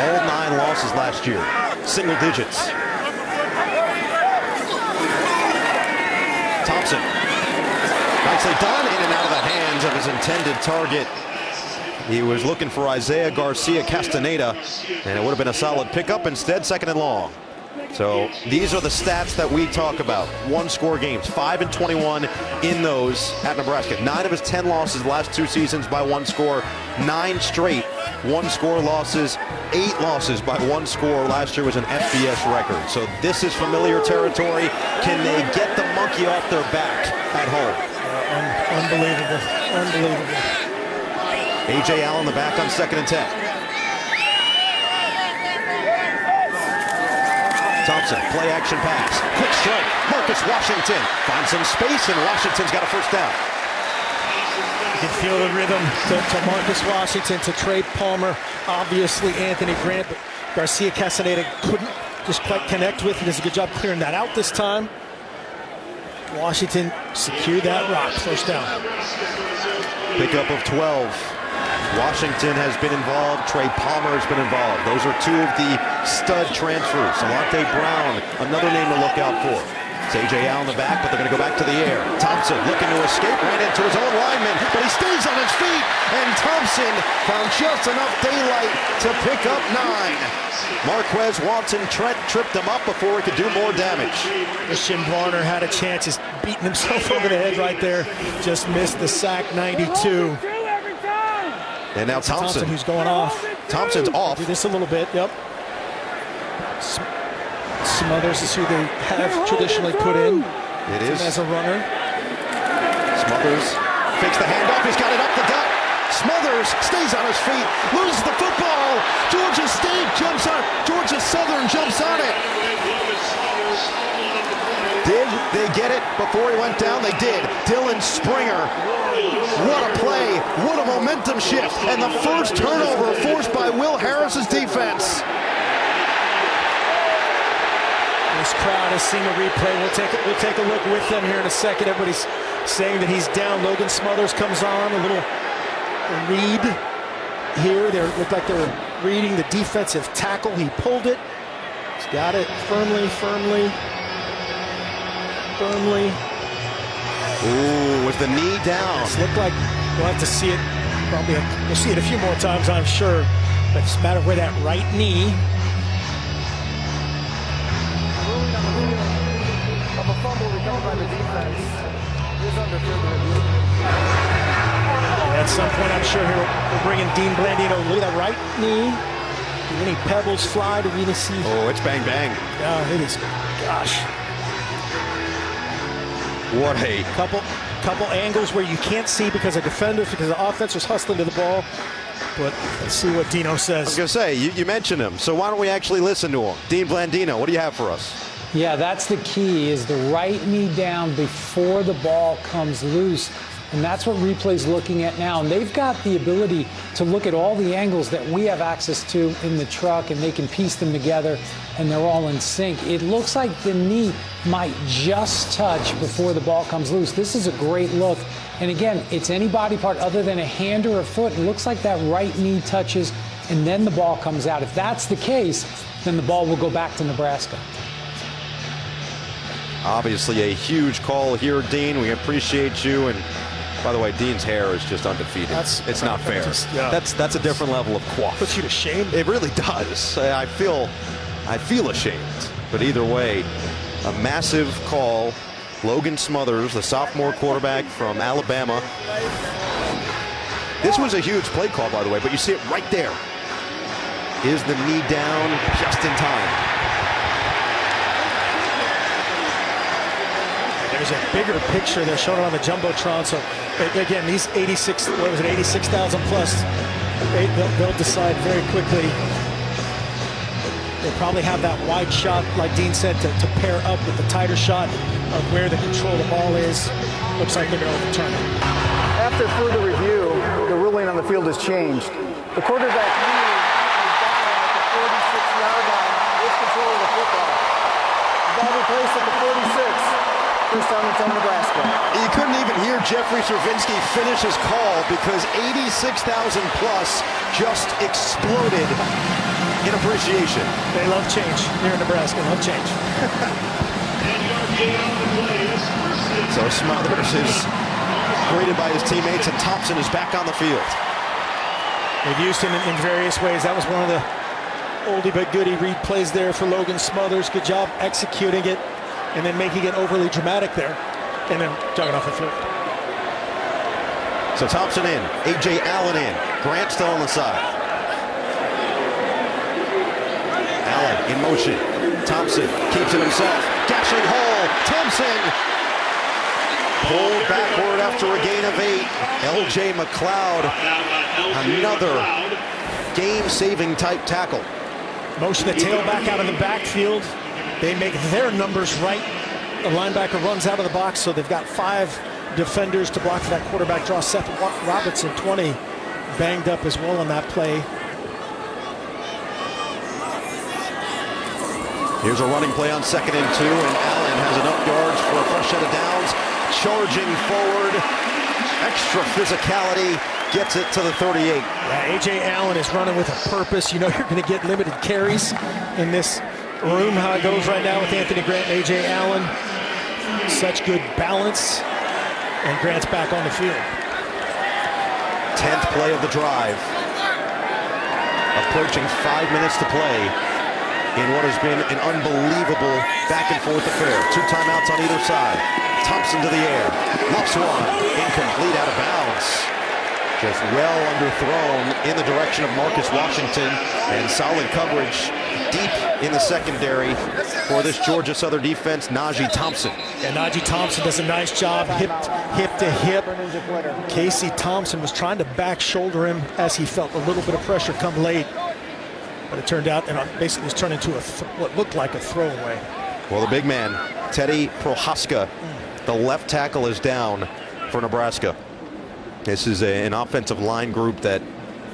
All 9 losses last year. Single digits. Thompson. Nicely done, in and out of the hands of his intended target. He was looking for Isaiah Garcia Castaneda, and it would have been a solid pickup. Instead, second and long. So these are the stats that we talk about. One-score games, 5-21 in those at Nebraska. 9 of his 10 losses the last 2 seasons by 1 score. 9 straight one-score losses. 8 losses by 1 score. Last year was an FBS record. So this is familiar territory. Can they get the monkey off their back at home? Unbelievable. Unbelievable. A.J. Allen the back on 2nd and 10. Thompson, play action pass. Quick strike. Marcus Washington finds some space, and Washington's got a first down. You can feel the rhythm to Marcus Washington, to Trey Palmer, obviously Anthony Grant, but Garcia Castaneda couldn't just quite connect with. He does a good job clearing that out this time. Washington secured that rock. First down. Pickup of 12. Washington has been involved. Trey Palmer has been involved. Those are 2 of the stud transfers. Alante Brown, another name to look out for. It's A.J. Allen in the back, but they're going to go back to the air. Thompson looking to escape, ran into his own lineman, but he stays on his feet, and Thompson found just enough daylight to pick up 9. Marquez Watson tripped him up before he could do more damage. Christian Varner had a chance. He's beating himself over the head right there. Just missed the sack, 92. And now Thompson, who's going off. Thompson's off. Do this a little bit, yep. Smothers is who they have traditionally put in. It is. As a runner. Smothers fakes the handoff. He's got it up the gut. Smothers stays on his feet, loses the football. Georgia State jumps on. Georgia Southern jumps on it. Did they get it before he went down? They did. Dylan Springer. What a play. What a momentum shift. And the first turnover forced by Will Harris's defense. This crowd has seen the replay. We'll take a look with them here in a second. Everybody's saying that he's down. Logan Smothers comes on. A little read here. They look like they're reading the defensive tackle. He pulled it. He's got it firmly. Ooh, was the knee down? It's looked like we'll have to see it. Probably we'll see it a few more times, I'm sure. But it's a matter of where that right knee. Of a fumble recovered by the defense. Is under further review. At some point, I'm sure we're bringing Dean Blandino. Look at that right knee. Do any pebbles fly? Do we need to see? Oh, it's bang bang. Yeah, it is. Gosh. What a Couple angles where you can't see because of defenders, because the offense was hustling to the ball. But let's see what Dino says. I was going to say, you mentioned him, so why don't we actually listen to him? Dean Blandino, what do you have for us? Yeah, that's the key, is the right knee down before the ball comes loose. And that's what replay's looking at now. And they've got the ability to look at all the angles that we have access to in the truck, and they can piece them together, and they're all in sync. It looks like the knee might just touch before the ball comes loose. This is a great look. And again, it's any body part other than a hand or a foot. It looks like that right knee touches, and then the ball comes out. If that's the case, then the ball will go back to Nebraska. Obviously a huge call here, Dean. We appreciate you. And by the way, Dean's hair is just undefeated. It's not fair. That's a different level of quaff. Puts you to shame. It really does. I feel ashamed. But either way, a massive call. Logan Smothers, the sophomore quarterback from Alabama. This was a huge play call, by the way, but you see it right there. Is the knee down just in time? There's a bigger picture. They're showing it on the Jumbotron. So, again, these 86,000 plus, they'll decide very quickly. They probably have that wide shot, like Dean said, to pair up with the tighter shot of where the control of the ball is. Looks like they're going to overturn it. After further review, the ruling on the field has changed. The quarterback knee is down at the 46-yard line with control of the football. The ball replaced at the 46. First down and 10, Nebraska. You couldn't even hear Jeffrey Cervinski finish his call because 86,000 plus just exploded in appreciation. They love change here in Nebraska. Love change. So Smothers is greeted by his teammates, and Thompson is back on the field. They've used him in various ways. That was one of the oldie but goodie read plays there for Logan Smothers. Good job executing it and then making it overly dramatic there and then jogging off the field. So Thompson in, A.J. Allen in, Grant still on the side. Allen in motion. Thompson keeps it himself. Dashing hole. Thompson pulled backward after a gain of 8. L.J. McLeod, another game-saving type tackle. Motion the tailback out of the backfield. They make their numbers right. The linebacker runs out of the box, so they've got 5 defenders to block for that quarterback draw. Seth Robertson, 20, banged up as well on that play. Here's a running play on 2nd and 2, and Allen has enough yards for a fresh set of downs. Charging forward, extra physicality, gets it to the 38. Yeah, A.J. Allen is running with a purpose. You know you're going to get limited carries in this room, how it goes right now with Anthony Grant and A.J. Allen. Such good balance, and Grant's back on the field. 10th play of the drive. Approaching 5 minutes to play in what has been an unbelievable back-and-forth affair. 2 timeouts on either side. Thompson to the air. Lofts one. Incomplete, out of bounds. Just well underthrown in the direction of Marcus Washington, and solid coverage deep in the secondary for this Georgia Southern defense, Najee Thompson. And Najee Thompson does a nice job, hip to hip. Casey Thompson was trying to back shoulder him as he felt a little bit of pressure come late. But it turned out, and basically was turned into what looked like a throwaway. Well, the big man, Teddy Prohaska, the left tackle, is down for Nebraska. This is an offensive line group that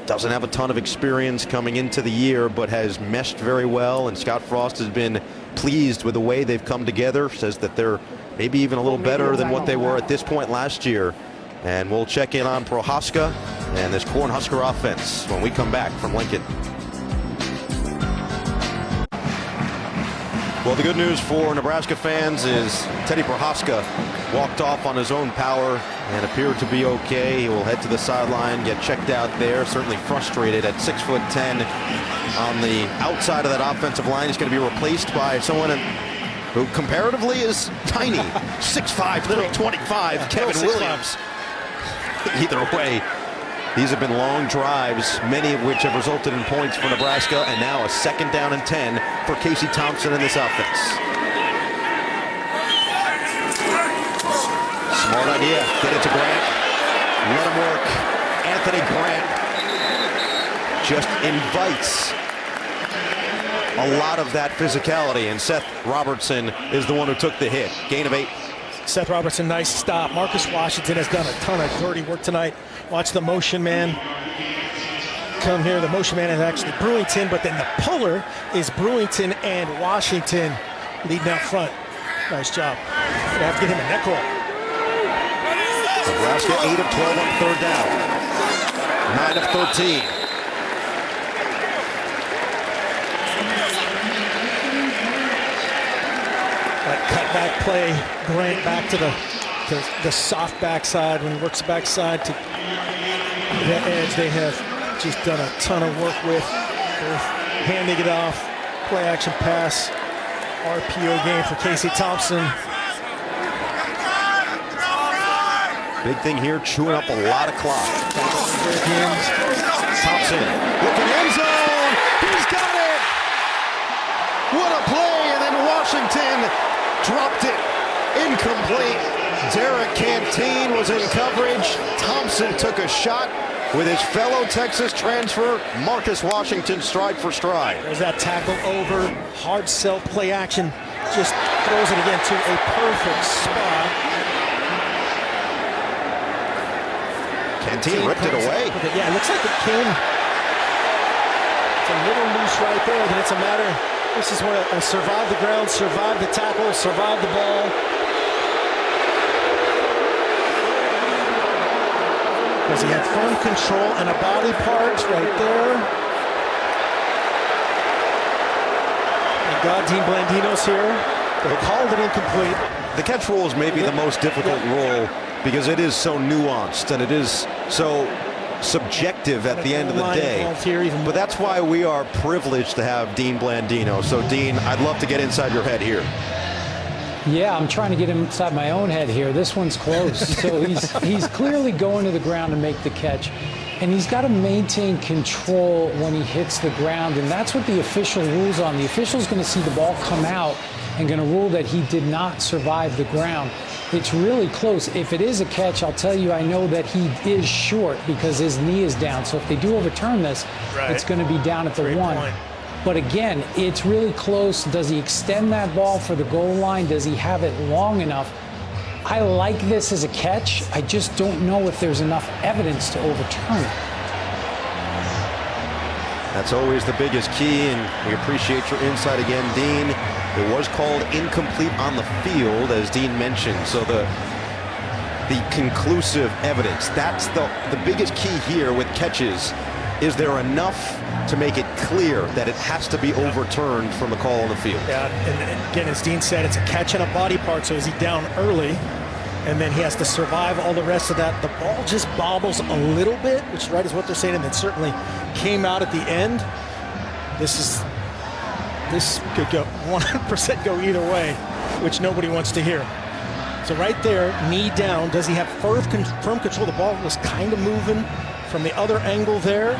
doesn't have a ton of experience coming into the year, but has meshed very well, and Scott Frost has been pleased with the way they've come together. Says that they're maybe even a little better than what they were at this point last year. And we'll check in on Prohaska and this Cornhusker offense when we come back from Lincoln. Well, the good news for Nebraska fans is Teddy Prohaska walked off on his own power and appeared to be okay. He will head to the sideline, get checked out there. Certainly frustrated at 6'10" on the outside of that offensive line. He's going to be replaced by someone who comparatively is tiny, 6'5", little 25, Kevin Williams. Either way, these have been long drives, many of which have resulted in points for Nebraska, and now a 2nd down and 10 for Casey Thompson in this offense. Smart idea. Get it to Grant. Let him work. Anthony Grant just invites a lot of that physicality, and Seth Robertson is the one who took the hit. Gain of 8. Seth Robertson, nice stop. Marcus Washington has done a ton of dirty work tonight. Watch the motion man come here. The motion man is actually Brewington, but then the puller is Brewington and Washington leading out front. Nice job. Gonna have to get him a neck roll. Nebraska 8 of 12 on 3rd down. 9 of 13. That cutback play, Grant back to the soft backside. When he works the backside to the edge, they have just done a ton of work with. They're handing it off, play action pass, RPO game for Casey Thompson. Big thing here, chewing up a lot of clock. Thompson looking end zone. He's got it. What a play, and then Washington dropped it. Incomplete. Derek Canteen was in coverage. Thompson took a shot with his fellow Texas transfer, Marcus Washington, stride for stride. There's that tackle over. Hard sell play action. Just throws it again to a perfect spot. Canteen ripped it away. Yeah, it looks like it came. It's a little loose right there, but it's a matter. This is where I survived the ground, survived the tackle, survived the ball. Because he had firm control and a body part right there. And God, Dean Blandino's here. They called it incomplete. The catch rule is maybe the most difficult rule because it is so nuanced and it is so subjective at the end of the day. But that's why we are privileged to have Dean Blandino. So, Dean, I'd love to get inside your head here. Yeah, I'm trying to get inside my own head here. This one's close. So he's clearly going to the ground to make the catch. And he's got to maintain control when he hits the ground. And that's what the official rules on. The official's going to see the ball come out and going to rule that he did not survive the ground. It's really close. If it is a catch, I'll tell you, I know that he is short because his knee is down. So if they do overturn this, it's going to be down at the Great 1. point. But again, it's really close. Does he extend that ball for the goal line? Does he have it long enough? I like this as a catch. I just don't know if there's enough evidence to overturn it. That's always the biggest key, and we appreciate your insight again, Dean. It was called incomplete on the field, as Dean mentioned. So the conclusive evidence, that's the biggest key here with catches. Is there enough to make it clear that it has to be overturned from the call on the field? Yeah, and again, as Dean said, it's a catch and a body part, so is he down early? And then he has to survive all the rest of that. The ball just bobbles a little bit, which is right is what they're saying, and then certainly came out at the end. This could go 100% go either way, which nobody wants to hear. So right there, knee down. Does he have firm control? The ball was kind of moving from the other angle there.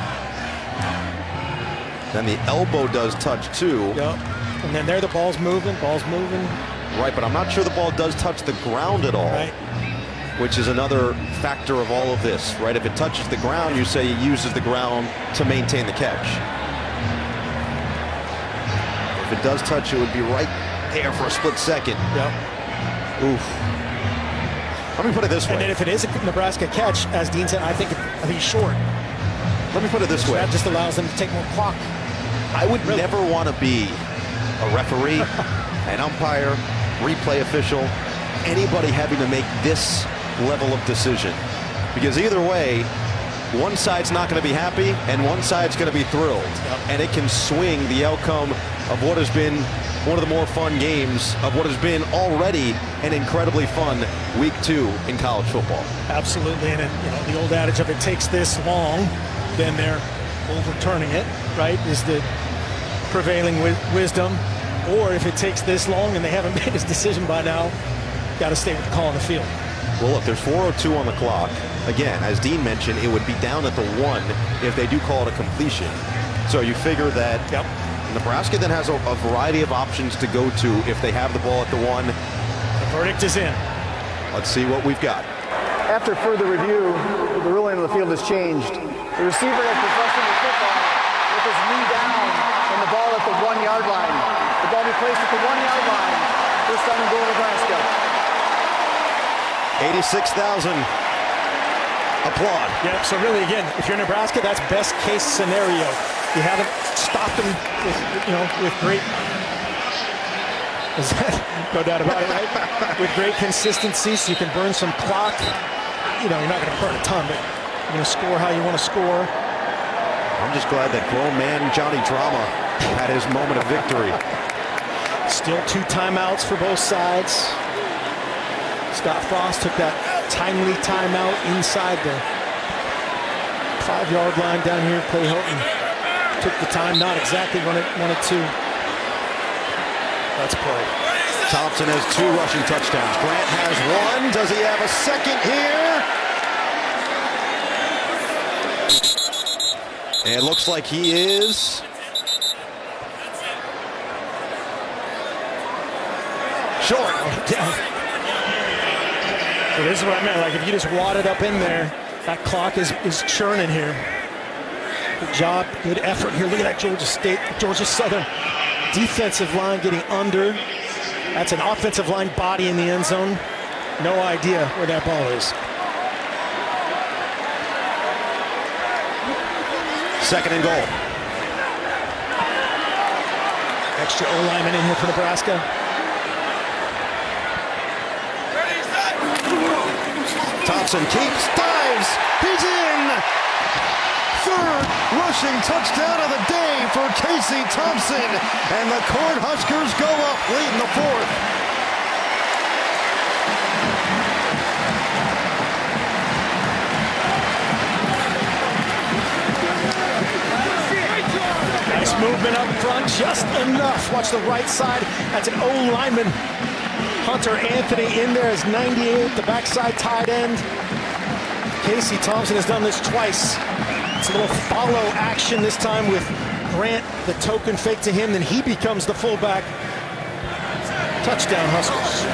Then the elbow does touch too. Yep. And then there the ball's moving. Right, but I'm not sure the ball does touch the ground at all. Right. Which is another factor of all of this, right? If it touches the ground, you say he uses the ground to maintain the catch. If it does touch, it would be right there for a split second. Yep. Oof. Let me put it this way. And then if it is a Nebraska catch, as Dean said, I think he's short. Let me put it this way. That just allows them to take more clock. I would never want to be a referee, an umpire, replay official, anybody having to make this level of decision. Because either way, one side's not going to be happy and one side's going to be thrilled. Yep. And it can swing the outcome of what has been one of the more fun games of what has been already an incredibly fun week 2 in college football. Absolutely. And the old adage of it takes this long, then they're overturning it, right, is the prevailing wisdom. Or if it takes this long and they haven't made his decision by now, got to stay with the call on the field. Well, look, there's 4:02 on the clock. Again, as Dean mentioned, it would be down at the 1 if they do call it a completion. So you figure that Nebraska then has a variety of options to go to if they have the ball at the 1. The verdict is in. Let's see what we've got. After further review, the ruling on the field has changed. The receiver had possession of the football with his knee down and the ball at the 1-yard line. The ball be placed at the 1-yard line. First down and goal, Nebraska. 86,000 applaud. Yeah, so really, again, if you're Nebraska, that's best case scenario. You haven't stopped them with great, no doubt about it, right? With great consistency, so you can burn some clock. You're not going to burn a ton, but you're going to score how you want to score. I'm just glad that grown man Johnny Drama had his moment of victory. Still 2 timeouts for both sides. Scott Frost took that timely timeout inside the 5-yard line down here. Clay Houghton took the time, not exactly when it wanted to. Let's play. Thompson has 2 rushing touchdowns. Grant has 1. Does he have a second here? And it looks like he is. Short. So this is what I meant. Like, if you just wad it up in there, that clock is churning here. Good job, good effort here. Look at that Georgia Southern defensive line getting under. That's an offensive line body in the end zone. No idea where that ball is. Second and goal. Extra O-lineman in here for Nebraska. Thompson keeps, dives, he's in! 3rd rushing touchdown of the day for Casey Thompson. And the Cornhuskers go up late in the 4th. Nice movement up front, just enough. Watch the right side. That's an O-lineman. Hunter Anthony in there as 98, the backside tight end. Casey Thompson has done this twice. It's a little follow action this time with Grant, the token fake to him, then he becomes the fullback. Touchdown, Huskers.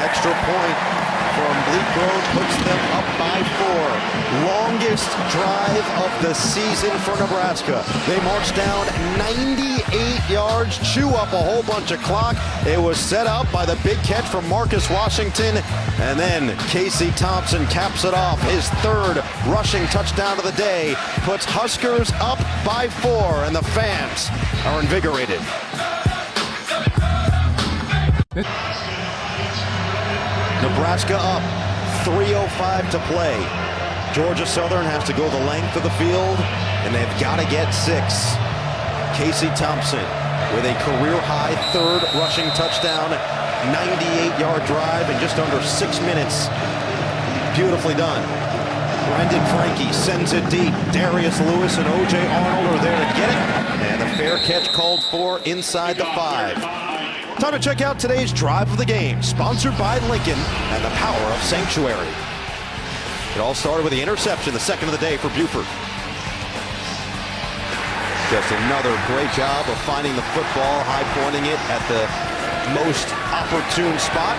Extra point from Bleak Road puts them up by 4. Longest drive of the season for Nebraska. They marched down 98 yards, chew up a whole bunch of clock. It was set up by the big catch from Marcus Washington, and then Casey Thompson caps it off. His 3rd rushing touchdown of the day puts Huskers up by 4, and the fans are invigorated. Nebraska up, 3:05 to play. Georgia Southern has to go the length of the field, and they've got to get 6. Casey Thompson with a career-high 3rd rushing touchdown, 98-yard drive in just under 6 minutes. Beautifully done. Brendan Frankie sends it deep. Darius Lewis and O.J. Arnold are there to get it, and the fair catch called for inside the 5. Time to check out today's drive of the game, sponsored by Lincoln and the power of Sanctuary. It all started with the interception, the second of the day for Buford. Just another great job of finding the football, high-pointing it at the most opportune spot.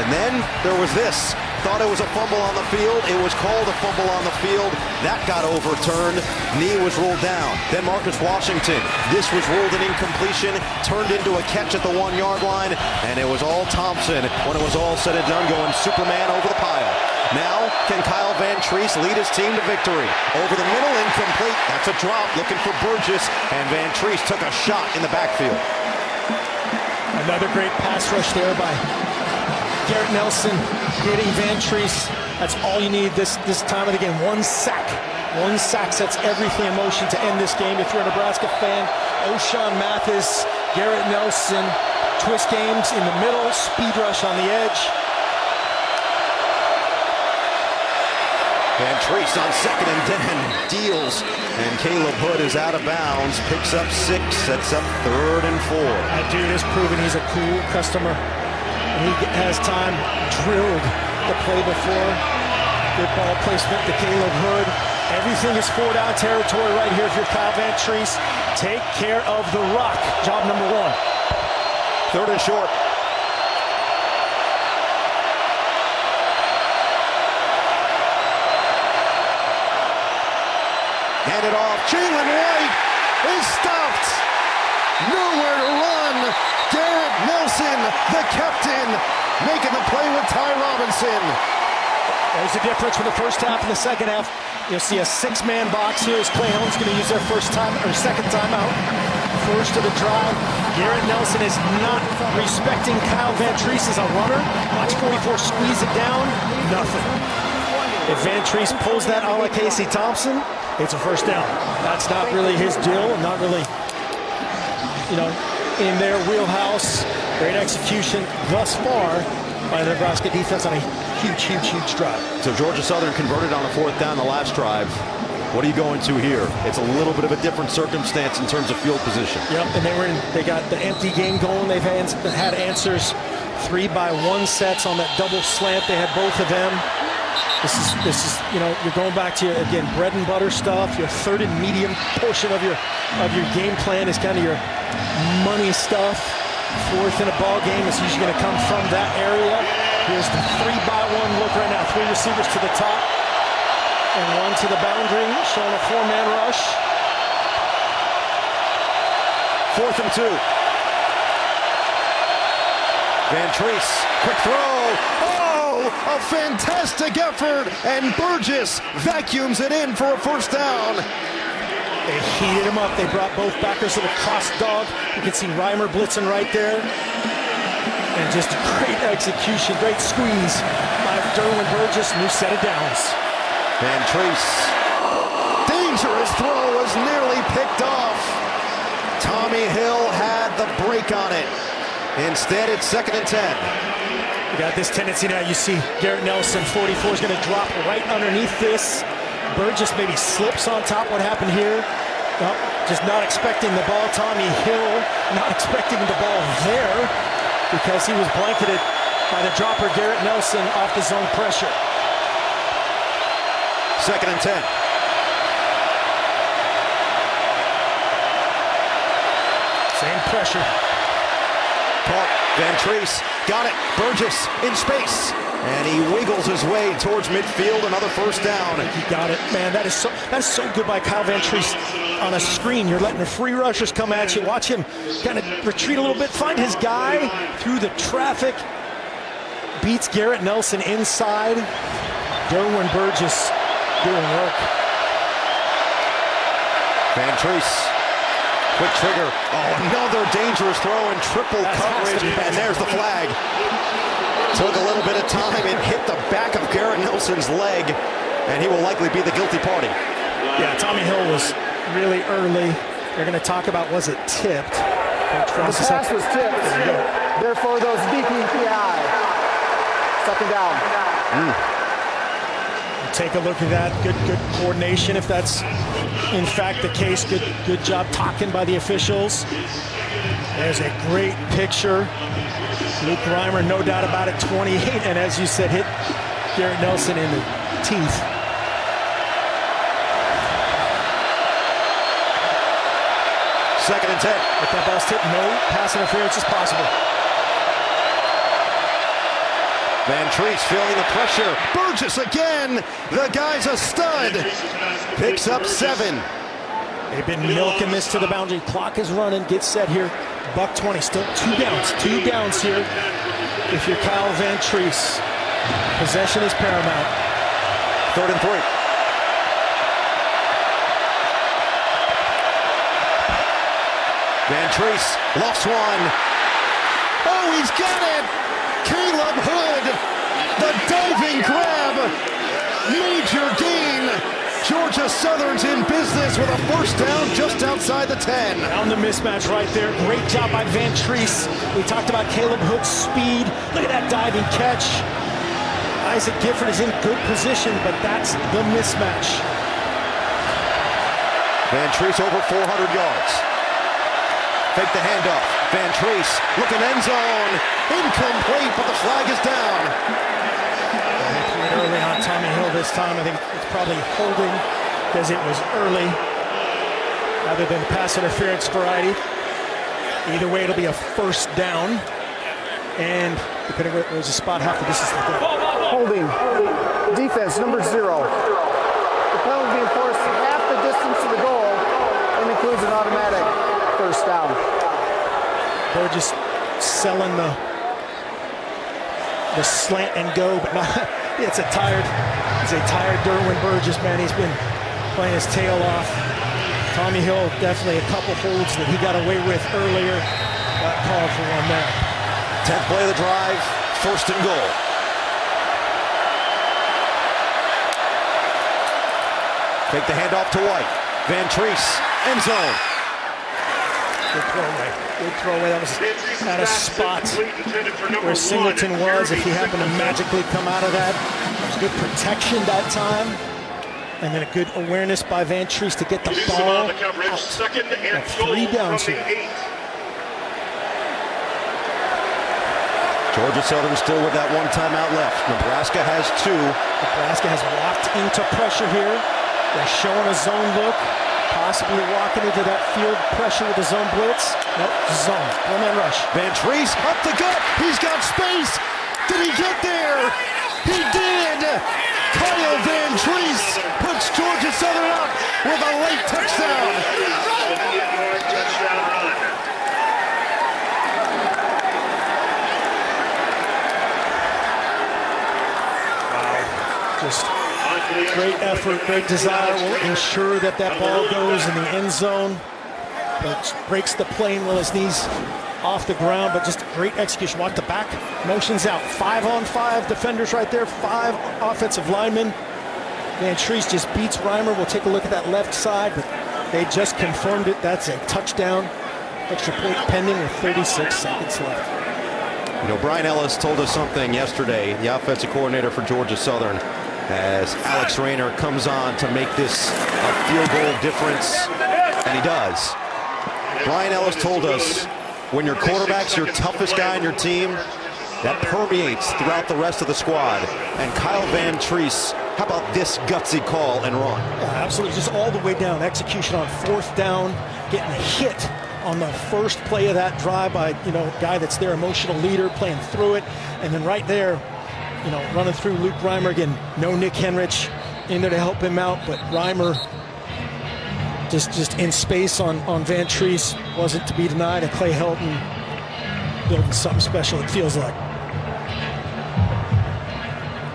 And then there was this. Thought it was a fumble on the field. It was called a fumble on the field. That got overturned. Knee was ruled down. Then Marcus Washington. This was ruled an incompletion, turned into a catch at the 1-yard line, and it was all Thompson when it was all said and done, going Superman over the pile. Now, can Kyle Van Treese lead his team to victory? Over the middle, incomplete. That's a drop, looking for Burgess, and Van Treese took a shot in the backfield. Another great pass rush there by Garrett Nelson, hitting Van Treese. That's all you need this time of the game. One sack. One sack sets everything in motion to end this game. If you're a Nebraska fan, O'Shawn Mathis, Garrett Nelson, twist games in the middle, speed rush on the edge. Van Treese on 2nd and 10, deals, and Caleb Hood is out of bounds, picks up 6, sets up 3rd and 4. That dude has proven he's a cool customer. He has time, drilled the play before. Good ball placement to Caleb Hood. Everything is 4-down territory right here if you're Kyle Van Treese. Take care of the rock. Job number 1. 3rd and short. Hand it off. Jalen White is stopped. Nowhere to run. Garrett Nelson, the captain, making the play with Ty Robinson. There's the difference from the first half and the second half. You'll see a 6-man box here as Clay Helms going to use their second timeout. First of the drive. Garrett Nelson is not respecting Kyle Van Treese as a runner. Watch 44 squeeze it down. Nothing. If Van Treese pulls that a la Casey Thompson, it's a first down. That's not really his deal, not really, in their wheelhouse. Great execution thus far by the Nebraska defense on a huge drive. So Georgia Southern converted on a 4th down the last drive. What are you going to here? It's a little bit of a different circumstance in terms of field position. Yep, and they got the empty game going. They've had answers 3-by-1 sets on that double slant. They had both of them. This is you're going back to again bread and butter stuff. Your 3rd and medium portion of your game plan is kind of your money stuff. 4th in a ball game is usually going to come from that area. Here's the 3-by-1 look right now. 3 receivers to the top and 1 to the boundary, showing a 4-man rush. 4th and 2. Van Treese, quick throw. A fantastic effort, and Burgess vacuums it in for a first down. They heated him up. They brought both backers to the cross dog. You can see Reimer blitzing right there. And just great execution, great squeeze by Derwin Burgess. New set of downs. Van Treese, dangerous throw, was nearly picked off. Tommy Hill had the break on it. Instead, it's 2nd and 10. You got this tendency now. You see Garrett Nelson, 44, is going to drop right underneath this. Burgess maybe slips on top. What happened here? Well, just not expecting the ball. Tommy Hill not expecting the ball there because he was blanketed by the dropper Garrett Nelson off the zone pressure. 2nd and 10. Same pressure. Caught. Van Treese got it. Burgess in space. And he wiggles his way towards midfield. Another first down. He got it. Man, that is so good by Kyle Van Treese on a screen. You're letting the free rushers come at you. Watch him kind of retreat a little bit. Find his guy through the traffic. Beats Garrett Nelson inside. Derwin Burgess doing work. Van Treese. Quick trigger. Oh, another dangerous throw in triple coverage. And there's the flag. Took a little bit of time and hit the back of Garrett Nelson's leg. And he will likely be the guilty party. Yeah, Tommy Hill was really early. They're going to talk about, was it tipped? The pass was tipped. Therefore, those DPI. 2nd down. Take a look at that. Good coordination if that's in fact the case. Good job talking by the officials. There's a great picture. Luke Reimer, no doubt about it, 28, and as you said, hit Garrett Nelson in the teeth. Second and 10. If that ball's tipped, no pass interference is possible. Van Treese feeling the pressure. Burgess again. The guy's a stud. Picks up 7. They've been milking this to the boundary. Clock is running. Get set here. Buck 20. Still 2 downs. 2 downs here. If you're Kyle Van Treese, possession is paramount. 3rd and 3. Van Treese lost one. Oh, he's got it. Caleb Hood, the diving grab. Major gain. Georgia Southern's in business with a first down just outside the 10. On the mismatch right there. Great job by Van Treese. We talked about Caleb Hood's speed. Look at that diving catch. Isaac Gifford is in good position, but that's the mismatch. Van Treese over 400 yards. Fake the handoff. Van Treese looking end zone. Incomplete, but the flag is down. They played early on Tommy Hill this time. I think it's probably holding because it was early rather than pass interference variety. Either way, it'll be a first down. And depending on where there's a spot, half of this is the goal. Holding. Defense, number 0. The penalty being forced half the distance to the goal and includes an automatic first down. Burgess selling the slant and go, but not. It's a tired Derwin Burgess, man. He's been playing his tail off. Tommy Hill definitely a couple holds that he got away with earlier. Got called for one there. 10th play of the drive, 1st and goal. Take the handoff to White. Van Treese, end zone. Good throwaway. Good throwaway. That was at a spot where Singleton was. If he happened to magically come out of that, it was good protection that time. And then a good awareness by Van Treese to get the ball out. 3 downs here. Georgia Southern still with that 1 timeout left. Nebraska has 2. Nebraska has walked into pressure here. They're showing a zone look, possibly walking into that field pressure with a zone blitz. Nope, zone. 1-man rush. Van Treese up the gut. He's got space. Did he get there? He did. Kyle Van Treese puts Georgia Southern up with a late touchdown. Just great effort, great desire will ensure that that ball goes in the end zone. But breaks the plane while his knees off the ground, but just great execution. Watch the back, motions out. 5-on-5 defenders right there, 5 offensive linemen. Van Treese just beats Reimer. We'll take a look at that left side, but they just confirmed it. That's a touchdown. Extra point pending with 36 seconds left. You know, Brian Ellis told us something yesterday, the offensive coordinator for Georgia Southern, as Alex Rayner comes on to make this a field goal difference, and he does. Brian Ellis told us, when your quarterback's your toughest guy on your team, that permeates throughout the rest of the squad. And Kyle Van Treese, how about this gutsy call and run? Yeah, absolutely, just all the way down. Execution on 4th down, getting hit on the first play of that drive by, a guy that's their emotional leader, playing through it. And then right there, running through Luke Reimer again. No Nick Henrich in there to help him out, but Reimer just in space on Van Treese, wasn't to be denied. And Clay Helton building something special, it feels like.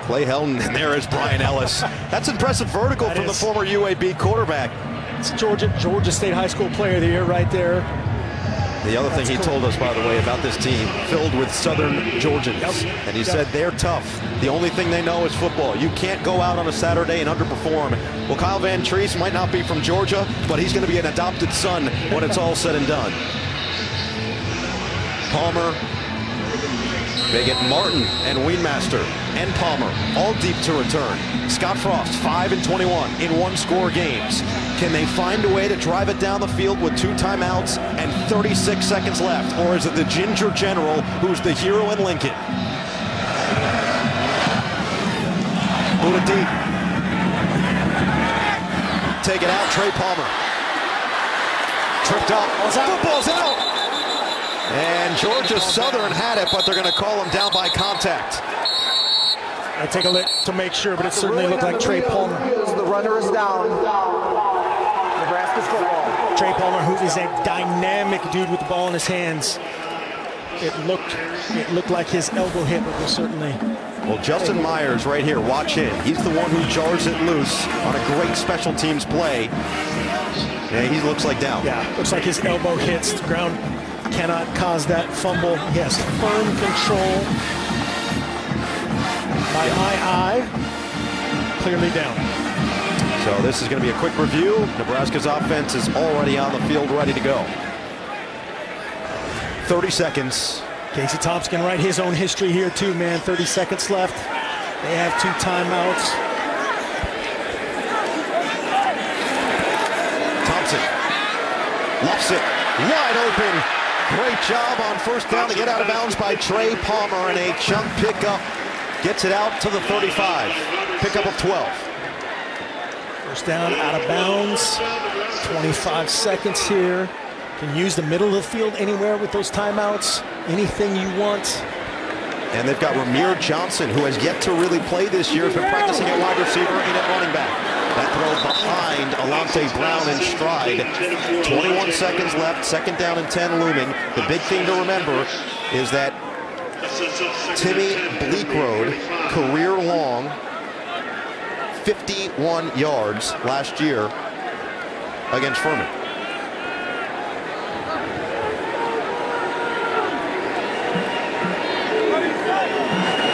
Clay Helton, and there is Brian Ellis. That's impressive vertical from the former UAB quarterback. It's Georgia State High School Player of the Year right there. The other thing he told us, by the way, about this team, filled with Southern Georgians. And he said they're tough. The only thing they know is football. You can't go out on a Saturday and underperform. Well, Kyle Van Treese might not be from Georgia, but he's going to be an adopted son when it's all said and done. Palmer, they get Martin and Weinmaster and Palmer all deep to return. Scott Frost, 5-21 in 1-score games. Can they find a way to drive it down the field with 2 timeouts and 36 seconds left? Or is it the Ginger General who's the hero in Lincoln? Buddha deep. take it out. Trey Palmer. Tripped up. Football's out. And Georgia Southern had it, but they're going to call him down by contact. I take a look to make sure, but it certainly looked like Trey Palmer. The runner is down. Nebraska's football. Trey Palmer, who is a dynamic dude with the ball in his hands. It looked like his elbow hit, but was certainly. Well, Justin Myers right here, watch him. He's the one who jars it loose on a great special teams play. And he looks like down. Yeah, looks like his elbow hits the ground. Cannot cause that fumble. He has firm control. By eye, clearly down. So this is going to be a quick review. Nebraska's offense is already on the field, ready to go. 30 seconds. Casey Thompson can write his own history here too, man. 30 seconds left. They have 2 timeouts. Thompson lofts it wide open. Great job on first down to get out of bounds by Trey Palmer, and a chunk pickup gets it out to the 35. Pickup of 12. First down, out of bounds. 25 seconds here. Can use the middle of the field anywhere with those timeouts. Anything you want. And they've got Ramir Johnson, who has yet to really play this year. Has been practicing at wide receiver and at running back. That throw behind Alante Brown in stride. 21 seconds left. Second down and 10 looming. The big thing to remember is that Timmy Bleekrode, career long, 51 yards last year against Furman.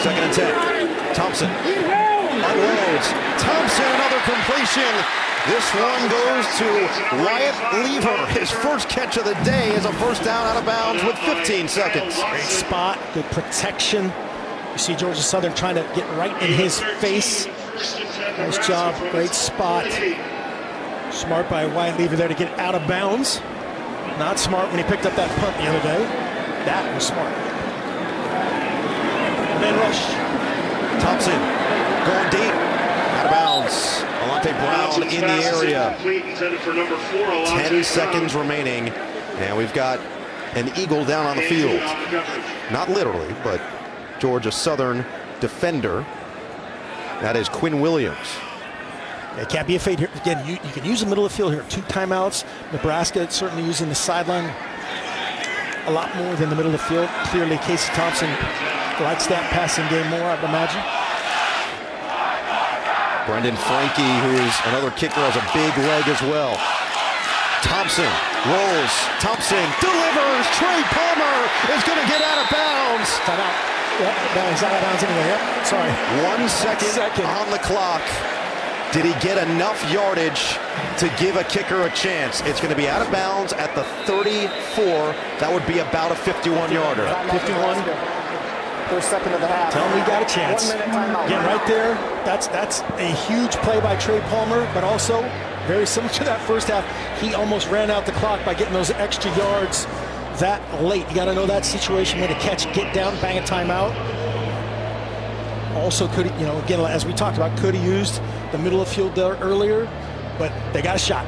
Second and 10. Thompson unloads. Thompson, another completion. This one goes to Wyatt Lever. His first catch of the day is a first down out of bounds with 15 seconds. Great spot, good protection. You see Georgia Southern trying to get right in his face. Nice job, great spot. Smart by Wyatt Lever there to get out of bounds. Not smart when he picked up that punt the other day. That was smart. Man rush. Thompson going deep, out of bounds. Alante Brown in the area. 10 seconds remaining, and we've got an Eagle down on the field. Not literally, but Georgia Southern defender. That is Quinn Williams. It can't be a fade here. Again, you can use the middle of the field here. 2 timeouts. Nebraska certainly using the sideline a lot more than the middle of the field. Clearly, Casey Thompson likes that passing game more, I'd imagine. Brendan Frankie, who's another kicker, has a big leg as well. Thompson rolls. Thompson delivers. Trey Palmer is going to get out of bounds. Timeout. Yep, he's out of bounds anyway. Yep, sorry. 1 second on the clock. Did he get enough yardage to give a kicker a chance? It's going to be out of bounds at the 34. That would be about a 51-yarder. 51. First second of the half. Tell him we got a chance. 1 minute timeout. Again, right there, that's a huge play by Trey Palmer, but also very similar to that first half. He almost ran out the clock by getting those extra yards that late. You got to know that situation, made a catch, get down, bang a timeout. Also could, again, as we talked about, could have used the middle of the field there earlier, but they got a shot.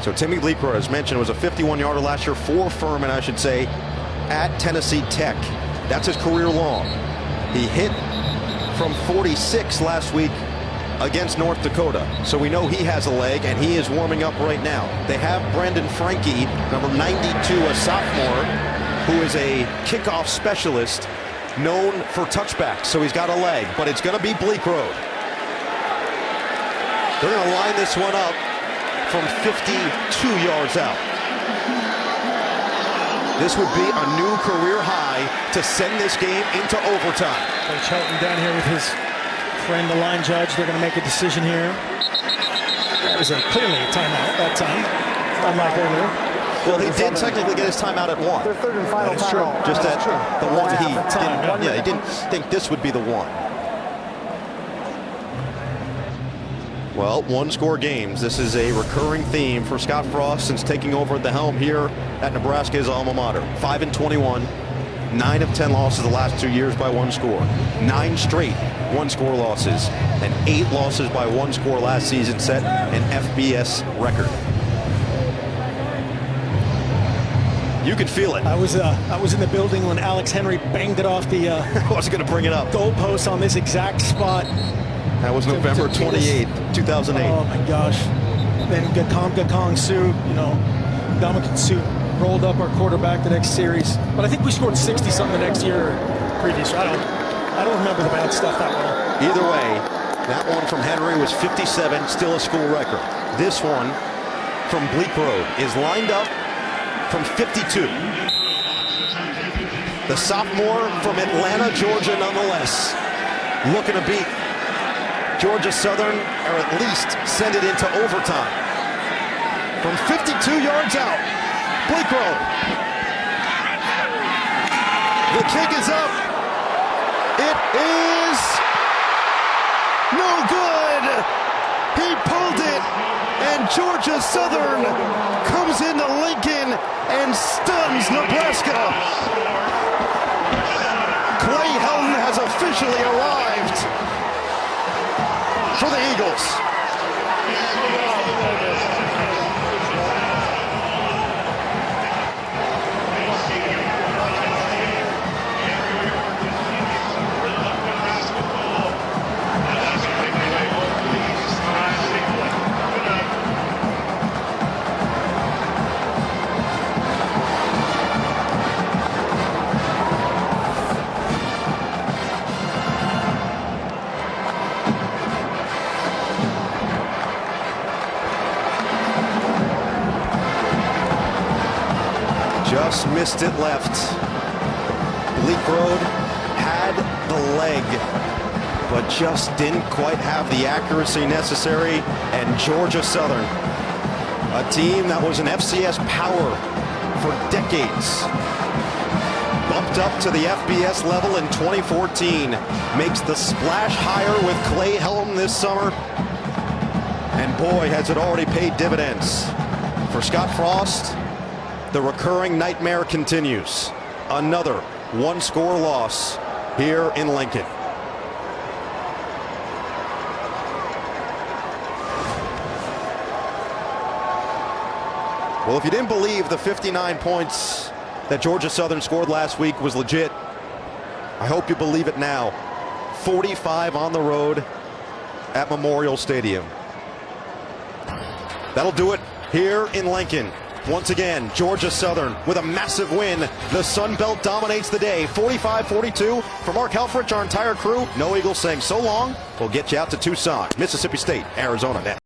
So Timmy Bleekrode, as mentioned, was a 51-yarder last year for Furman, I should say, at Tennessee Tech. That's his career long. He hit from 46 last week against North Dakota. So we know he has a leg, and he is warming up right now. They have Brendan Frankie, number 92, a sophomore, who is a kickoff specialist, known for touchbacks. So he's got a leg, but it's going to be Bleekrode. They're going to line this one up from 52 yards out. This would be a new career high to send this game into overtime. Coach Helton down here with his friend, the line judge. They're going to make a decision here. That was clearly a timeout that time, unlike earlier. Well, he did technically get his timeout at 1. Their third and final timeout. Just at the one he time. didn't. Yeah, he didn't think this would be the one. Well, 1-score games. This is a recurring theme for Scott Frost since taking over the helm here at Nebraska's alma mater. 5-21. 9 of 10 losses the last 2 years by 1 score. 9 straight 1-score losses. And 8 losses by 1 score last season set an FBS record. You could feel it. I was in the building when Alex Henry banged it off the I was going to bring it up. goalpost on this exact spot. That was November 28th, 2008. Oh my gosh. Then Gakong Su, Ndamukong Suh rolled up our quarterback the next series. But I think we scored 60-something the next year previous. I don't remember the bad stuff that well. Either way, that one from Henry was 57, still a school record. This one from Bleak Road is lined up from 52. The sophomore from Atlanta, Georgia, nonetheless, looking to beat Georgia Southern, or at least send it into overtime. From 52 yards out, Bleak Road. The kick is up. It is no good. He pulled it, and Georgia Southern comes into Lincoln and stuns Nebraska. Clay Helton has officially arrived for the Eagles. Just missed it left. Bleak Road had the leg, but just didn't quite have the accuracy necessary. And Georgia Southern, a team that was an FCS power for decades, bumped up to the FBS level in 2014, makes the splash hire with Clay Helton this summer. And boy, has it already paid dividends. For Scott Frost, the recurring nightmare continues. Another 1-score loss here in Lincoln. Well, if you didn't believe the 59 points that Georgia Southern scored last week was legit, I hope you believe it now. 45 on the road at Memorial Stadium. That'll do it here in Lincoln. Once again, Georgia Southern with a massive win. The Sun Belt dominates the day, 45-42. For Mark Helfrich, our entire crew, no Eagles saying so long. We'll get you out to Tucson, Mississippi State, Arizona next.